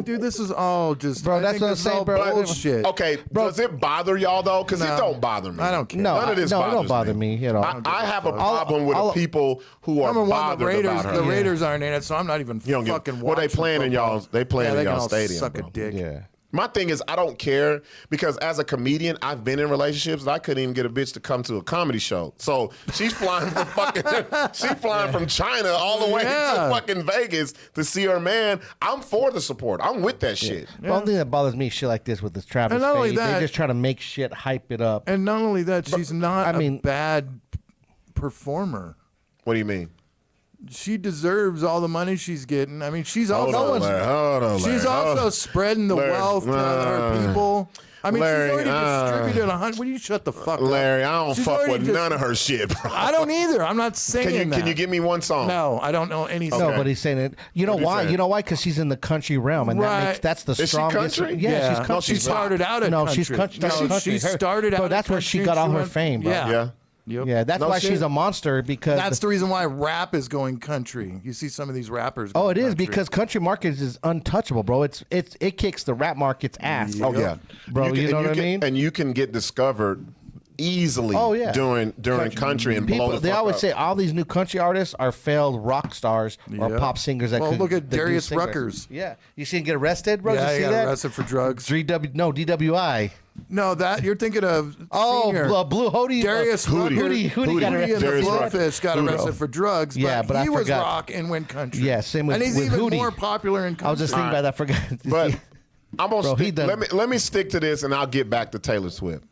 Dude, this is all just. Bro, that's what I'm saying, bro. Bullshit. Okay, does it bother y'all though? Because it don't bother me. I don't care. None of this it bothers don't bother me at all. I have a problem with the people who are bothered about her. The Raiders aren't in it, so I'm not even fucking watching. Well, they playing in y'all. They playing in y'all stadium. Suck bro. a dick. Yeah. My thing is, I don't care because as a comedian, I've been in relationships that I couldn't even get a bitch to come to a comedy show. So she's flying from from China all the way to fucking Vegas to see her man. I'm for the support. I'm with that shit. The only thing that bothers me, shit like this with this Travis And not only fade, that- they just try to make shit, hype it up. And not only that, she's not a bad performer. What do you mean? She deserves all the money she's getting. I mean, she's Hold on, she's also spreading the wealth to other people. I mean, Larry, she's already distributed 100. Will you shut the fuck up? Larry, I don't She's fuck already with none of her shit, bro. I don't either. I'm not singing that. Can you give me one song? No, I don't know any song. No, but he's saying it. You know why? saying? You know why? Because she's in the country realm, and that's the Is she strongest. country? Yeah, she's country. No, she started out at no, country. she's country. No, she started out. Bro, that's where she got all her fame, bro. Yeah. Yep. Yeah, that's No why shit. she's a monster because That's the reason why rap is going country. You see some of these rappers. Oh, going it is country. because country markets is untouchable, bro. It kicks the rap market's ass. Oh yeah, Bro, you know what I mean? And you can get discovered easily. Oh, yeah. during country and blow People, the they fuck always up. say all these new country artists are failed rock stars or Yeah. pop singers. That Well, could, look at that do Darius sing Ruckers. Yeah, you see him get arrested, bro. Yeah, Did he you see got that? arrested for drugs. DWI. No, that you're thinking of. Oh, senior. Blue Hootie. Darius Hootie. Rucker. Hootie got Hootie arrested. and the Darius Rucker. Blowfish got arrested for drugs. Yeah, but I he was forgot. rock and went country. Yeah, same with- and he's with even Hootie. more popular in country. I was just thinking about that. I forgot. But I'm gonna Bro, he stick, done- let me stick to this, and I'll get back to Taylor Swift.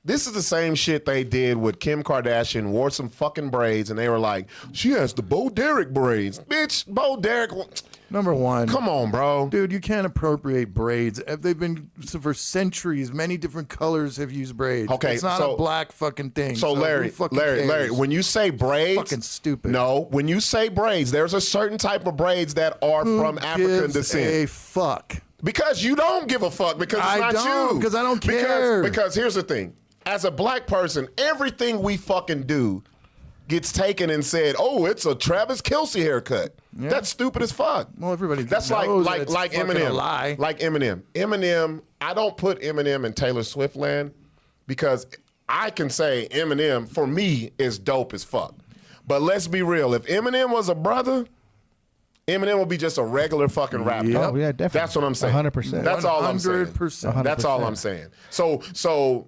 This is the same shit they did with Kim Kardashian. Wore some fucking braids, and they were like, "She has the Bo Derek braids, bitch." Bo Derek, Number one. come on, bro. Dude, you can't appropriate braids. They've been for centuries. Many different colors have used braids. Okay, it's not so- a black fucking thing. So who Larry, fucking Larry, cares? when you say braids, Fucking stupid. No, when you say braids, there's a certain type of braids that are Who from African gives descent. a fuck. Because you don't give a fuck. Because it's I not don't, you. 'cause I don't care. Because here's the thing: as a black person, everything we fucking do gets taken and said, "Oh, it's a Travis Kelce haircut." That's stupid as fuck. Well, everybody That's knows like that it's like fucking Eminem. a lie. Like Eminem. Eminem. I don't put Eminem in Taylor Swift land because I can say Eminem for me is dope as fuck. But let's be real. If Eminem was a brother, Eminem would be just a regular fucking rapper. Yep. Oh, yeah, definitely. That's what I'm saying. 100%. That's all I'm saying. 100%. That's all I'm saying. So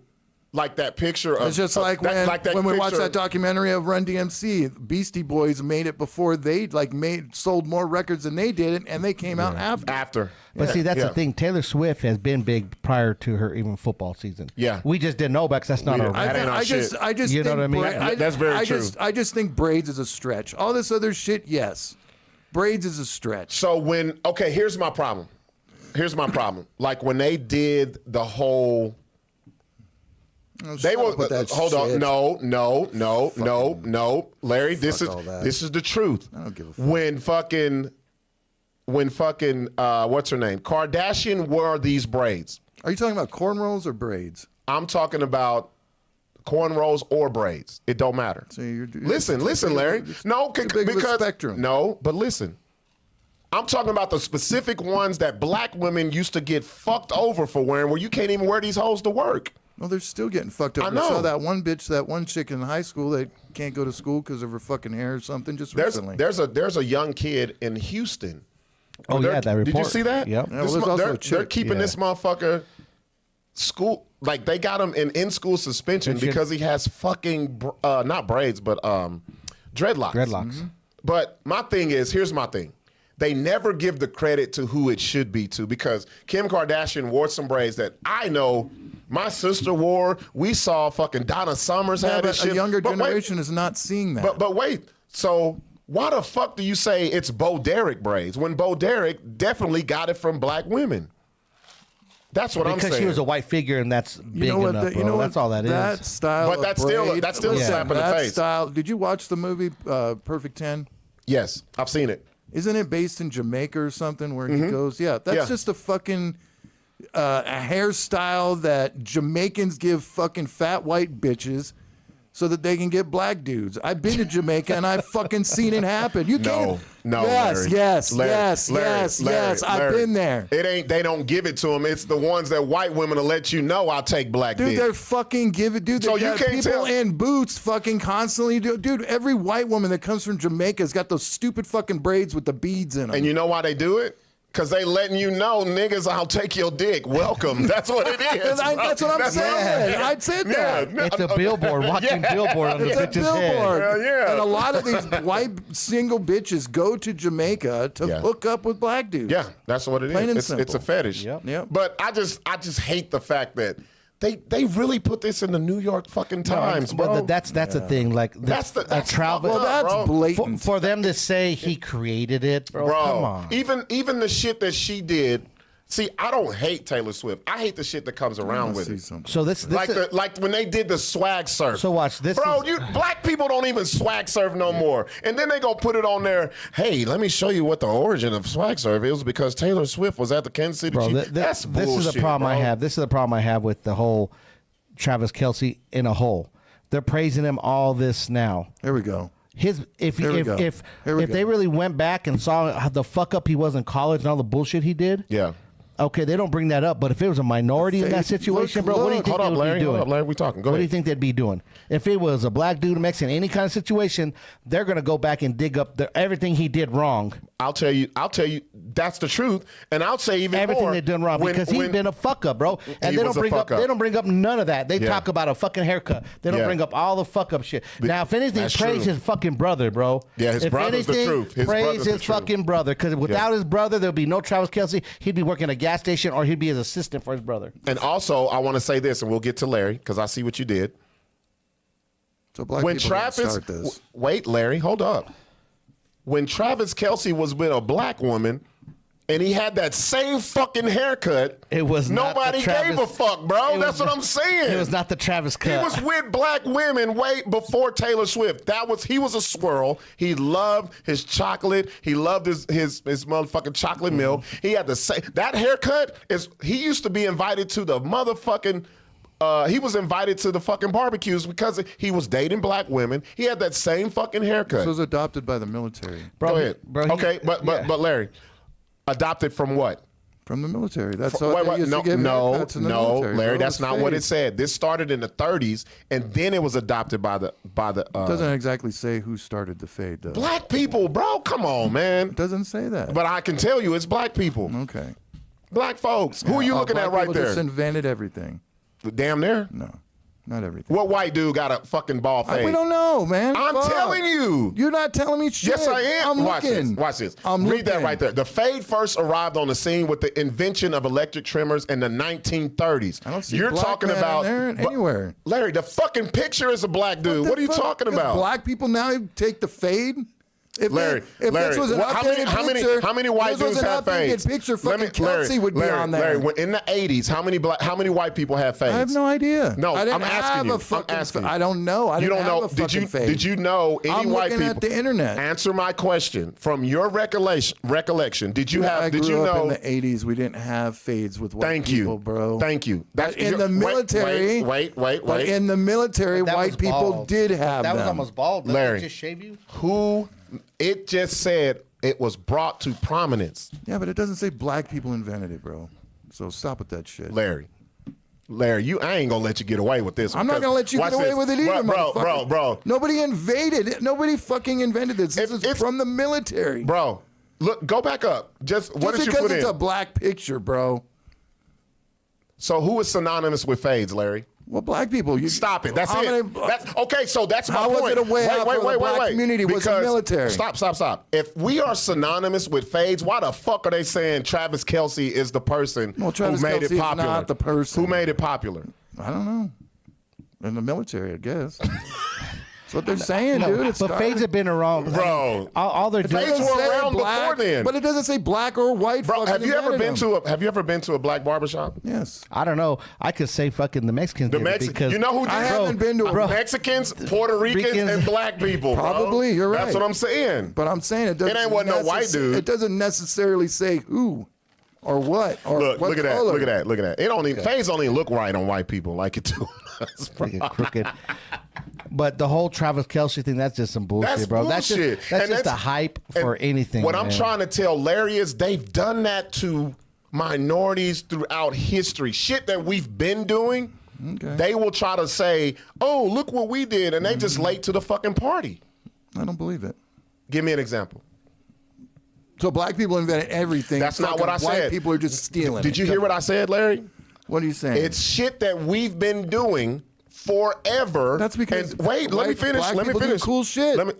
like that picture of It's just like that, when we watched picture- that documentary of Run DMC, Beastie Boys made it before they sold more records than they did, and they came out after. after. But see, that's Yeah. the thing. Taylor Swift has been big prior to her even football season. Yeah. we just didn't know about because that's not We- our. That ain't our shit. I just You know think what I mean? That's very true. I just think braids is a stretch. All this other shit, yes, braids is a stretch. So here's my problem. Like when they did the whole. They were with that hold on. shit. No, Larry. This all that. is the truth. I don't give a fuck. When fucking what's her name? Kardashian wore these braids. Are you talking about cornrows or braids? I'm talking about cornrows or braids. It don't matter. So you're- listen, Larry. No, too big of a because spectrum. no, but listen. I'm talking about the specific ones that black women used to get fucked over for wearing, where you can't even wear these hoes to work. Well, they're still getting fucked up. I We saw know. that one chick in high school that can't go to school because of her fucking hair or something just recently. There's a young kid in Houston. Oh, They're- yeah, that report. Did you see that? Yep. Yeah, well, there's also a chick. They're keeping this motherfucker school, like they got him in school suspension because he has fucking not braids but dreadlocks. Dreadlocks. But my thing is, here's my thing. They never give the credit to who it should be to, because Kim Kardashian wore some braids that I know my sister wore. We saw fucking Donna Summers Yeah, had but this shit. a younger But wait, generation is not seeing that. but wait, so why the fuck do you say it's Bo Derek braids when Bo Derek definitely got it from black women? That's what I'm saying. Because she was a white figure and that's big you know what? enough, You know bro. what? That's all that is. That style, But of that's still- braid- that's still a listen, slap in the that face. Style. Did you watch the movie Perfect 10? Yes, I've seen it. Isn't it based in Jamaica or something where he goes? Yeah, that's Yeah. just a fucking a hairstyle that Jamaicans give fucking fat white bitches so that they can get black dudes. I've been to Jamaica and I've fucking seen it happen. You can't. No, Yes, Larry. yes, Larry, yes, Larry, yes, Larry, yes. I've Larry. been there. It ain't. They don't give it to them. It's the ones that white women will let you know. I'll take black Dude, dick. they're fucking giving. Dude, they So you got can't people tell- in boots fucking constantly. Dude, every white woman that comes from Jamaica has got those stupid fucking braids with the beads in them. And you know why they do it? Because they letting you know, niggas, I'll take your dick. Welcome. That's what it is. bro. That's what I'm saying. I said that. It's a billboard, walking billboard on the It's a bitch's head. billboard. Hell yeah. And a lot of these white single bitches go to Jamaica to Yeah. hook up with black dudes. Yeah, that's what it is. Plain and It's a simple. fetish. Yep. But I just hate the fact that they really put this in the New York fucking Times, bro. But that's the thing. Like that's travel. fucked up, That's bro. blatant. For them to say he created it, bro. Bro, Come on. even the shit that she did. See, I don't hate Taylor Swift. I hate the shit that comes around with it. So this Like when they did the swag surf. So watch this. Bro, black people don't even swag surf no more. And then they gonna put it on there. Hey, let me show you what the origin of swag surf is, because Taylor Swift was at the Kansas City bro, Chiefs. That's bullshit. this is the problem I bro. have. This is the problem I have with the whole Travis Kelce in a whole. they're praising him all this now. There we go. If they really went back and saw how the fuck up he was in college and all the bullshit he did, okay, they don't bring that up. But if it was a minority in that situation, bro, what do you think they would be doing? Hold up, Larry, we talking. Go what ahead. do you think they'd be doing? If it was a black dude, a Mexican, any kind of situation, they're gonna go back and dig up everything he did wrong. I'll tell you, that's the truth, and I'll say even everything more. they done wrong because he's been a fuck up, bro. And they don't bring up none of that. They talk about a fucking haircut. They don't bring up all the fuck up shit. Now, if anything, praise his fucking brother, bro. Yeah, his brother's the truth. Praise his fucking brother, because without his brother, there'll be no Travis Kelce. He'd be working at a gas station, or he'd be his assistant for his brother. And also, I want to say this, and we'll get to Larry because I see what you did. So black When people Travis, didn't start this. wait, Larry, hold up. When Travis Kelce was with a black woman, and he had that same fucking haircut, it was nobody gave a fuck, bro. That's what I'm saying. It was not the Travis cut. He was with black women way before Taylor Swift. He was a squirrel. He loved his chocolate. He loved his motherfucking chocolate milk. He had the same that haircut he used to be invited to the motherfucking he was invited to the fucking barbecues because he was dating black women. He had that same fucking haircut. This was adopted by the military. Bro, Go ahead. Bro, okay, but Larry, adopted from what? From the military. That's all they used to give haircuts in the military. Larry, bro. that's not what it said. This started in the 30s, and then it was adopted by the. It doesn't exactly say who started the fade, though. Black people, bro. Come on, man. It doesn't say that. But I can tell you, it's black people. Okay. Black folks. Who are you looking at right people there? Just invented everything. Damn near. No, not everything. What white dude got a fucking ball fade? We don't know, man. I'm telling you. You're not telling me shit. Yes, I am. I'm Watch looking. this. Watch this. I'm Read that looking. right there. The fade first arrived on the scene with the invention of electric trimmers in the 1930s. I don't see You're black talking man about there anywhere. Larry, the fucking picture is a black dude. What are you talking about? Black people now take the fade. If Larry, this was an updated picture, how many white dudes have fades? Picture, fucking Kelce would be on there. Larry, in the 80s, how many white people have fades? I have no idea. No, I didn't I'm asking you. I'm asking you. I don't know. I didn't have a fucking fade. Did you know any I'm white looking people? at the internet. Answer my question. From your recollection, did you have? I Did you grew up know? in the 80s, we didn't have fades with white Thank people, you, bro. Thank you. But in the military, Wait. But in the military, That white was people bald. did have That them. was almost bald. Didn't Larry. they just shave you? Who? It just said it was brought to prominence. Yeah, but it doesn't say black people invented it, bro. So stop with that shit. Larry, I ain't gonna let you get away with this. I'm not gonna let you get away with it either, motherfucker. Bro. Nobody invaded it. Nobody fucking invented this. This is from the military. Bro, look, go back up. Just what did you because put it's in? a black picture, bro. So who is synonymous with fades, Larry? Well, black people. Stop it. That's how it. many- That's okay. So that's my How point. was it a way out for the black community? Was the Because- military? Stop. If we are synonymous with fades, why the fuck are they saying Travis Kelce is the person Travis who made Kelce it is popular? not the person. Who made it popular? I don't know. In the military, I guess. That's what they're saying, dude. It's But fades have been around, Bro. All they're doing. Fades were around before then. But it doesn't say black or white. Bro, fucking have you ever invented been them. Have you ever been to a black barbershop? Yes. I don't know. I could say fucking the Mexicans. The did it Mexicans. because You know who did I it? haven't been to a Mexicans, Puerto Ricans, Ricans. and black people. Bro. Probably, you're right. That's what I'm saying. But I'm saying it doesn't. It ain't what no white dude. It doesn't necessarily say who, or what, or Look what at that. color. Look at that. Look at that. It don't even fades don't even look right on white people like it do. Fucking crooked. But the whole Travis Kelce thing, that's just some bullshit, That's bro. bullshit. That's just a hype for anything. What man. I'm trying to tell Larry is they've done that to minorities throughout history. Shit that we've been doing. Okay. They will try to say, "Oh, look what we did," and they just late to the fucking party. I don't believe it. Give me an example. So black people invented everything. That's not what I White said. people are just stealing. Did it. you hear what I said, Larry? What are you saying? It's shit that we've been doing forever. That's because And wait, let me finish. black Let me people do finish. cool shit. Let me.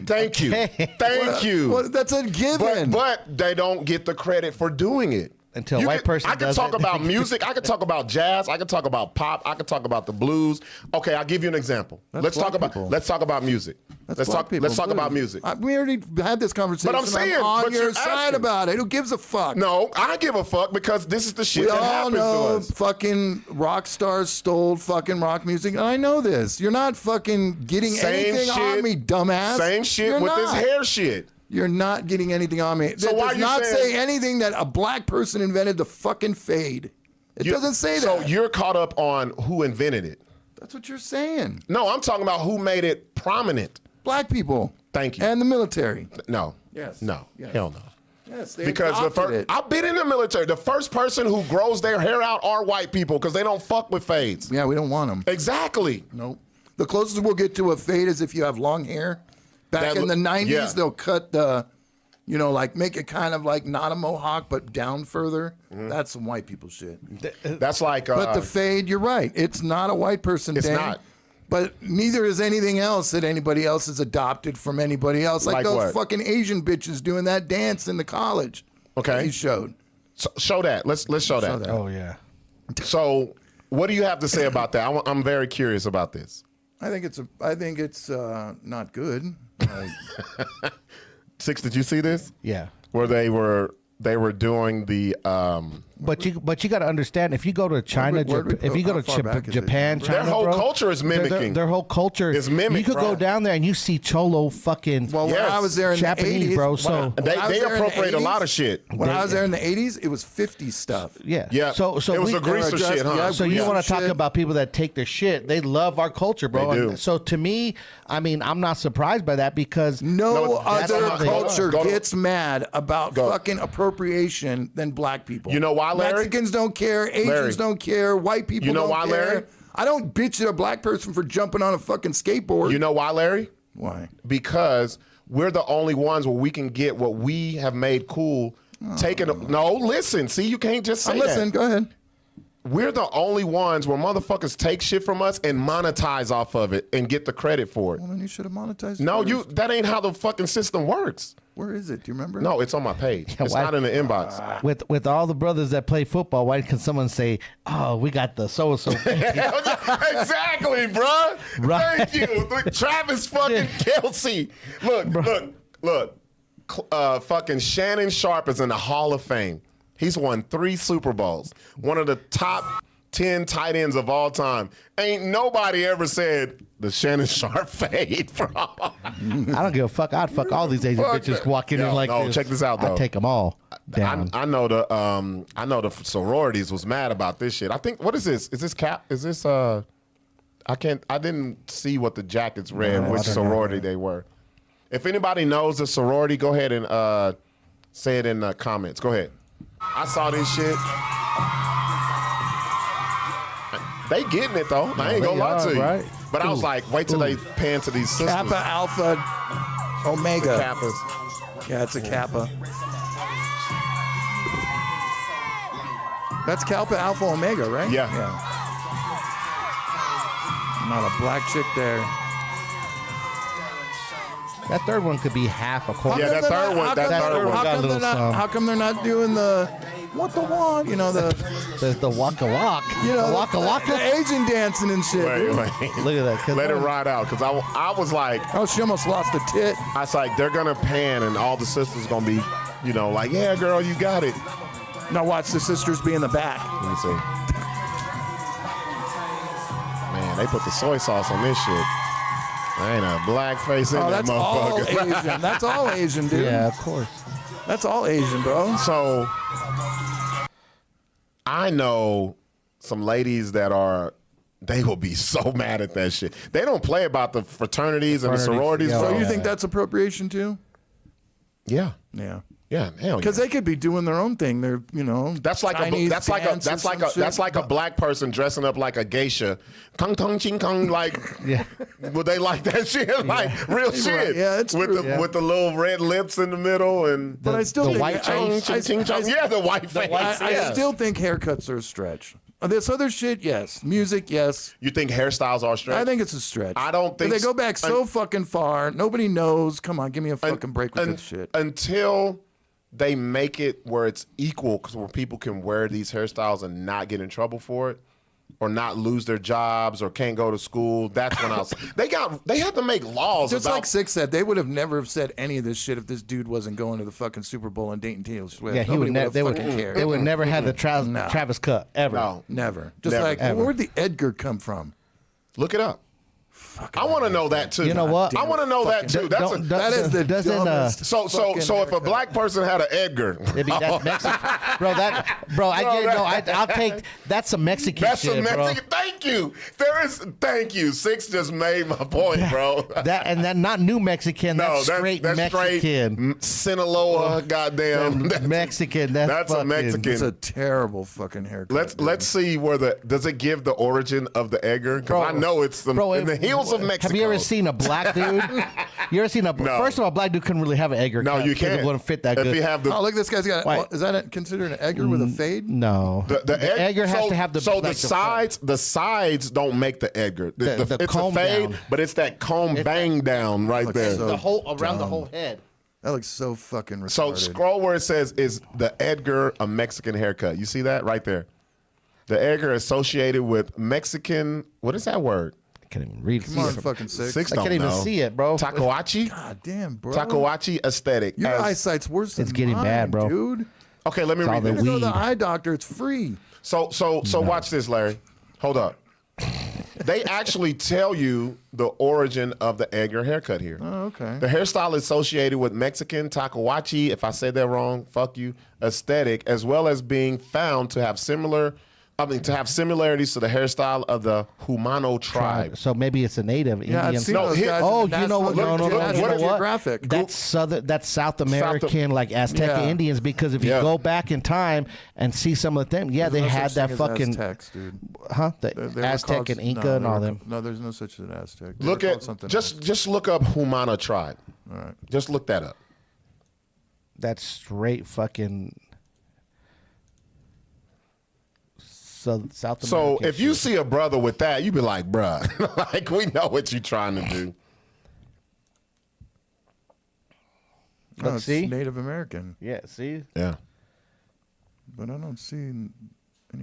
Thank you. Thank you. Well, that's a given. But they don't get the credit for doing it. Until a white person I could does talk it. about music. I could talk about jazz. I could talk about pop. I could talk about the blues. Okay, I'll give you an example. That's black people. Let's talk about music. That's black people, Let's talk too. about music. We already had this conversation. But I'm saying, on but your you're side asking. about it. Who gives a fuck? No, I give a fuck because this is the shit We that all happens know to us. fucking rock stars stole fucking rock music. And I know this. You're not fucking getting Same anything on shit. me, dumbass. Same shit You're with this not. hair shit. You're not getting anything on me. So It why does you not saying- say anything that a black person invented the fucking fade. It doesn't say that. So you're caught up on who invented it. That's what you're saying. No, I'm talking about who made it prominent. Black people. Thank you. And the military. No. Yes. No. Yes. Hell no. Yes, they Because I've been in the military. The first person who grows their hair out are white people because they don't fuck with fades. Yeah, we don't want them. Exactly. Nope. The closest we'll get to a fade is if you have long hair. Back in the 90s, they'll cut the, like make it kind of like not a mohawk, but down further. That's some white people shit. That's like. But the fade, you're right. It's not a white person thing. It's not. But neither is anything else that anybody else has adopted from anybody else. Like those what? fucking Asian bitches doing that dance in the college. Okay. That he showed. So, show that. Let's show that. Oh yeah. So, what do you have to say about that? I'm very curious about this. I think it's not good. Sixx, did you see this? Yeah. Where they were doing the But you got to understand, if you go to China, if you go to Japan, China, their whole bro, culture is mimicking. Their whole culture is mimic. You could go down there and you see Cholo fucking When I was there in Japanese, the 80s, bro. So they appropriate a lot of shit. When I was there in the 80s, it was 50 stuff. yeah. Yeah. So it was a greaser shit, huh? So you want to talk about people that take their shit? They love our culture, bro. They do. And so to me, I mean, I'm not surprised by that because No that's other how they culture are. gets mad about fucking appropriation than black people. You know why, Larry? Mexicans don't care. Asians Larry. don't care. White people You know don't why, care. Larry? I don't bitch at a black person for jumping on a fucking skateboard. You know why, Larry? Why? Because we're the only ones where we can get what we have made cool. No, listen. See, you can't just say I'm listening. that. Go ahead. We're the only ones where motherfuckers take shit from us and monetize off of it and get the credit for it. Well, then you should have monetized. No, first. that ain't how the fucking system works. Where is it? Do you remember? No, it's on my page. It's why- not in the inbox. with all the brothers that play football, why can someone say, "Oh, we got the so and so"? Exactly, bruh. Right. Thank you. Travis fucking Kelce. Look. Fucking Shannon Sharp is in the Hall of Fame. He's won 3 Super Bowls. One of the top 10 tight ends of all time. Ain't nobody ever said the Shannon Sharp fade, bro. I don't give a fuck. I'd fuck all these Asian Fuck bitches it. walking in like no, this. check this out, though. I'd take them all down. I know the sororities was mad about this shit. I think, what is this? Is this cap? Is this I didn't see what the jackets read, which sorority they were. If anybody knows the sorority, go ahead and say it in the comments. Go ahead. I saw this shit. They getting it though. I ain't gonna lie to you. Right? But I was like, wait till they pan to these sisters. Kappa Alpha Omega. Kappas. Yeah, it's a Kappa. That's Kappa Alpha Omega, right? Yeah. Not a black chick there. That third one could be half a quarter. Yeah, that third one got a little some. How come they're not doing the what the one? You know the There's the waka walk. you know the waka waka. the Asian dancing and shit. Wait. Look at that. 'Cause Let it that- ride out, because I was like, Oh, she almost lost a tit. I was like, they're gonna pan and all the sisters gonna be, like, yeah, girl, you got it. Now watch the sisters be in the back. Let me see. Man, they put the soy sauce on this shit. There ain't a black face in Oh, that that's all motherfucker. Asian. That's all Asian, dude. Yeah, of course. That's all Asian, bro. So I know some ladies that they will be so mad at that shit. They don't play about the fraternities and the sororities. Yeah. bro. So you think that's appropriation too? Yeah. Yeah. Yeah, hell yeah. Because they could be doing their own thing. They're, That's like Chinese that's like a dance or that's like some a shit. that's like a black person dressing up like a geisha. Kung kung ching kung, like Yeah. would they like that shit? Like real shit. Yeah, it's with true. the with the little red lips in the middle and But I still the think white chung, ching, ching, chung. Yeah, the white face. I yeah. still think haircuts are a stretch. This other shit, yes. Music, yes. You think hairstyles are straight? I think it's a stretch. I don't think If they go back so fucking far. Nobody knows. Come on, give me a fucking break with this shit. Until they make it where it's equal, because where people can wear these hairstyles and not get in trouble for it, or not lose their jobs, or can't go to school. That's when they had to make laws. Just about, like Sixx said, they would have never said any of this shit if this dude wasn't going to the fucking Super Bowl and dating Taylor Swift. Yeah, he Nobody would never. They would. fucking cared. They would never have the Travis cut ever. No, Never. Just Never. like, Ever. where'd the Edgar come from? look it up. I want to know that too. You know what? I want to know that too. That's a, That is the dumbest so if a black person had an Edgar, It'd be that's Mexican, bro. I'll take that's some Mexican that's shit, a Mexican. bro. Thank you. Sixx just made my point, bro. That not new Mexican. That's straight Mexican. Sinaloa, goddamn. Mexican. That's a Mexican. It's a terrible fucking haircut. Let's see where does it give the origin of the Edgar? Because I know it's in the hills of Mexico. Have you ever seen a black dude? You ever seen a? No. First of all, a black dude couldn't really have an Edgar. No, cut you because can't. It wouldn't fit that good. If you have the Oh, look, this guy's got. Wait. Is that considered an Edgar with a fade? No, the Edgar has to have the. So like the sides don't make the Edgar. The it's comb a fade, down. but it's that comb bang down right there. so the whole around the dumb. whole head. That looks so fucking retarded. So scroll where it says, is the Edgar a Mexican haircut? You see that right there? The Edgar associated with Mexican, what is that word? I can't even read. Come on, fucking Sixx. Sixx I don't can't even know. see it, bro. Takoachi? God damn, bro. Takoachi aesthetic. Your as- eyesight's worse than It's getting mine, bad, bro. Dude. Okay, let me It's all read the this. You go to the Weed. eye doctor, it's free. So watch this, Larry. Hold up. They actually tell you the origin of the Edgar haircut here. Oh, okay. The hairstyle is associated with Mexican Takoachi, if I said that wrong, fuck you, aesthetic, as well as being found to have similarities to the hairstyle of the Humano tribe. So maybe it's a native Yeah, Indian. I've seen No, those here- guys. Oh, in the you know what? National No. National You know what? Geographic. That's South American, like Aztec Yeah. Indians. Because if you Yeah. go back in time and see some of them, yeah, they There's no had such that thing as fucking Aztecs, dude. The Aztec and Inca and all them. No, there's no such thing as Aztec. They Look were at called something just else. look up Humana tribe. All right. Just look that up. That's straight fucking South American. So if you shit. see a brother with that, you be like, bruh, like we know what you're trying to do. No, Let's it's see. Native American, Yeah, see. Yeah. but I don't see any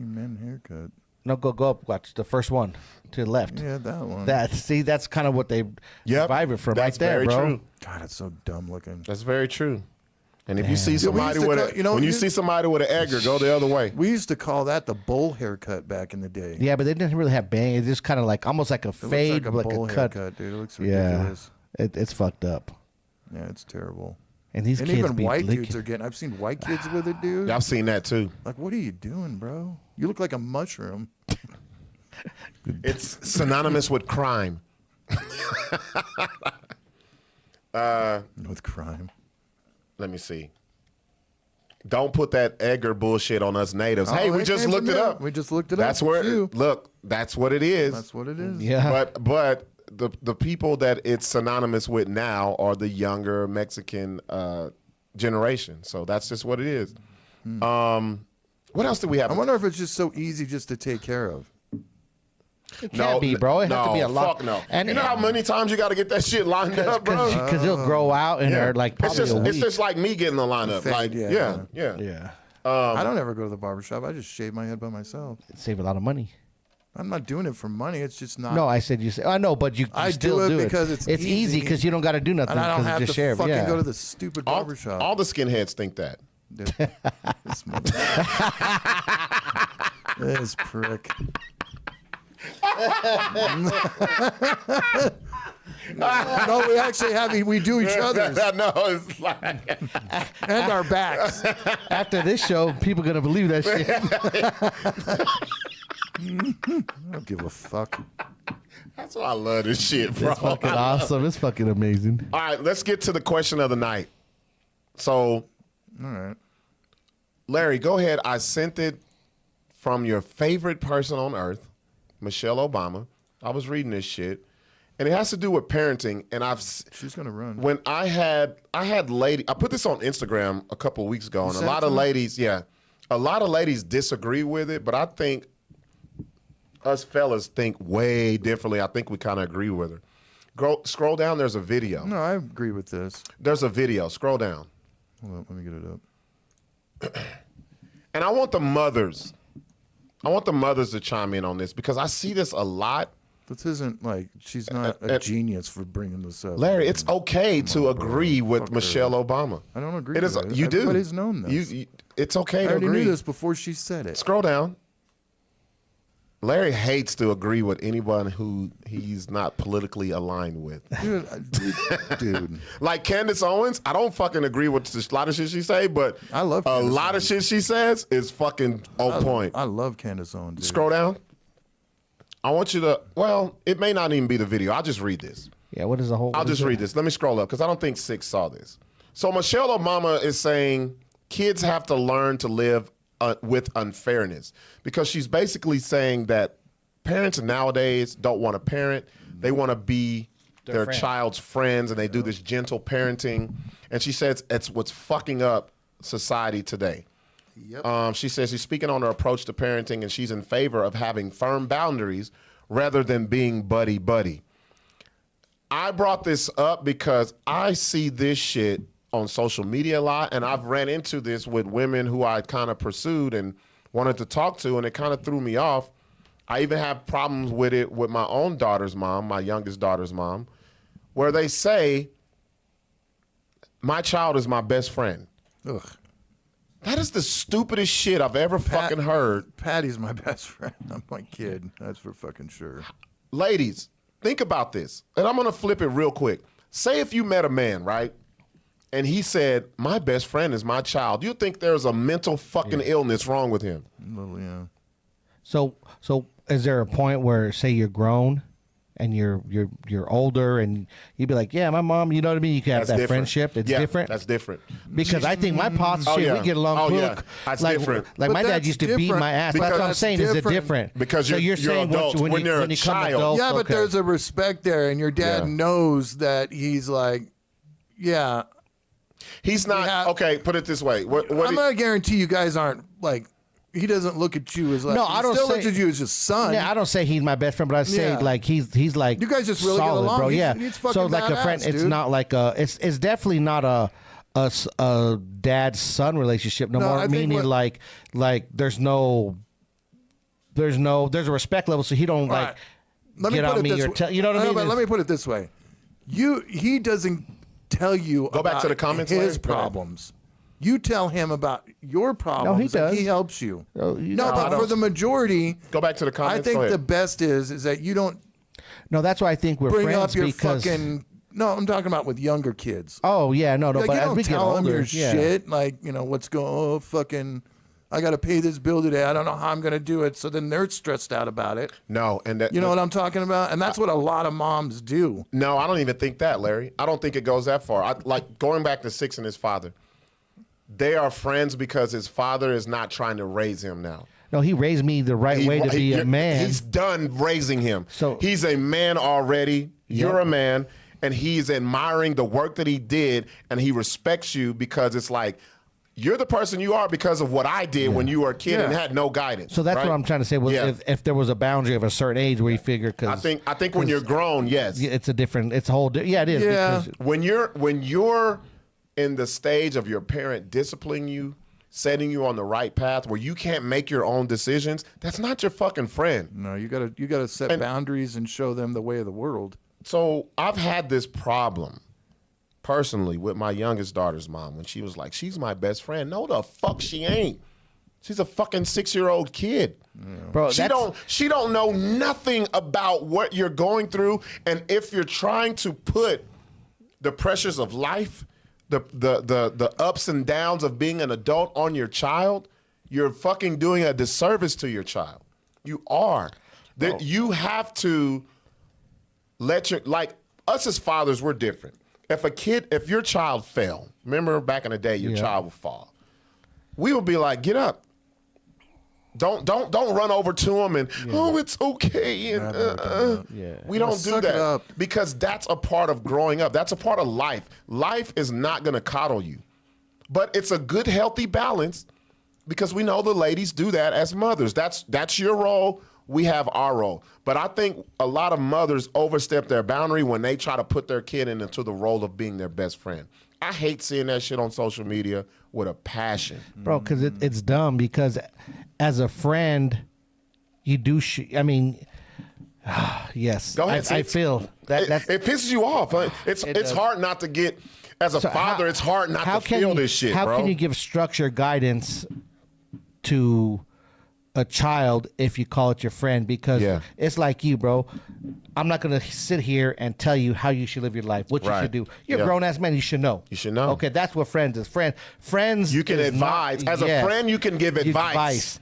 men haircut. No, go up. Watch the first one to the left. Yeah, that one. That's kind of what they survive it from That's right there, very bro. true. God, it's so dumb looking. That's very true. And if you see we somebody used to with call- a, you know, when you you- see somebody with an Edgar, go the other way. We used to call that the bowl haircut back in the day. Yeah, but they didn't really have bang. It's just kind of like almost like a It looks fade, like a bowl cut. haircut, dude. It looks Yeah, ridiculous. it's fucked up. Yeah, it's terrible. And these And kids even be white licking. dudes are getting. I've seen white kids with it, dude. I've seen that too. Like, what are you doing, bro? You look like a mushroom. It's synonymous with crime. With crime. Let me see. Don't put that Edgar bullshit on us natives. Hey, Oh, we it just came looked from it them. up. We just looked it That's up. where It's you. look. That's what it is. That's what it is. Yeah, But the people that it's synonymous with now are the younger Mexican generation. So that's just what it is. What else do we have? I wonder if it's just so easy just to take care of. it can't be, bro. It has to be a lot. Fuck no. And you know how many times you got to get that shit lined up, bro? because it'll grow out and they're like it's probably a week. just like me getting the lineup. Fade, Like yeah. yeah, I don't ever go to the barbershop. I just shave my head by myself. save a lot of money. I'm not doing it for money. It's just not. No, I said you say. I know, but you I still do it do it because it's easy easy. because you don't got to do nothing and I don't because have you to just shave. fucking Yeah. go to the stupid all, barbershop. all the skinheads think that. This mother- This prick. No, we actually have. We do each other's I know. It's like, and our backs. After this show, people gonna believe that shit. I don't give a fuck. that's why I love this shit, bro. It's fucking awesome. It's fucking amazing. All right, let's get to the question of the night. So, All right. Larry, go ahead. I sent it from your favorite person on earth, Michelle Obama. I was reading this shit, and it has to do with parenting. And She's gonna run. when I had lady, I put this on Instagram a couple of weeks ago, and a sent lot it of to me? ladies, a lot of ladies disagree with it, but I think us fellas think way differently. I think we kind of agree with her. Scroll down. There's a video. No, I agree with this. There's a video. Scroll down. Hold on, let me get it up. And I want the mothers to chime in on this because I see this a lot. This isn't like she's not a genius for bringing this up. Larry, it's okay to agree with Michelle Obama. I don't agree It is. with it. You do. Everybody's known this. It's okay I to already agree. knew this before she said it. Scroll down. Larry hates to agree with anyone who he's not politically aligned with. Dude. Like Candace Owens, I don't fucking agree with a lot of shit she say, but I love a Candace lot of shit she says is fucking on point. I love Candace Owens. Dude. Scroll down. I want you to, well, it may not even be the video. I'll just read this. Yeah, what is the whole? I'll just read this. Let me scroll up because I don't think Sixx saw this. So Michelle Obama is saying kids have to learn to live with unfairness, because she's basically saying that parents nowadays don't want to parent. They want to be their child's friends, and they do this gentle parenting. And she says it's what's fucking up society today. Yep. She says she's speaking on her approach to parenting, and she's in favor of having firm boundaries rather than being buddy-buddy. I brought this up because I see this shit on social media a lot, and I've ran into this with women who I kind of pursued and wanted to talk to, and it kind of threw me off. I even have problems with it with my own daughter's mom, my youngest daughter's mom, where they say, my child is my best friend. Ugh. That is the stupidest shit I've ever fucking heard. Patty's my best friend. I'm my kid. That's for fucking sure. Ladies, think about this, and I'm going to flip it real quick. Say if you met a man, right? And he said, my best friend is my child. You think there's a mental fucking illness wrong with him? Well, yeah. So is there a point where, say, you're grown and you're older, and you'd be like, yeah, my mom, you know what I mean? You can have That's that different. friendship. It's Yeah, different. That's different. Because I think my pops, Oh, shit, yeah. we get along Oh, quick. yeah. That's like, different. Like But my dad that's used to beat different my ass. because That's what I'm that's saying. Is it different. different? Because so you're saying adults. when When you're you a become child. adults, Yeah, but okay. there's a respect there, and your dad Yeah. knows that he's like, yeah. He's not, Yeah. okay, put it this way. What I'm gonna guarantee you guys aren't like. He doesn't look at you as like. No, he I don't still say- looks at you as his son. Yeah, I don't say he's my best friend, but I say Yeah. like he's like You guys just really get solid, along. bro. He's- Yeah, he's fucking so like a friend. badass, It's dude. not like a. It's definitely not a dad son relationship no No, more. I think Meaning what- like there's a respect level, so he don't like Right. Let me get put on it me this or way. tell. You know what I No, mean? but let me put it this way: he doesn't tell you Go back about to the comments, his Larry. Go ahead. problems. You tell him about your problems. he and does. he helps you. No, you- No, no, but I for don't. the majority, Go back to the comments. I Go think ahead. the best is that you don't No, that's why I think we're bring friends up your because. fucking. No, I'm talking about with younger kids. Oh yeah, no, Like, but you as don't we get tell them older, your yeah. shit. Like, what's going? Oh, fucking! I got to pay this bill today. I don't know how I'm going to do it. So then they're stressed out about it. No, and that, You know what I'm talking about? And that's what a lot of moms do. No, I don't even think that, Larry. I don't think it goes that far. Like going back to Sixx and his father. They are friends because his father is not trying to raise him now. No, he raised me the right way to be a man. He's done raising him. So- he's a man already. You're a man, and he's admiring the work that he did, and he respects you because it's like you're the person you are because of what I did when you were a kid and Yeah. had no guidance. So that's right? what I'm trying to say. Was Yeah. if there was a boundary of a certain age where you figure, because I think when you're grown, yes. it's a different. It's a whole. Yeah, it is. Yeah. because- When you're in the stage of your parent disciplining you, setting you on the right path where you can't make your own decisions, that's not your fucking friend. No, you gotta set boundaries and show them the way of the world. So I've had this problem personally with my youngest daughter's mom when she was like, she's my best friend. No, the fuck she ain't. She's a fucking 6-year-old kid. bro, She don't know nothing about what you're going through. And if you're trying to put the pressures of life, the ups and downs of being an adult on your child, you're fucking doing a disservice to your child. You are. That you have to let your, like us as fathers, we're different. If your child fell, remember back in the day, your child would fall. We would be like, get up. Don't run over to him and oh, it's okay. And we don't do Suck it that up. because that's a part of growing up. That's a part of life. Life is not going to coddle you, but it's a good, healthy balance because we know the ladies do that as mothers. That's your role. We have our role. But I think a lot of mothers overstep their boundary when they try to put their kid into the role of being their best friend. I hate seeing that shit on social media with a passion. bro, because it's dumb. Because as a friend, you do. I mean, yes. Go ahead. I feel that. That's it pisses you off. Huh? It's does. hard not to get, as a So father, it's hard not to feel this shit, how bro. can you give structure guidance to a child if you call it your friend, because it's like you, bro. I'm not gonna sit here and tell you how you should live your life, what you should do. You're a grown ass man. You should know. You should know. Okay, that's what friends is. Friends. You can advise. As a friend, you can give advice.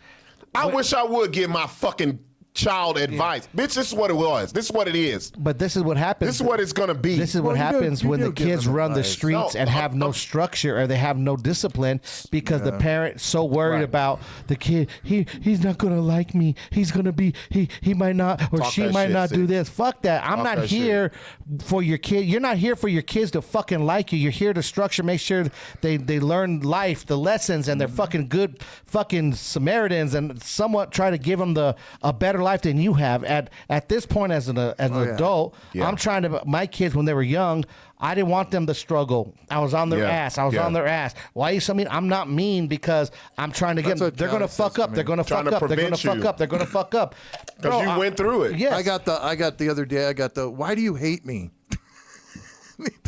I wish I would give my fucking child advice. Bitch, this is what it was. This is what it is. But this is what happens. This is what it's going to be. This is what happens when the kids run the streets and have no structure, or they have no discipline, because the parent's so worried about the kid. He's not going to like me. He's going to be, he might not, or she might not do this. Fuck that. I'm not here for your kid. You're not here for your kids to fucking like you. You're here to structure, make sure they learn life, the lessons, and they're fucking good fucking Samaritans, and somewhat try to give them a better life than you have. At this point, as an adult, I'm trying to. My kids, when they were young, I didn't want them to struggle. I was on their ass. I was on their ass. Why are you so mean? I'm not mean, because I'm trying to get them. They're gonna fuck up. They're gonna fuck up. They're gonna fuck up. They're gonna fuck up. Because you went through it. Yes. I got the other day. I got the. Why do you hate me?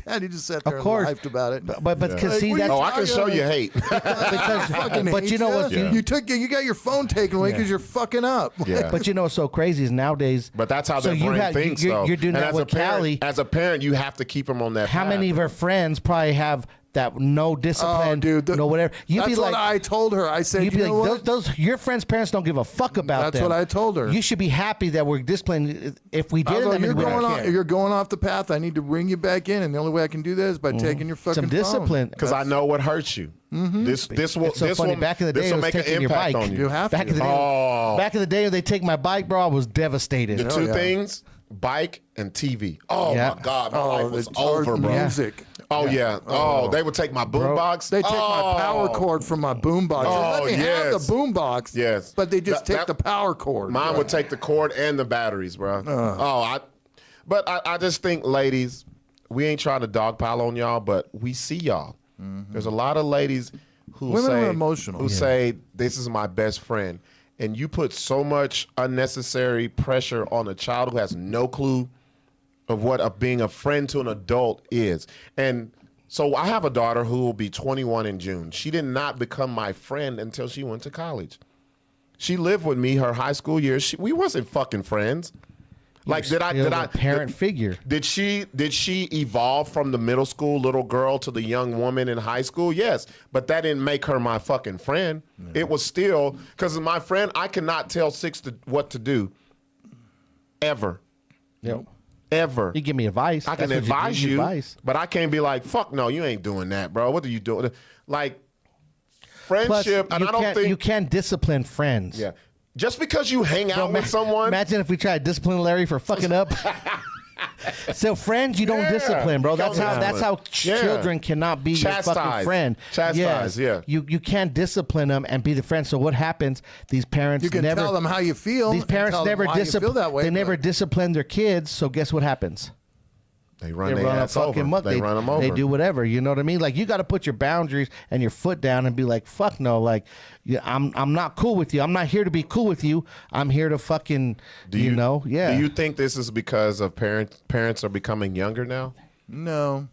Patty just sat there and laughed about it. But because see that. I can show you hate. But you know what? You got your phone taken away because you're fucking up. Yeah. But you know what's so crazy is nowadays. But that's how their brain thinks, though. You're doing and that with Callie. As a parent, you have to keep them on that How path. many of her friends probably have that no discipline, no whatever? That's what I told her. I said, you'd be like, those your friends' parents don't give a fuck about them. That's what I told her. You should be happy that we're disciplined. If we did, you're going off the path. I need to bring you back in, and the only way I can do that is by taking your fucking some discipline. Because I know what hurts you. This will it's so funny. Back in the day, it was make an taking your impact bike. on you. You have to. Back in the day, when they take my bike, bro, I was devastated. The two things: bike and TV. Oh my God, my life was over, bro. Music. Oh yeah. Oh, they would take my boombox. They take my power cord from my boombox. Oh, Let me have the boombox. Yes. But they just take the power cord. Mine would take the cord and the batteries, bro. But I just think, ladies, we ain't trying to dogpile on y'all, but we see y'all. There's a lot of ladies who Women are emotional. Who say this is my best friend, and you put so much unnecessary pressure on a child who has no clue of what being a friend to an adult is. And so I have a daughter who will be 21 in June. She did not become my friend until she went to college. She lived with me her high school years. We wasn't fucking friends. Like, did I parent figure? Did she evolve from the middle school little girl to the young woman in high school? Yes, but that didn't make her my fucking friend. It was still, because my friend, I cannot tell Sixx what to do ever. Yep. Ever. You give me advice. I can advise you, but I can't be like, fuck no, you ain't doing that, bro. What are you doing? Like, friendship, Plus, and I don't think you can't discipline friends. Yeah. Just because you hang out with someone. Imagine if we tried to discipline Larry for fucking up. So friends, you don't discipline, bro. That's how children cannot be your fucking friend. Chastise, You can't discipline them and be the friend. So what happens? These parents you can never tell them how you feel. These parents never discipline. They never discipline their kids. So guess what happens? They run their ass over. Muck. They run them over. They do whatever. You know what I mean? Like, you got to put your boundaries and your foot down and be like, fuck no. Like, I'm not cool with you. I'm not here to be cool with you. I'm here to fucking, Do you think this is because of parents are becoming younger now? No.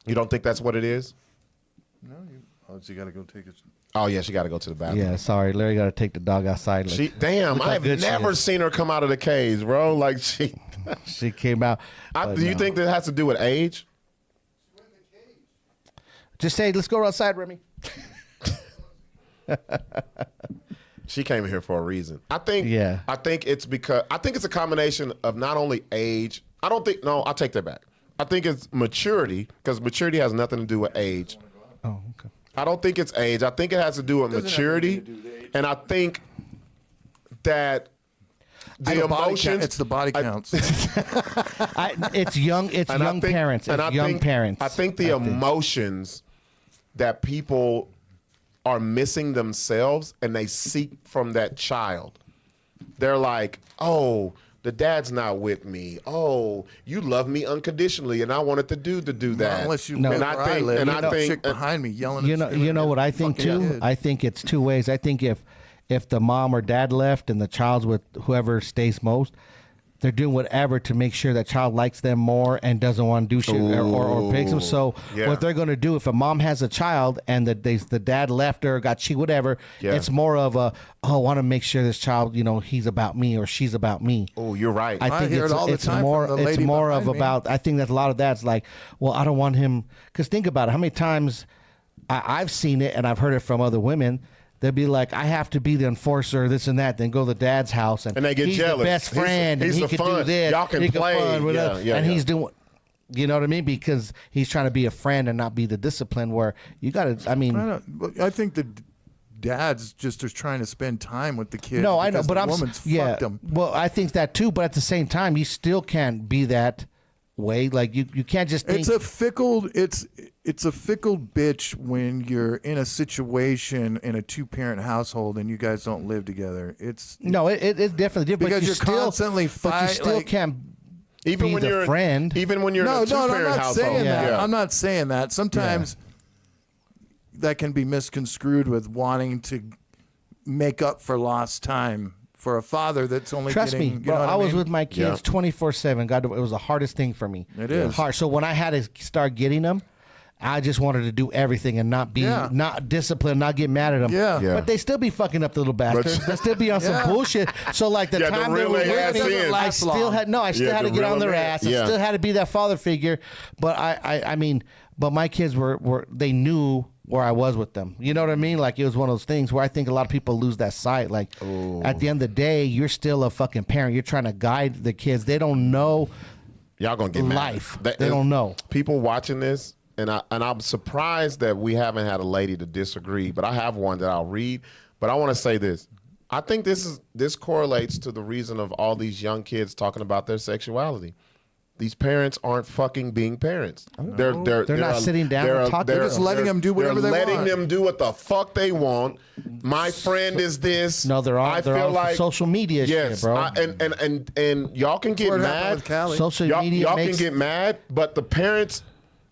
You don't think that's what it is? No. So you got to go take it. Oh, yeah, she got to go to the bathroom. Yeah, sorry. Larry got to take the dog outside. Damn, I've never seen her come out of the cage, bro. Like, she came out. Do you think that has to do with age? Just say, let's go outside, Remy. She came here for a reason. I think it's a combination of not only age. I'll take that back. I think it's maturity, because maturity has nothing to do with age. Oh, okay. I don't think it's age. I think it has to do with maturity. And I think that the emotions. It's the body counts. It's young parents. I think the emotions that people are missing themselves, and they seek from that child. They're like, oh, the dad's not with me. Oh, you love me unconditionally, and I wanted the dude to do that. Unless you live where I live. I think chick behind me yelling. You know what I think too? I think it's two ways. I think if the mom or dad left and the child's with whoever stays most, they're doing whatever to make sure that child likes them more and doesn't want to do shit or picks them. So what they're going to do, if a mom has a child and the dad left her, got cheated, whatever, it's more of a, I want to make sure this child, he's about me or she's about me. Oh, you're right. I think hear it all the it's time more from the it's lady more of behind me. about. I think that a lot of that's like, well, I don't want him, because think about it. How many times I've seen it and I've heard it from other women. They'll be like, I have to be the enforcer, this and that. Then go to the dad's house and they get he's jealous. the best friend He's and he the can fun. do this. Y'all can he play. fun with us. Yeah, and yeah. he's doing, you know what I mean? Because he's trying to be a friend and not be the discipline. Where you got to, I mean, I think the dads just are trying to spend time with the kid. no, I know, because but the I'm woman's yeah. fucked him. Well, I think that too, but at the same time, you still can't be that way. Like you can't just think. It's a fickle bitch when you're in a situation in a 2-parent household and you guys don't live together. It's it's definitely different. because but you you're still, constantly but you fight. still Like, can't even be when the you're friend. even when you're in a I'm two-parent not household. saying that. Yeah. I'm not saying that. Sometimes that can be misconstrued with wanting to make up for lost time for a father that's only Trust getting, me, you bro. know what I was mean? with my kids 24/7. God, it was the hardest thing for me. It is. hard. So when I had to start getting them, I just wanted to do everything and not be not disciplined, not get mad at them. Yeah. Yeah. But they still be fucking up the little bastards. They still be on some bullshit. So like the Yeah, the time they real were ass with me, in. I still had I still had the to get on real their man. ass. I Yeah. still had to be that father figure. But I mean, but my kids were they knew where I was with them. You know what I mean? Like it was one of those things where I think a lot of people lose that sight. Like at the end of the day, you're still a fucking parent. You're trying to guide the kids. They don't know Y'all gonna get life. mad. They don't know. People watching this, and I'm surprised that we haven't had a lady to disagree. But I have one that I'll read. But I want to say this. I think this correlates to the reason of all these young kids talking about their sexuality. These parents aren't fucking being parents. They're not sitting down and talking. They're just letting them do whatever they want. They're letting them do what the fuck they want. My friend is this. No, they're on. I They're feel on like social media yes, shit, bro. and y'all can get What happened mad. with Callie? Social Y'all media can makes get mad, but the parents,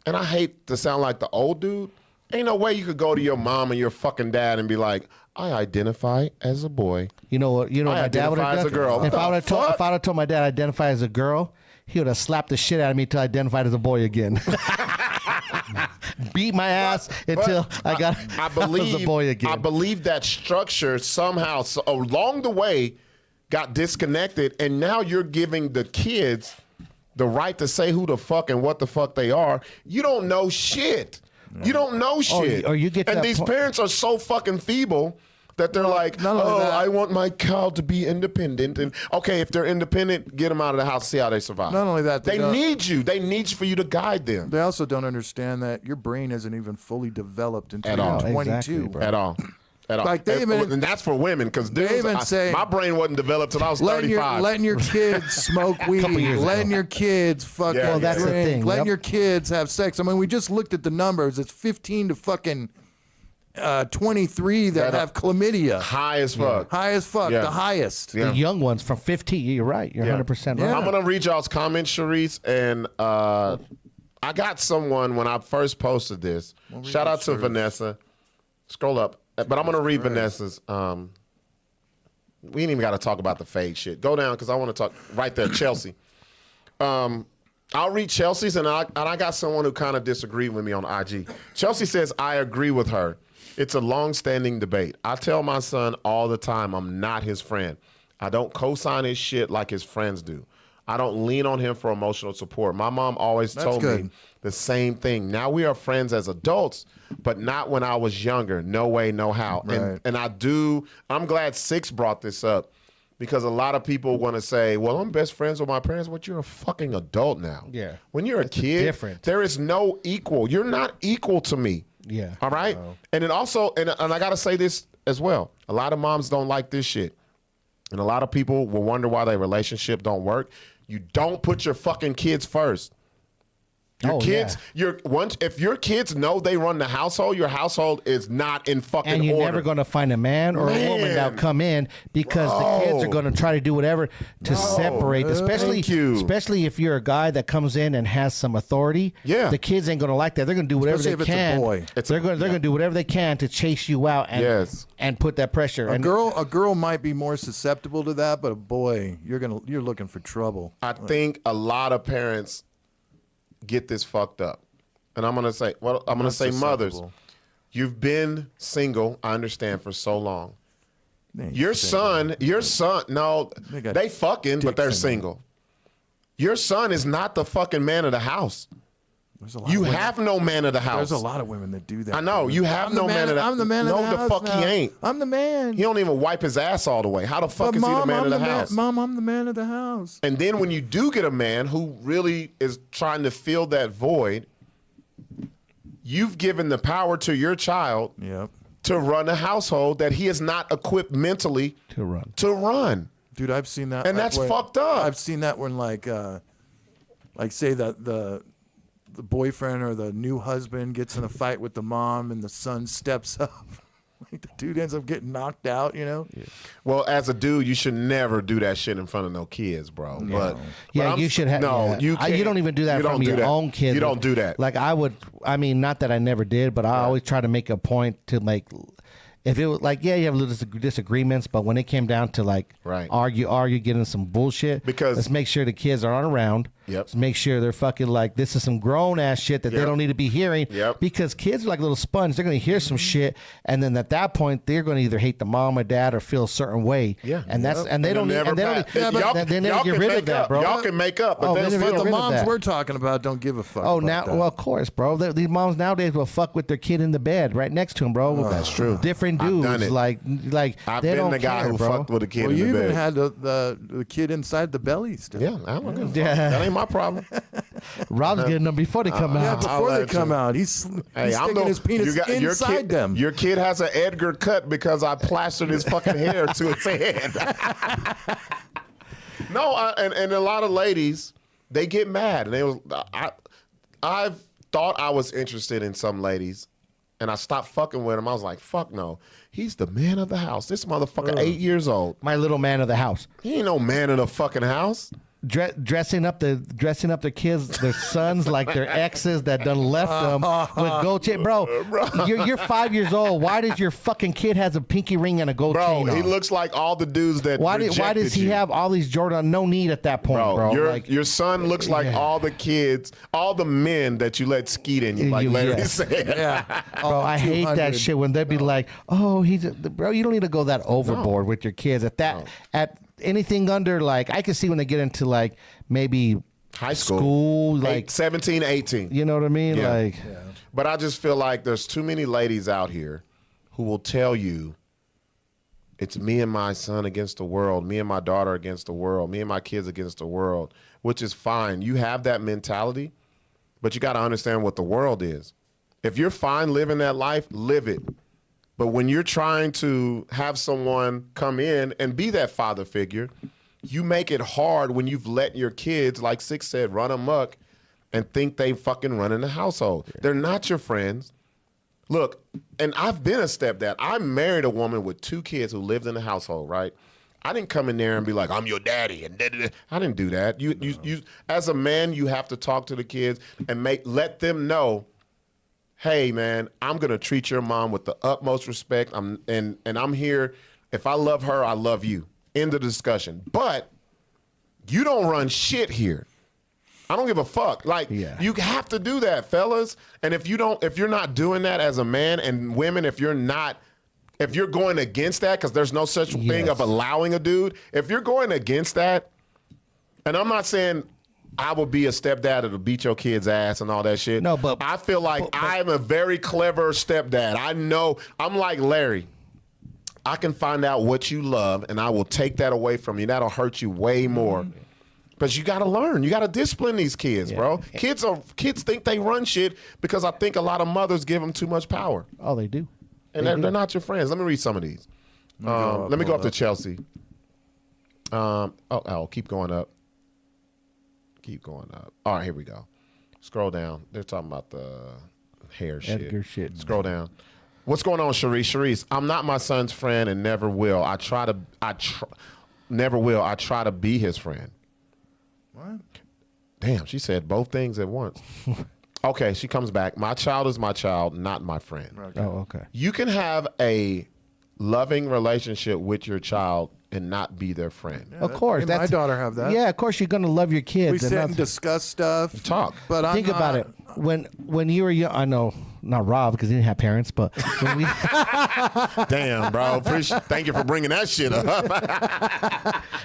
and I hate to sound like the old dude, ain't no way you could go to your mom and your fucking dad and be like, I identify as a boy. You know what? You know what I my dad would identify have as done. a girl. If I would have What the told, if I would have told my dad I identify as a girl, he would have slapped the shit out of me till I identified as a boy again. Beat my ass until I got I believe as a boy again. I believe that structure somehow along the way got disconnected, and now you're giving the kids the right to say who the fuck and what the fuck they are. You don't know shit. You don't know shit. or you get to and that these point- parents are so fucking feeble that they're like, not only oh, that- I want my child to be independent. And okay, if they're independent, get them out of the house, see how they survive. Not only that, they they don't- need you. They need you for you to guide them. They also don't understand that your brain isn't even fully developed until At you're all. 22. Exactly, bro. At all. At all. Like, they even- and that's for women because even say- my brain wasn't developed till I was Letting 35. your kids smoke weed, letting your kids fucking Yeah, Well, that's the drink, thing, letting yep. your kids have sex. I mean, we just looked at the numbers. It's 15 to fucking 23 that have chlamydia. High as fuck. High as fuck, Yeah. the highest. Yeah. The young ones from 15. You're right. You're 100% right. Yeah. I'm gonna read y'all's comments, Sharice, and I got someone when I first posted this. Shout out to Vanessa. Scroll up, but I'm gonna read Vanessa's. We ain't even got to talk about the fade shit. Go down because I want to talk right there, Chelsea. I'll read Chelsea's, and I got someone who kind of disagreed with me on IG. Chelsea says, I agree with her. It's a long-standing debate. I tell my son all the time I'm not his friend. I don't co-sign his shit like his friends do. I don't lean on him for emotional support. My mom always told good. me the same thing. Now we are friends as adults, but not when I was younger. No way, no how. Right. And I'm glad Sixx brought this up. Because a lot of people want to say, well, I'm best friends with my parents. But you're a fucking adult now. Yeah. When you're a kid, different. there is no equal. You're not equal to me. Yeah. All right? And it also, and I got to say this as well. A lot of moms don't like this shit. And a lot of people will wonder why their relationship don't work. You don't put your fucking kids first. Your Oh, kids, yeah. if your kids know they run the household, your household is not in fucking And you're order. never going to find a man or a woman that'll come in because the kids are going to try to do whatever to separate, Thank you. especially if you're a guy that comes in and has some authority. Yeah. The kids ain't going to like that. They're going to do whatever Especially they if it's a can. boy. They're going to do whatever they can to chase you out and put that pressure. A girl might be more susceptible to that, but a boy, you're looking for trouble. I think a lot of parents get this fucked up. And I'm gonna say, mothers, you've been single, I understand, for so long. Your son, no, they fucking, but they're single. Your son is not the fucking man of the house. You have no man of the house. There's a lot of women that do that. I know. You have no man of the house. I'm the man of the house. No, the fuck now. he ain't. I'm the man. He don't even wipe his ass all the way. How the fuck is he the man of the house? Mom, I'm the man of the house. And then when you do get a man who really is trying to fill that void, you've given the power to your child to run a household that he is not equipped mentally to run. Dude, I've seen that. And that's fucked up. I've seen that when like say that the boyfriend or the new husband gets in a fight with the mom and the son steps up. Like the dude ends up getting knocked out, you know? Yeah. Well, as a dude, you should never do that shit in front of no kids, bro. No. But You should have. No, you can't. You don't even do that in front of your own kids. You don't do that. Like I would. I mean, not that I never did, but I always try to make a point to like. If it was like, you have little disagreements, but when it came down to like argue, getting some bullshit, because let's make sure the kids aren't around. Let's make sure they're fucking like, this is some grown ass shit that they don't need to be hearing. Because kids are like little sponges. They're going to hear some shit, and then at that point, they're going to either hate the mom or dad or feel a certain way. And that's and they don't need, and they don't they never get rid of that, bro. Y'all can make up, but the moms we're talking about don't give a fuck. Oh, now, well, of course, bro. These moms nowadays will fuck with their kid in the bed right next to him, bro. That's true. Different dudes, like I've they been don't the guy care, who bro. fucked with a kid Well, in the you bed. even had the kid inside the belly still. Yeah, I don't give a fuck. That ain't my problem. Rob's getting them before they come Yeah, out. before they come out, he's sticking his penis inside them. Your kid has an Edgar cut because I plastered his fucking hair to his head. No, and a lot of ladies, they get mad, and I've thought I was interested in some ladies, and I stopped fucking with him. I was like, fuck no. He's the man of the house. This motherfucker 8 years old. My little man of the house. He ain't no man of the fucking house. Dressing up their kids, their sons like their exes that done left them with gold chain, bro. You're 5 years old. Why does your fucking kid has a pinky ring and a gold chain on? He looks like all the dudes that why does he have all these Jordan? No need at that point, bro. Your son looks like all the kids, all the men that you let skeet in you, like Larry said. Yeah, bro, I hate that shit when they be like, "Oh, bro." You don't need to go that overboard with your kids at that at anything under, like, I can see when they get into like maybe high school like 17, 18. You know what I mean? Like, but I just feel like there's too many ladies out here who will tell you it's me and my son against the world, me and my daughter against the world, me and my kids against the world, which is fine. You have that mentality, but you got to understand what the world is. If you're fine living that life, live it. But when you're trying to have someone come in and be that father figure, you make it hard when you've let your kids, like Sixx said, run amok and think they fucking running the household. They're not your friends. Look, and I've been a stepdad. I married a woman with 2 kids who lived in the household, right? I didn't come in there and be like, I'm your daddy. And I didn't do that. You as a man, you have to talk to the kids and let them know, hey, man, I'm going to treat your mom with the utmost respect. I'm here. If I love her, I love you. End of discussion. But you don't run shit here. I don't give a fuck. Like, you have to do that, fellas. And if you're not doing that as a man, and women, if you're going against that, because there's no such thing of allowing a dude, if you're going against that, and I'm not saying I will be a stepdad that'll beat your kid's ass and all that shit. No, but I feel like I'm a very clever stepdad. I know, I'm like Larry. I can find out what you love, and I will take that away from you. That'll hurt you way more. But you got to learn. You got to discipline these kids, bro. Kids think they run shit because I think a lot of mothers give them too much power. Oh, they do. And they're not your friends. Let me read some of these. Let me go up to Chelsea. Keep going up. Keep going up. All right, here we go. Scroll down. They're talking about the hair shit. Edgar shit. Scroll down. What's going on, Sharice? Sharice, I'm not my son's friend and never will. I try to be his friend. What? Damn, she said both things at once. Okay, she comes back. My child is my child, not my friend. Okay. Oh, okay. You can have a loving relationship with your child and not be their friend. Yeah, Of course, my daughter have that. Yeah, of course you're gonna love your kids. We sit and that's- discuss stuff. Talk. But I'm Think about it. When you were young, I know not Rob because he didn't have parents, but when we, Damn, bro. Thank you for bringing that shit up.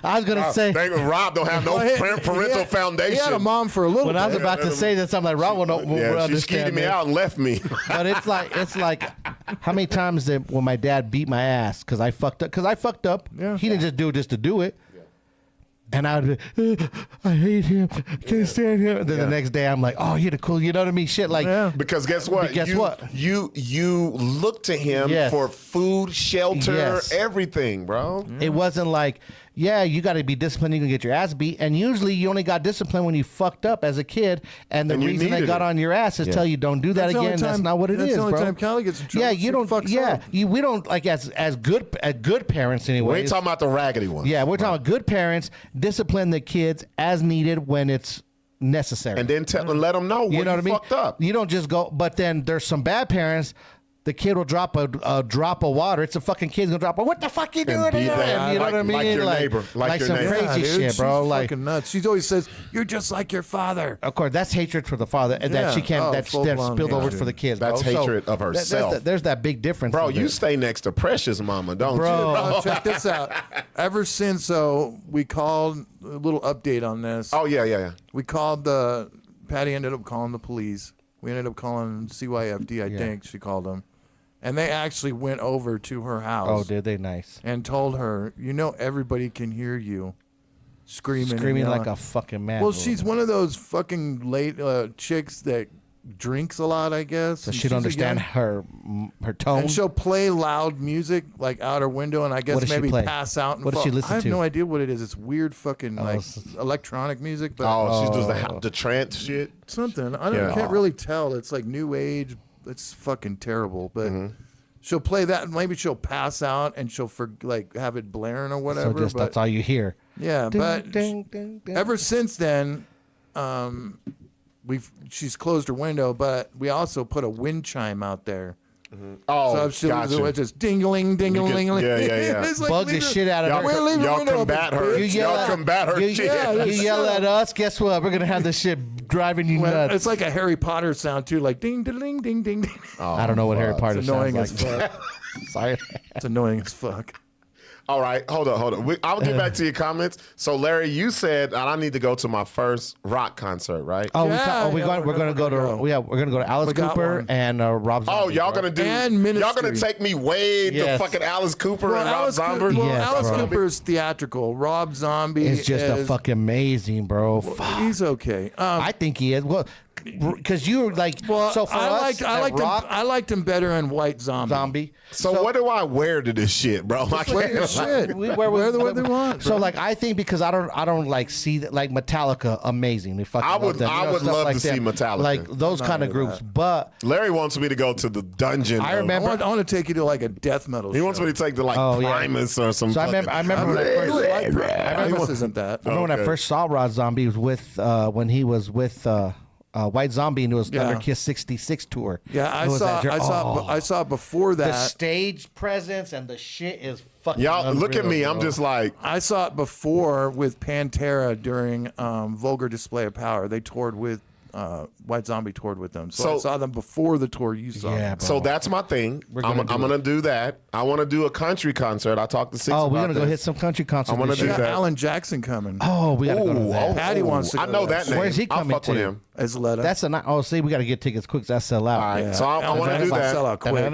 I was gonna say Rob don't have no parental foundation. He had a mom for a little when bit. I was about to say that, something like Rob will Yeah, she understand skeeted me this. out and left me. But it's like how many times that when my dad beat my ass because I fucked up. Yeah. He didn't just do it just to do it. And I would be, I hate him, can't stand him. And then the next day I'm like, oh, you're the cool, you know what I mean? Shit like, Yeah. Because guess what? You look to him Yes. for food, shelter, Yes. everything, bro. it wasn't like, yeah, you got to be disciplined, you can get your ass beat. And usually you only got disciplined when you fucked up as a kid. And the And you reason they needed got it. on your ass is tell you don't do that That's the only again. That's time- not what it that's is, the only bro. time Callie gets in trouble. Yeah, She you don't. fucks Yeah, up. we don't like as good parents anyway. We ain't talking about the raggedy ones. Yeah, we're talking about good parents discipline the kids as needed when it's necessary. And then let them know you when know what I mean? fucked up. You don't just go. But then there's some bad parents. The kid will drop a drop of water. It's a fucking kid's gonna drop. What the fuck you doing? beat here? that, You know like- what I mean? like your neighbor, like your some neighbor. crazy dude, shit, bro. She's Like, fucking nuts. She always says, "You're just like your father." of course, that's hatred for the father and Yeah. that she can't. Oh, That's full-blown spilled over hatred. for the kids. That's bro. So hatred of herself. There's that big difference, Bro, in you there. stay next to Precious Mama, don't Bro. you? Oh, check this out. Ever since we called a little update on this. Oh, yeah. We called Patty ended up calling the police. We ended up calling CYFD, I think she called them. And they actually went over to her house. Oh, did they? Nice. And told her, everybody can hear you screaming. and Screaming yelling. like a fucking man. Well, she's one of those fucking late chicks that drinks a lot, I guess. So and she'd she's a understand young- her tone. And she'll play loud music like out her window, and I What guess does she maybe play? pass out. And What does she listen I have to? no idea what it is. It's weird fucking like electronic music, but Oh, she does the trance shit. something. I Yeah. can't really tell. It's like new age. It's fucking terrible, but. Mm-hmm. She'll play that, and maybe she'll pass out, and she'll have it blaring or whatever. so just but, that's all you hear. yeah, Ding, but ding, ding, ding. ever since then, she's closed her window, but we also put a wind chime out there. Oh, So gotcha. it's just ding-a-ling, ding-a-ling. Yeah, yeah, yeah. It's like, Bug the leave shit out of Y'all, her. We're leaving y'all window open, combat her. bitch. Y'all combat her you, shit. yeah, you yell at us. Guess what? We're gonna have this shit driving you Well, nuts. it's like a Harry Potter sound too, like ding-a-ling, ding-ding-ding. I don't know what Harry Potter It's sounds annoying like. as fuck. Sorry. It's annoying as fuck. All right, hold on. I'll get back to your comments. So, Larry, you said I need to go to my first rock concert, right? Oh, Yeah, we're yeah, gonna go to Alice We got Cooper one. and Rob Zombie. Oh, y'all bro. gonna do? And Y'all gonna Ministry. take me way to Yes. fucking Alice Cooper and Rob Zombie? Yes, Alice bro. Cooper is theatrical. Rob Zombie It's just a is, fucking amazing, bro. Fuck. He's okay. I think he is. Well, because you like Well, so for us, Rock I liked him better in White Zombie. Zombie. So, what do I wear to this shit, bro? I Wear your can't. shit. We Wear the way they want. So like I think because I don't like see that like Metallica amazing. They fucking I would- love them. I You know, would stuff love like to see that. Metallica. Like those kind of into groups. But Larry wants me to go to the dungeon. I of- remember- I want to take you to like a death metal. He wants me to take the like Oh, yeah. Primus or some. So I remember when I first Primus isn't that. I remember when I Okay. first saw Rob Zombie was with when he was with White Zombie and it was Yeah. Under Kiss 66 tour. Yeah, It was that I saw before the that. stage presence and the shit is fucking Y'all look at me. unreal, I'm bro. just like, I saw it before with Pantera during Vulgar Display of Power. They toured with White Zombie toured with them. So I So- saw them before the tour you saw. Yeah, bro. so that's my thing. gonna I'm do gonna do that. I want to do a country concert. I talked to Sixx Oh, we're about gonna go this. hit some country concerts. I wanna this do We year. got that. Alan Jackson coming Oh, we gotta go to Ooh, that. Patty wants to I go know to that that name. Where's he I'll coming fuck with to? him. as Letta. That's a night. Oh, see, we got to get tickets quick. 'Cause that's sell out. All right, Yeah. so I Alan want to do Jackson's that. sell out quick. I like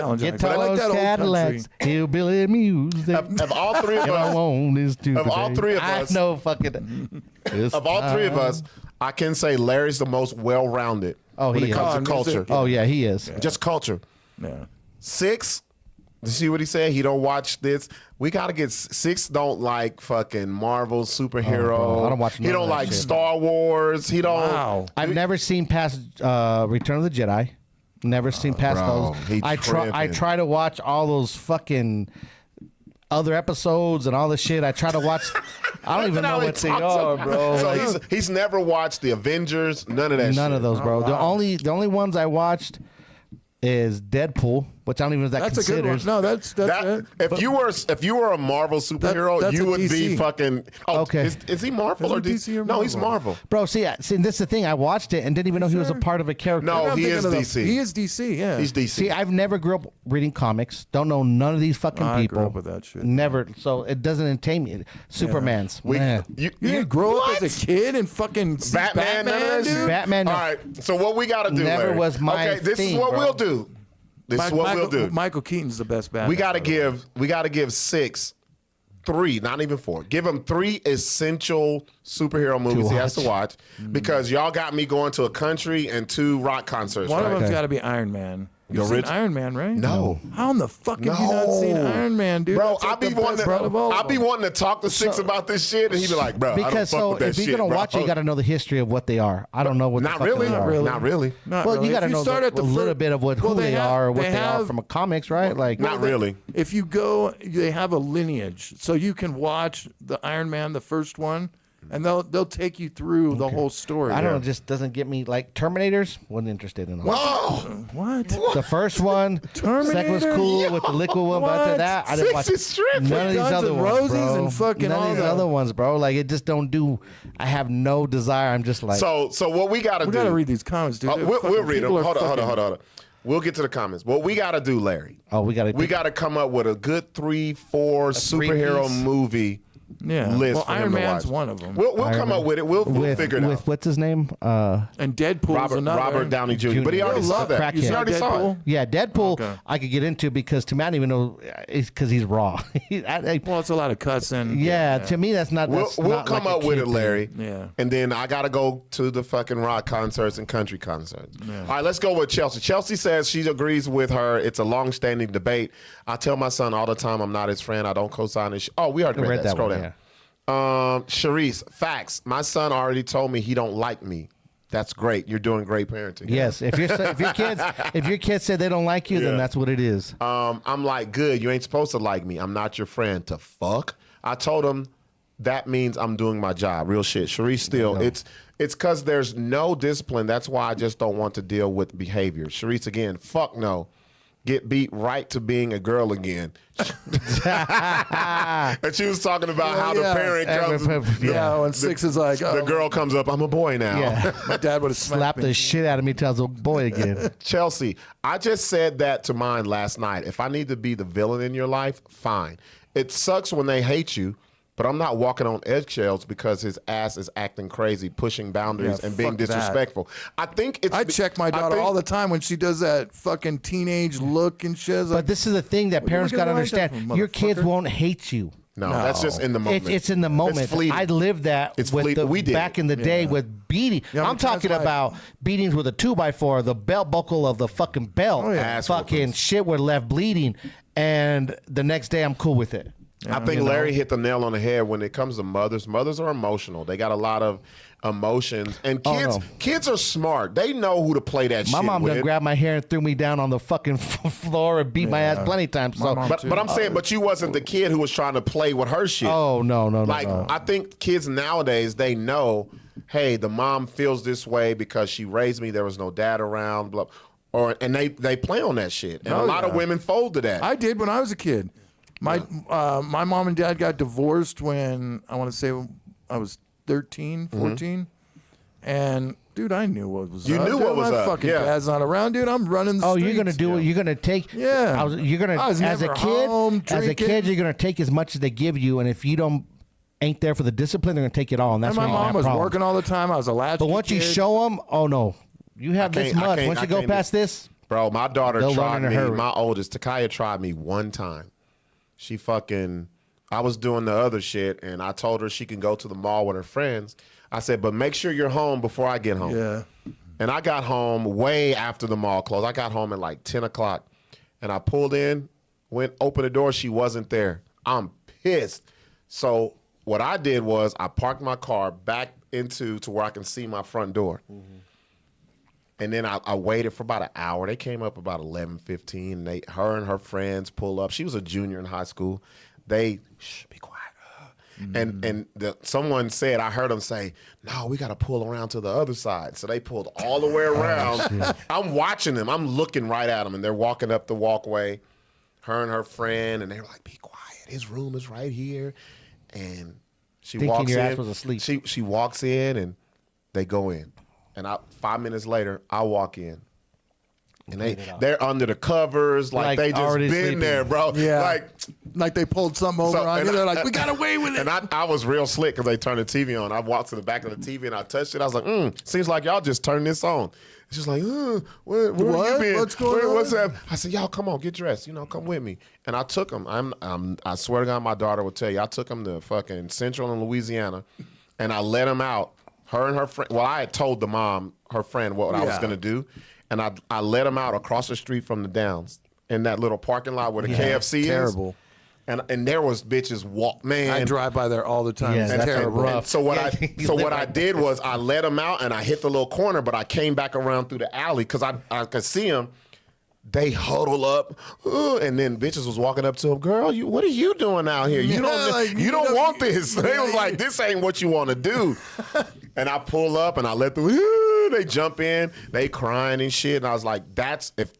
Alan Jackson. Guitars, I like that old Cadillacs, hillbilly music. Of all three of And I us, want this to Of all three of us- I know fucking. of all three of us, I can say Larry's the most well-rounded Oh, when he it comes is. to culture. Oh yeah, he is. Just culture. Yeah. Sixx, You see what he said? He don't watch this. We gotta get Sixx. Don't like fucking Marvel superhero. bro, I don't watch He none don't of that like shit. Star Wars. He don't. Wow. I've never seen past Return of the Jedi. Never seen past bro, those. he I tripping. try to watch all those fucking other episodes and all this shit. I try to watch. I don't even know what they are, bro. So he's never watched the Avengers. None of that. None shit. of those, bro. The only ones I watched is Deadpool, which I don't even know if that That's a good considers. one. No, that's That, it. if you were a Marvel superhero, that's you a would be DC. fucking. Oh, Okay. Is he Marvel Is or he DC or No, he's Marvel? Marvel. Bro, see, this is the thing. I watched it and didn't even know he was a Sure. part of a character. No, I'm he thinking is of DC. He is DC, yeah. He's DC. See, I've never grew up reading comics. Don't know none of these fucking I grew people. up with that shit. Never. So it doesn't entertain me. Superman's. We, man. you didn't grow what? up as a kid and fucking see Batman, none of that shit? dude? Batman. All right. So what we got to do? Never Larry? was my Okay, this thing, is what bro. we'll do. This is what we'll do. Michael Keaton's the best Batman. We got to give Sixx 3, not even 4. Give him 3 essential superhero movies he has to watch because y'all got me going to a country and 2 rock concerts. One right? of them's got to be Iron Man. The You've seen orig- Iron Man, right? No. How in the fuck have you not seen Iron Man, dude? Bro, That's like I be the best part of all of them. wanting to talk to Sixx about this shit, and he be like, bro, I don't Because fuck so with that if you're shit, gonna bro. watch it, you got to know the history of what they are. I don't know what. Not the fuck really. they are. Not really. Not Well, really. you got to If know start at a little bit of what well, who they are, or what they are have- from a comics, right? Like, Not really. If you go, they have a lineage, so you can watch the Iron Man, the first one, and they'll take you through the whole story. I don't know. It just doesn't get me. Like Terminators, wasn't interested in them. Oh, What? The first one, second was Terminator? cool with the liquid one, but after What? that, I didn't Sixx watch is tripping. none of these Guns other N' ones, Roses bro. and fucking none all of these that. other ones, bro. Like it just don't do. I have no desire. I'm just like, so what we got to We do? gotta read these comments, dude. They're We'll fucking- read them. people are Hold fucking- on. We'll get to the comments. What we got to do, Larry? oh, we got We got to come up with a good 3-4 superhero three-piece? movie Yeah. list Well, for Iron him to Man's watch. one of them. We'll come up with it. We'll figure it out. with what's his name? And Deadpool's another. Robert Downey Jr. But he already Jr. saw that. Crackhead. He already saw it. Yeah, Deadpool. Okay. I could get into because to me, I don't even know. It's because he's raw. Well, it's a lot of cuts and yeah, to me, that's not. We'll That's we'll not come like a up with kid it, thing. Larry. Yeah. And then I gotta go to the fucking rock concerts and country concerts. All right, let's go with Chelsea. Chelsea says she agrees with her. It's a long-standing debate. I tell my son all the time I'm not his friend. I don't co-sign his. Oh, we already read that. Scroll one, down. Sharice, facts. My son already told me he don't like me. That's great. You're doing great parenting. Yes, if your kids say they don't like you, Yeah. then that's what it is. I'm like, good. You ain't supposed to like me. I'm not your friend. To fuck. I told him that means I'm doing my job. Real shit. Sharice, still, it's because there's no discipline. That's why I just don't want to deal with behavior. Sharice, again, fuck no. Get beat right to being a girl again. And she was talking about how the parent comes. Yeah, when Sixx is like, The oh, girl comes up. I'm a boy now. Yeah. my dad would have Slap slapped the me. shit out of me, tells a boy again. Chelsea, I just said that to mine last night. If I need to be the villain in your life, fine. It sucks when they hate you, but I'm not walking on eggshells because his ass is acting crazy, pushing boundaries, Yeah, and being fuck that. disrespectful. I think it's. I check my daughter all the time when she does that fucking teenage look and shit. But this is the thing that parents looking got to like that understand. for, Your kids motherfucker? won't hate you. No, that's just in the moment. It's in the moment. It's fleeting. I lived that It's with fleeting. We did back it. in the day with beating. Yeah, I'm talking that's why- about beatings with a 2x4, the belt buckle of the fucking belt. Ass Fucking whoopings. shit were left bleeding. And the next day I'm cool with it. I think Larry hit the nail on the head when it comes to mothers. Mothers are emotional. They got a lot of emotions. And kids no. kids are smart. They know who to play that My shit mom with. done grabbed my hair and threw me down on the fucking floor and beat my ass plenty of times. So, mom- but I'm saying, but you wasn't the kid who was trying to play with her shit. oh, no. Like, I think kids nowadays, they know, hey, the mom feels this way because she raised me. There was no dad around, blah. And they play on that shit. And a lot of women fold to that. I did when I was a kid. My mom and dad got divorced when I want to say I was 13, 14. And dude, I knew what was You up. knew Dude, what was my up, fucking yeah. dad's not around, dude. I'm running the Oh, streets. you're gonna do it. You're gonna take. Yeah. You're gonna I was as a never kid. home, As a drinking. kid, you're gonna take as much as they give you, and if you don't ain't there for the discipline, they're gonna take it all, and that's And my when you mom have was problems. working all the time. I was a latchkey But once you kid. show them, oh no, you have this can't- I much. can't- Once I you go can't do- past this, Bro, my daughter They'll tried learn in a me. hurry. My oldest, Takaya, tried me one time. She fucking, I was doing the other shit, and I told her she can go to the mall with her friends. I said, but make sure you're home before I get home. Yeah. And I got home way after the mall closed. I got home at like 10 o'clock, and I pulled in, Went open the door. She wasn't there. I'm pissed. So what I did was I parked my car back to where I can see my front door. And then I waited for about an hour. They came up about 11:15. Her and her friends pull up. She was a junior in high school. They, shh, be quiet. Someone said, I heard them say, no, we got to pull around to the other side. So they pulled all the way around. I'm watching them. I'm looking right at them. And they're walking up the walkway, her and her friend. And they were like, be quiet. His room is right here. And she Thinking walks your in. ass was asleep. She walks in and they go in. And 5 minutes later, I walk in. And they're under the covers, like they just already been sleeping. there, bro. Yeah. Like they pulled something over on you. They're like, we got away with it. And I was real slick because they turned the TV on. I walked to the back of the TV and I touched it. I was like, seems like y'all just turned this on. It's just like, where you been? What's going on? What's that? I said, y'all, come on, get dressed. Come with me. And I took them. I swear to God, my daughter will tell you, I took them to fucking Central in Louisiana, and I let them out. Her and her friend. Well, I had told the mom, her friend, what I was gonna do, and I let them out across the street from the Downs in that little parking lot where the KFC is. Terrible. And there was bitches man. I drive by there all the time. Yeah, It's that's terrible. rough. So what Yeah, I did was I let them out and I hit the little corner, but I came back around through the alley because I could see them. They huddle up, and then bitches was walking up to him. Girl, what are you doing out here? You don't want this. They was like, this ain't what you want to do. And I pull up and I let them. They jump in, they crying and shit. And I was like, if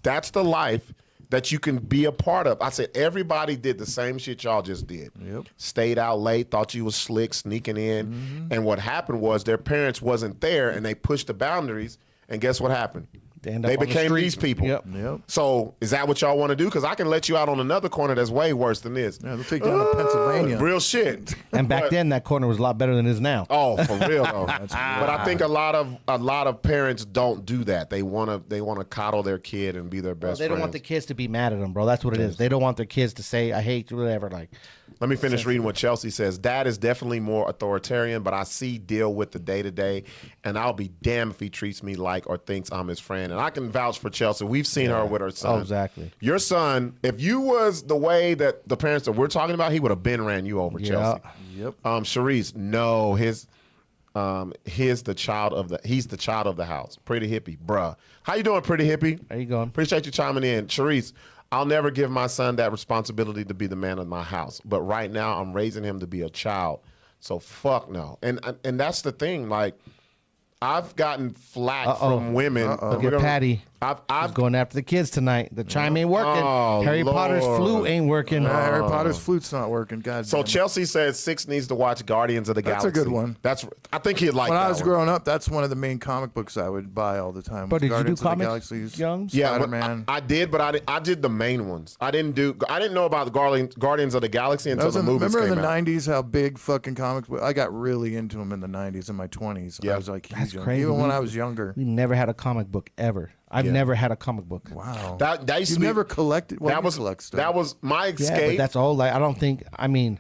that's the life that you can be a part of. I said, everybody did the same shit y'all just did. Yep. Stayed out late, thought you was slick, sneaking in. And what happened was their parents wasn't there and they pushed the boundaries. And guess what happened? They became these people. Yep. So is that what y'all want to do? Because I can let you out on another corner that's way worse than this. Yeah, they'll take you down to Pennsylvania. Real shit. And back then, that corner was a lot better than it is now. Oh, for real though. But I think a lot of parents don't do that. They wanna coddle their kid and be their best They don't want the kids to be mad at them, bro. That's what it is. They don't want their kids to say, I hate you, whatever. Like, Let me finish reading what Chelsea says. Dad is definitely more authoritarian, but I deal with the day-to-day, and I'll be damned if he treats me like or thinks I'm his friend. And I can vouch for Chelsea. We've seen her with her son. Oh, exactly. Your son, if you was the way that the parents that we're talking about, he would have been ran you over, Chelsea. Yep. Sharice, no, he's the child of the house. Pretty hippie, bruh. How you doing, pretty hippie? How you going? Appreciate you chiming in. Sharice, I'll never give my son that responsibility to be the man of my house. But right now, I'm raising him to be a child. So fuck no. And that's the thing. Like, I've gotten flack from women. Look at Patty. He's going after the kids tonight. The chime ain't working. Harry Potter's flute ain't working. Harry Potter's flute's not working. God. So damn it. Chelsea says Sixx needs to watch Guardians of the Galaxy. That's a good one. I think he'd like When that I was one. growing up, that's one of the main comic books I would buy all the time. But did you do Guardians of the comics, Galaxies, Young? Yeah, but Spider-Man. I did, but I did the main ones. I didn't know about the Guardians of the Galaxy until the movies remember came in the out. 90s how big fucking comics were? I got really into them in the 90s, in my 20s. Yeah. I was like, That's huge. crazy. Even when I was younger. We never had a comic book ever. I've never had a comic book. Wow. That used You've to be, never collected? Well, that you was collect stuff. that was my Yeah, escape. but that's all. Like, I don't think. I mean,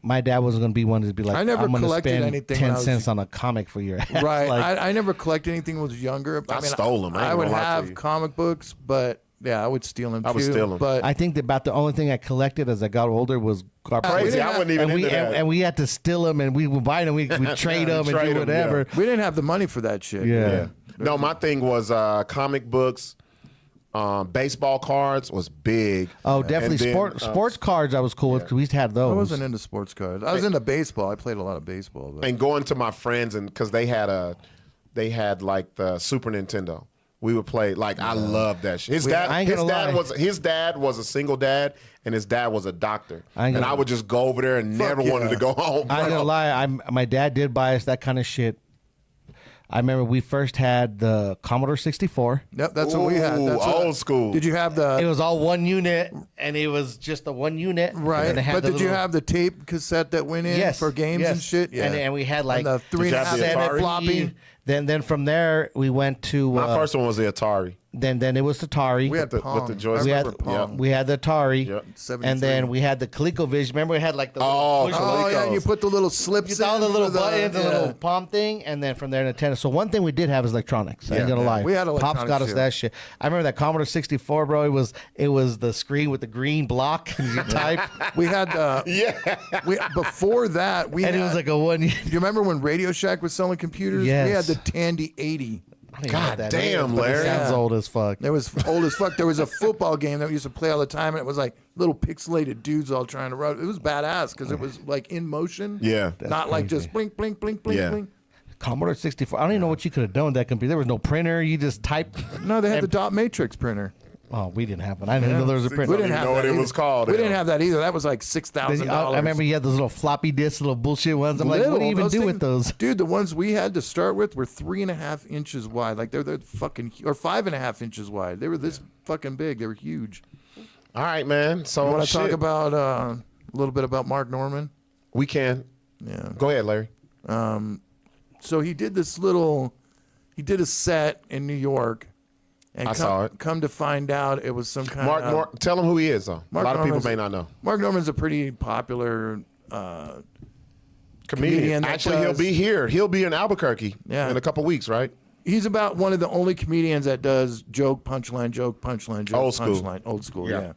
my dad wasn't going to be one to be like, I never I'm going to collected spend anything 10 when I was- cents on a comic for your ass. Right. Like, I never collected anything when I was younger. I stole 'em. I ain't I would gonna lie to have you. comic books, but yeah, I would steal them too. I would steal 'em. But I think that about the only thing I collected as I got older was garbage. Crazy. I wasn't even and into that. and we had to steal them, and we would buy them. We trade them and Trade do 'em, whatever. we didn't have the money for that shit. Yeah. No, my thing was comic books. Baseball cards was big. Oh, definitely. And then, Sports cards I was cool with because we used to have those. I wasn't into sports cards. I was into baseball. I played a lot of baseball. But. And going to my friends and because they had like the Super Nintendo. We would play like I loved that shit. I ain't gonna lie. His dad was a single dad and his dad was a doctor. I ain't And gonna- I would just go over there and never yeah. wanted to go home. I ain't bro. gonna lie. My dad did buy us that kind of shit. I remember we first had the Commodore 64. Yep, that's what we had. Ooh, That's what old school. Did you have It the was all one unit, and it was just the one unit. right? And they had But the did you little- have the tape cassette that went in Yes, for games yes. and shit? Yeah. And we had like and the 3.5 have the cent Atari? floppy. Then from there we went to My first one was the Atari. Then it was Atari. We had the- Pong. with the joystick. we I had, remember Pong. we had the Atari, Yep. and then we had the ColecoVision. Remember, we had like the little push Oh, yeah, and you put the little slips you saw in the little for the- buttons, the yeah. little palm thing, and then from there Nintendo. So one thing we did have is electronics. I ain't gonna lie. We had Pops electronics, got us too. that shit. I remember that Commodore 64, bro. It was the screen with the green block, and you type, We had before that, we and had, it was like a one. do you remember when Radio Shack was selling computers? Yes. We had the Tandy 80. God damn, Larry. It sounds Yeah. old as fuck. It was old as fuck. There was a football game that we used to play all the time, and it was like little pixelated dudes all trying to run. It was badass because it was like in motion. Yeah. Not like just blink, blink, blink, blink, Yeah. blink. Commodore 64. I don't even know what you could have done with that computer. There was no printer. You just typed. No, they had the dot matrix printer. Oh, we didn't have one. I didn't know there was a printer. We didn't even have know that what it either. was called, We hell. didn't have that either. That was like $6,000. I remember you had those little floppy disk, little bullshit ones. I'm like, what do you even Those do with things- those? Dude, the ones we had to start with were 3.5 inches wide. Like they're fucking, or 5.5 inches wide. They were this fucking big. They were huge. All right, man. So You want to talk shit. about a little bit about Mark Norman? We can. Yeah. Go ahead, Larry. So he did he did a set in New York. And I saw it. Come to find out, it was some kind of... Mark, tell him who he is, though. Mark a lot of people Norman's- may not know. Mark Norman's a pretty popular Comedian. that Actually, he'll does- be here. He'll be in Albuquerque Yeah. in a couple weeks, right? He's about one of the only comedians that does joke, punchline, joke, punchline, joke, Old school. punchline. Old school, Yeah. yeah.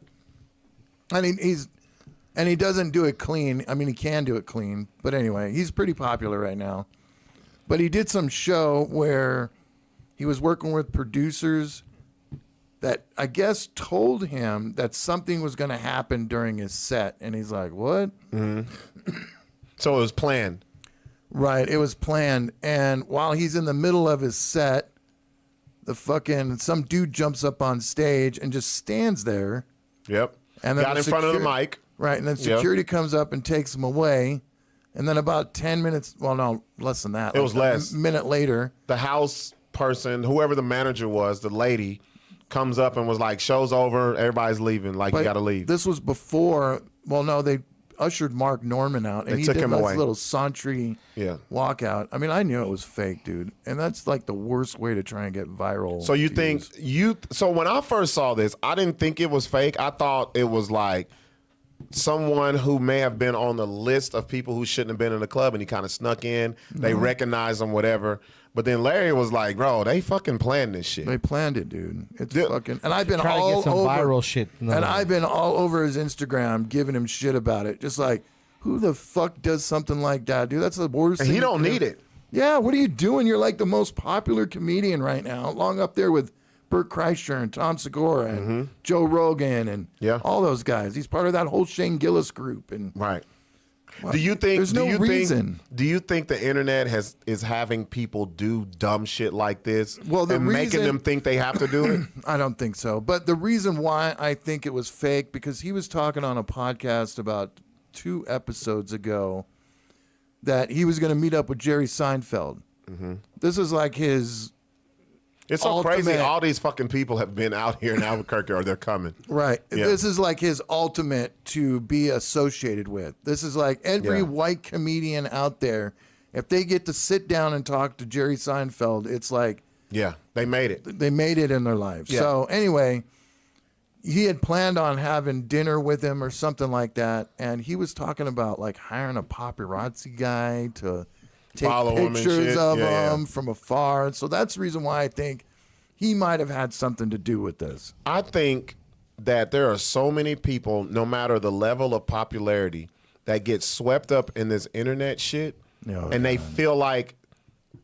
I mean, he doesn't do it clean. I mean, he can do it clean. But anyway, he's pretty popular right now. But he did some show where he was working with producers that I guess told him that something was going to happen during his set. And he's like, what? So it was planned. Right, it was planned. And while he's in the middle of his set, some dude jumps up on stage and just stands there. Yep. And then got in front of the mic. Right, and then Yep. security comes up and takes him away. And then about 10 minutes, well, no, less than that. It was less. A minute later. The house person, whoever the manager was, the lady, comes up and was like, "Show's over. Everybody's leaving. Like, you but got to leave." This was before, well, no, they ushered Mark Norman out. And They he took did him this away. little Santry Yeah. walkout. I mean, I knew it was fake, dude. And that's like the worst way to try and get viral. So you views. think so when I first saw this, I didn't think it was fake. I thought it was like someone who may have been on the list of people who shouldn't have been in the club and he kind of snuck in. They recognized him, whatever. But then Larry was like, bro, they fucking planned this shit. They planned it, dude. It's Dude, fucking. And I've been Try to all get some over viral shit. No. And I've been all over his Instagram giving him shit about it. Just like, who the fuck does something like that, dude? That's the worst. And thing he you don't could need have- it. Yeah, what are you doing? You're like the most popular comedian right now, along up there with Bert Kreischer and Tom Segura and Joe Rogan and Yeah. all those guys. He's part of that whole Shane Gillis group. And Right. Do you think There's no reason. Do you think the internet is having people do dumb shit like this? Well, the and making reason- them think they have to do it? I don't think so. But the reason why I think it was fake, because he was talking on a podcast about 2 episodes ago that he was going to meet up with Jerry Seinfeld. This is like his... It's so crazy. Ultimate- All these fucking people have been out here in Albuquerque or they're coming. Right. Yeah. This is like his ultimate to be associated with. This is like every Yeah. white comedian out there, if they get to sit down and talk to Jerry Seinfeld, it's like Yeah, they made it. they made it in their lives. Yeah. So anyway, he had planned on having dinner with him or something like that, and he was talking about like hiring a paparazzi guy to take Follow him and pictures shit. of Yeah, him from afar. So that's the reason why I think he might have had something to do with this. I think that there are so many people, no matter the level of popularity, that get swept up in this internet shit, Oh, and they feel like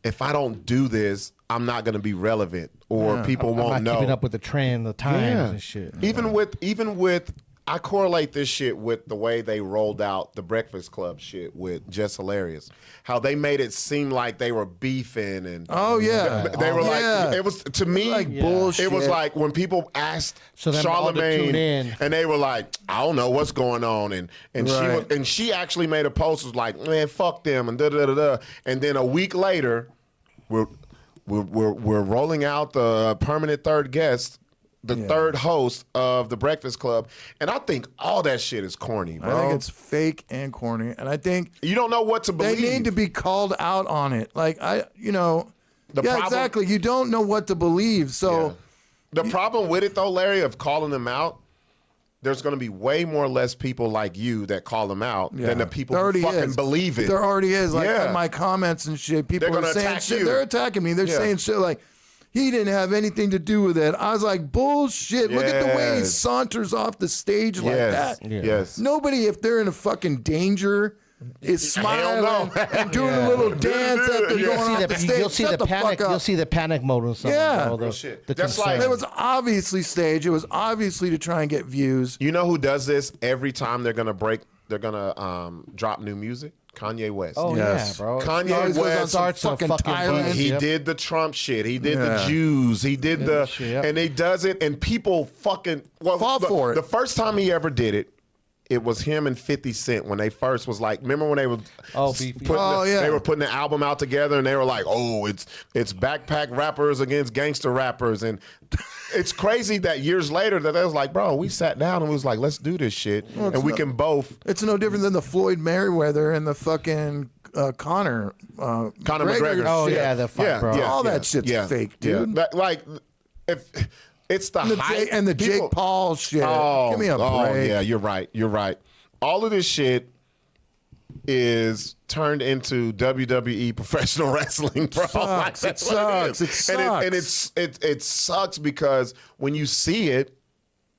if I don't do this, I'm not going to be relevant, or people I'm won't not know. keeping up with the trend, the times and shit. Even with, I correlate this shit with the way they rolled out the Breakfast Club shit with Just Hilarious. How they made it seem like they were beefing and Oh yeah, they were Yeah. like, it was to me Like bullshit. It was like when people asked So then all to tune in. Charlamagne, and they were like, I don't know what's going on, and Right. she actually made a post was like, man, fuck them, and da da da da. And then a week later, we're rolling out the permanent third guest, the third host of the Breakfast Club, and I think all that shit is corny, bro. I think it's fake and corny, and I think You don't know what to they believe. need to be called out on it. Like The problem- exactly. You don't know what to believe, so Yeah. The problem with it though, Larry, of calling them out, there's going to be way more or less people like you that call them out than the people who fucking believe it. There already is. Like in my comments and shit, people are saying shit. They're attacking me. They're saying shit like, he didn't have anything to do with it. I was like, bullshit. Look at the way he saunters off the stage like that. Yes. Nobody, if they're in a fucking danger, is smiling and doing a little dance after going off the stage. You'll see the panic. You'll see the panic mode and stuff. Yeah. That's like, it was obviously staged. It was obviously to try and get views. You know who does this every time they're gonna drop new music? Kanye West. Oh yeah, bro. Kanye West starts fucking tyrant. He did the Trump shit. He did the Jews. He did and he does it, and people fucking fall for it. The first time he ever did it, it was him and 50 Cent when they first was like, remember when they were they were putting the album out together and they were like, oh, it's backpack rappers against gangster rappers. And it's crazy that years later that they was like, bro, we sat down and we was like, let's do this shit. And we can both. It's no different than the Floyd Mayweather and the fucking Conor McGregor. Oh yeah, the fight, bro. All that shit's fake, dude. Like, if it's the hype and the Jake Paul shit. Give me a break. Oh yeah, you're right. You're right. All of this shit is turned into WWE professional wrestling, bro. Sucks. It sucks. It sucks. And it sucks because when you see it,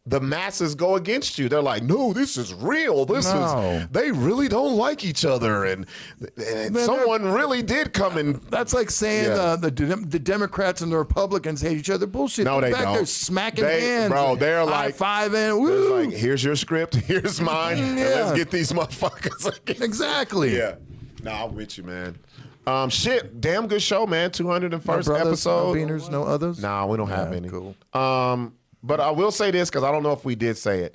the masses go against you. They're like, no, this is real. They really don't like each other. And someone really did come and. That's like saying the Democrats and the Republicans hate each other. Bullshit. No, they back don't. They're smacking hands. Bro, they're like. High-fiving. Woo. Like, here's your script. Here's mine. And let's get these motherfuckers. Exactly. Yeah. No, I'm with you, man. Shit, damn good show, man. 201st episode. No beaners, no others? Nah, we don't have any. Cool. But I will say this because I don't know if we did say it.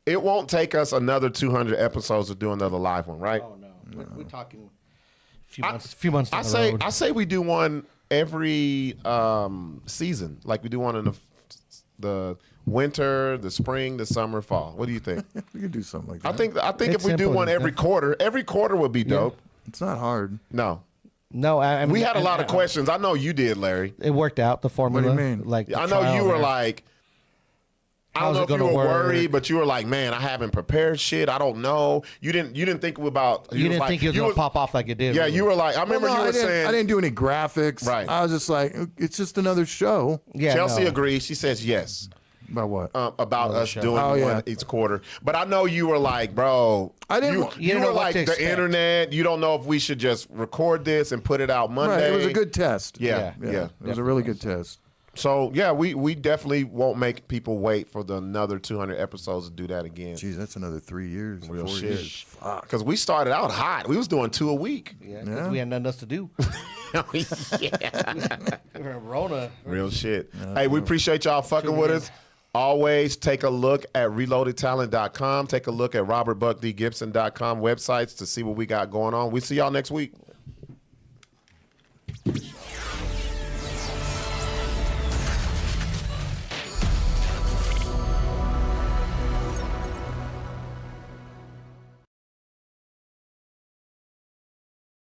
It won't take us another 200 episodes to do another live one, right? Oh no, we're talking a few months. Down the road. I say we do one every season, like we do one in the winter, the spring, the summer, fall. What do you think? We could do something like that. I think if we do one every quarter would be dope. It's not hard. No. No, I mean, we had a lot of questions. I know you did, Larry. It worked out, the formula. What do you mean? Like I know you were like, I don't know if you were worried, but you were like, man, I haven't prepared shit. I don't know. You didn't think about. You didn't think it was gonna pop off like it did. Yeah, you were like, I remember you were saying. I didn't do any graphics. Right. I was just like, it's just another show. Yeah, Chelsea agrees. She says yes. About what? About us doing one each quarter. But I know you were like, bro, you were like the internet. You don't know if we should just record this and put it out Monday. Right, it was a good test. Yeah. It was a really good test. So, yeah, we definitely won't make people wait for the another 200 episodes to do that again. Jeez, that's another 3 years. Real 4 shit. years. Fuck. Because we started out hot. We was doing 2 a week. Yeah, because we had nothing else to do. Rona. Real shit. Hey, we appreciate y'all fucking with us. Always take a look at reloadedtalent.com. Take a look at robertbuckdgipson.com websites to see what we got going on. We see y'all next week.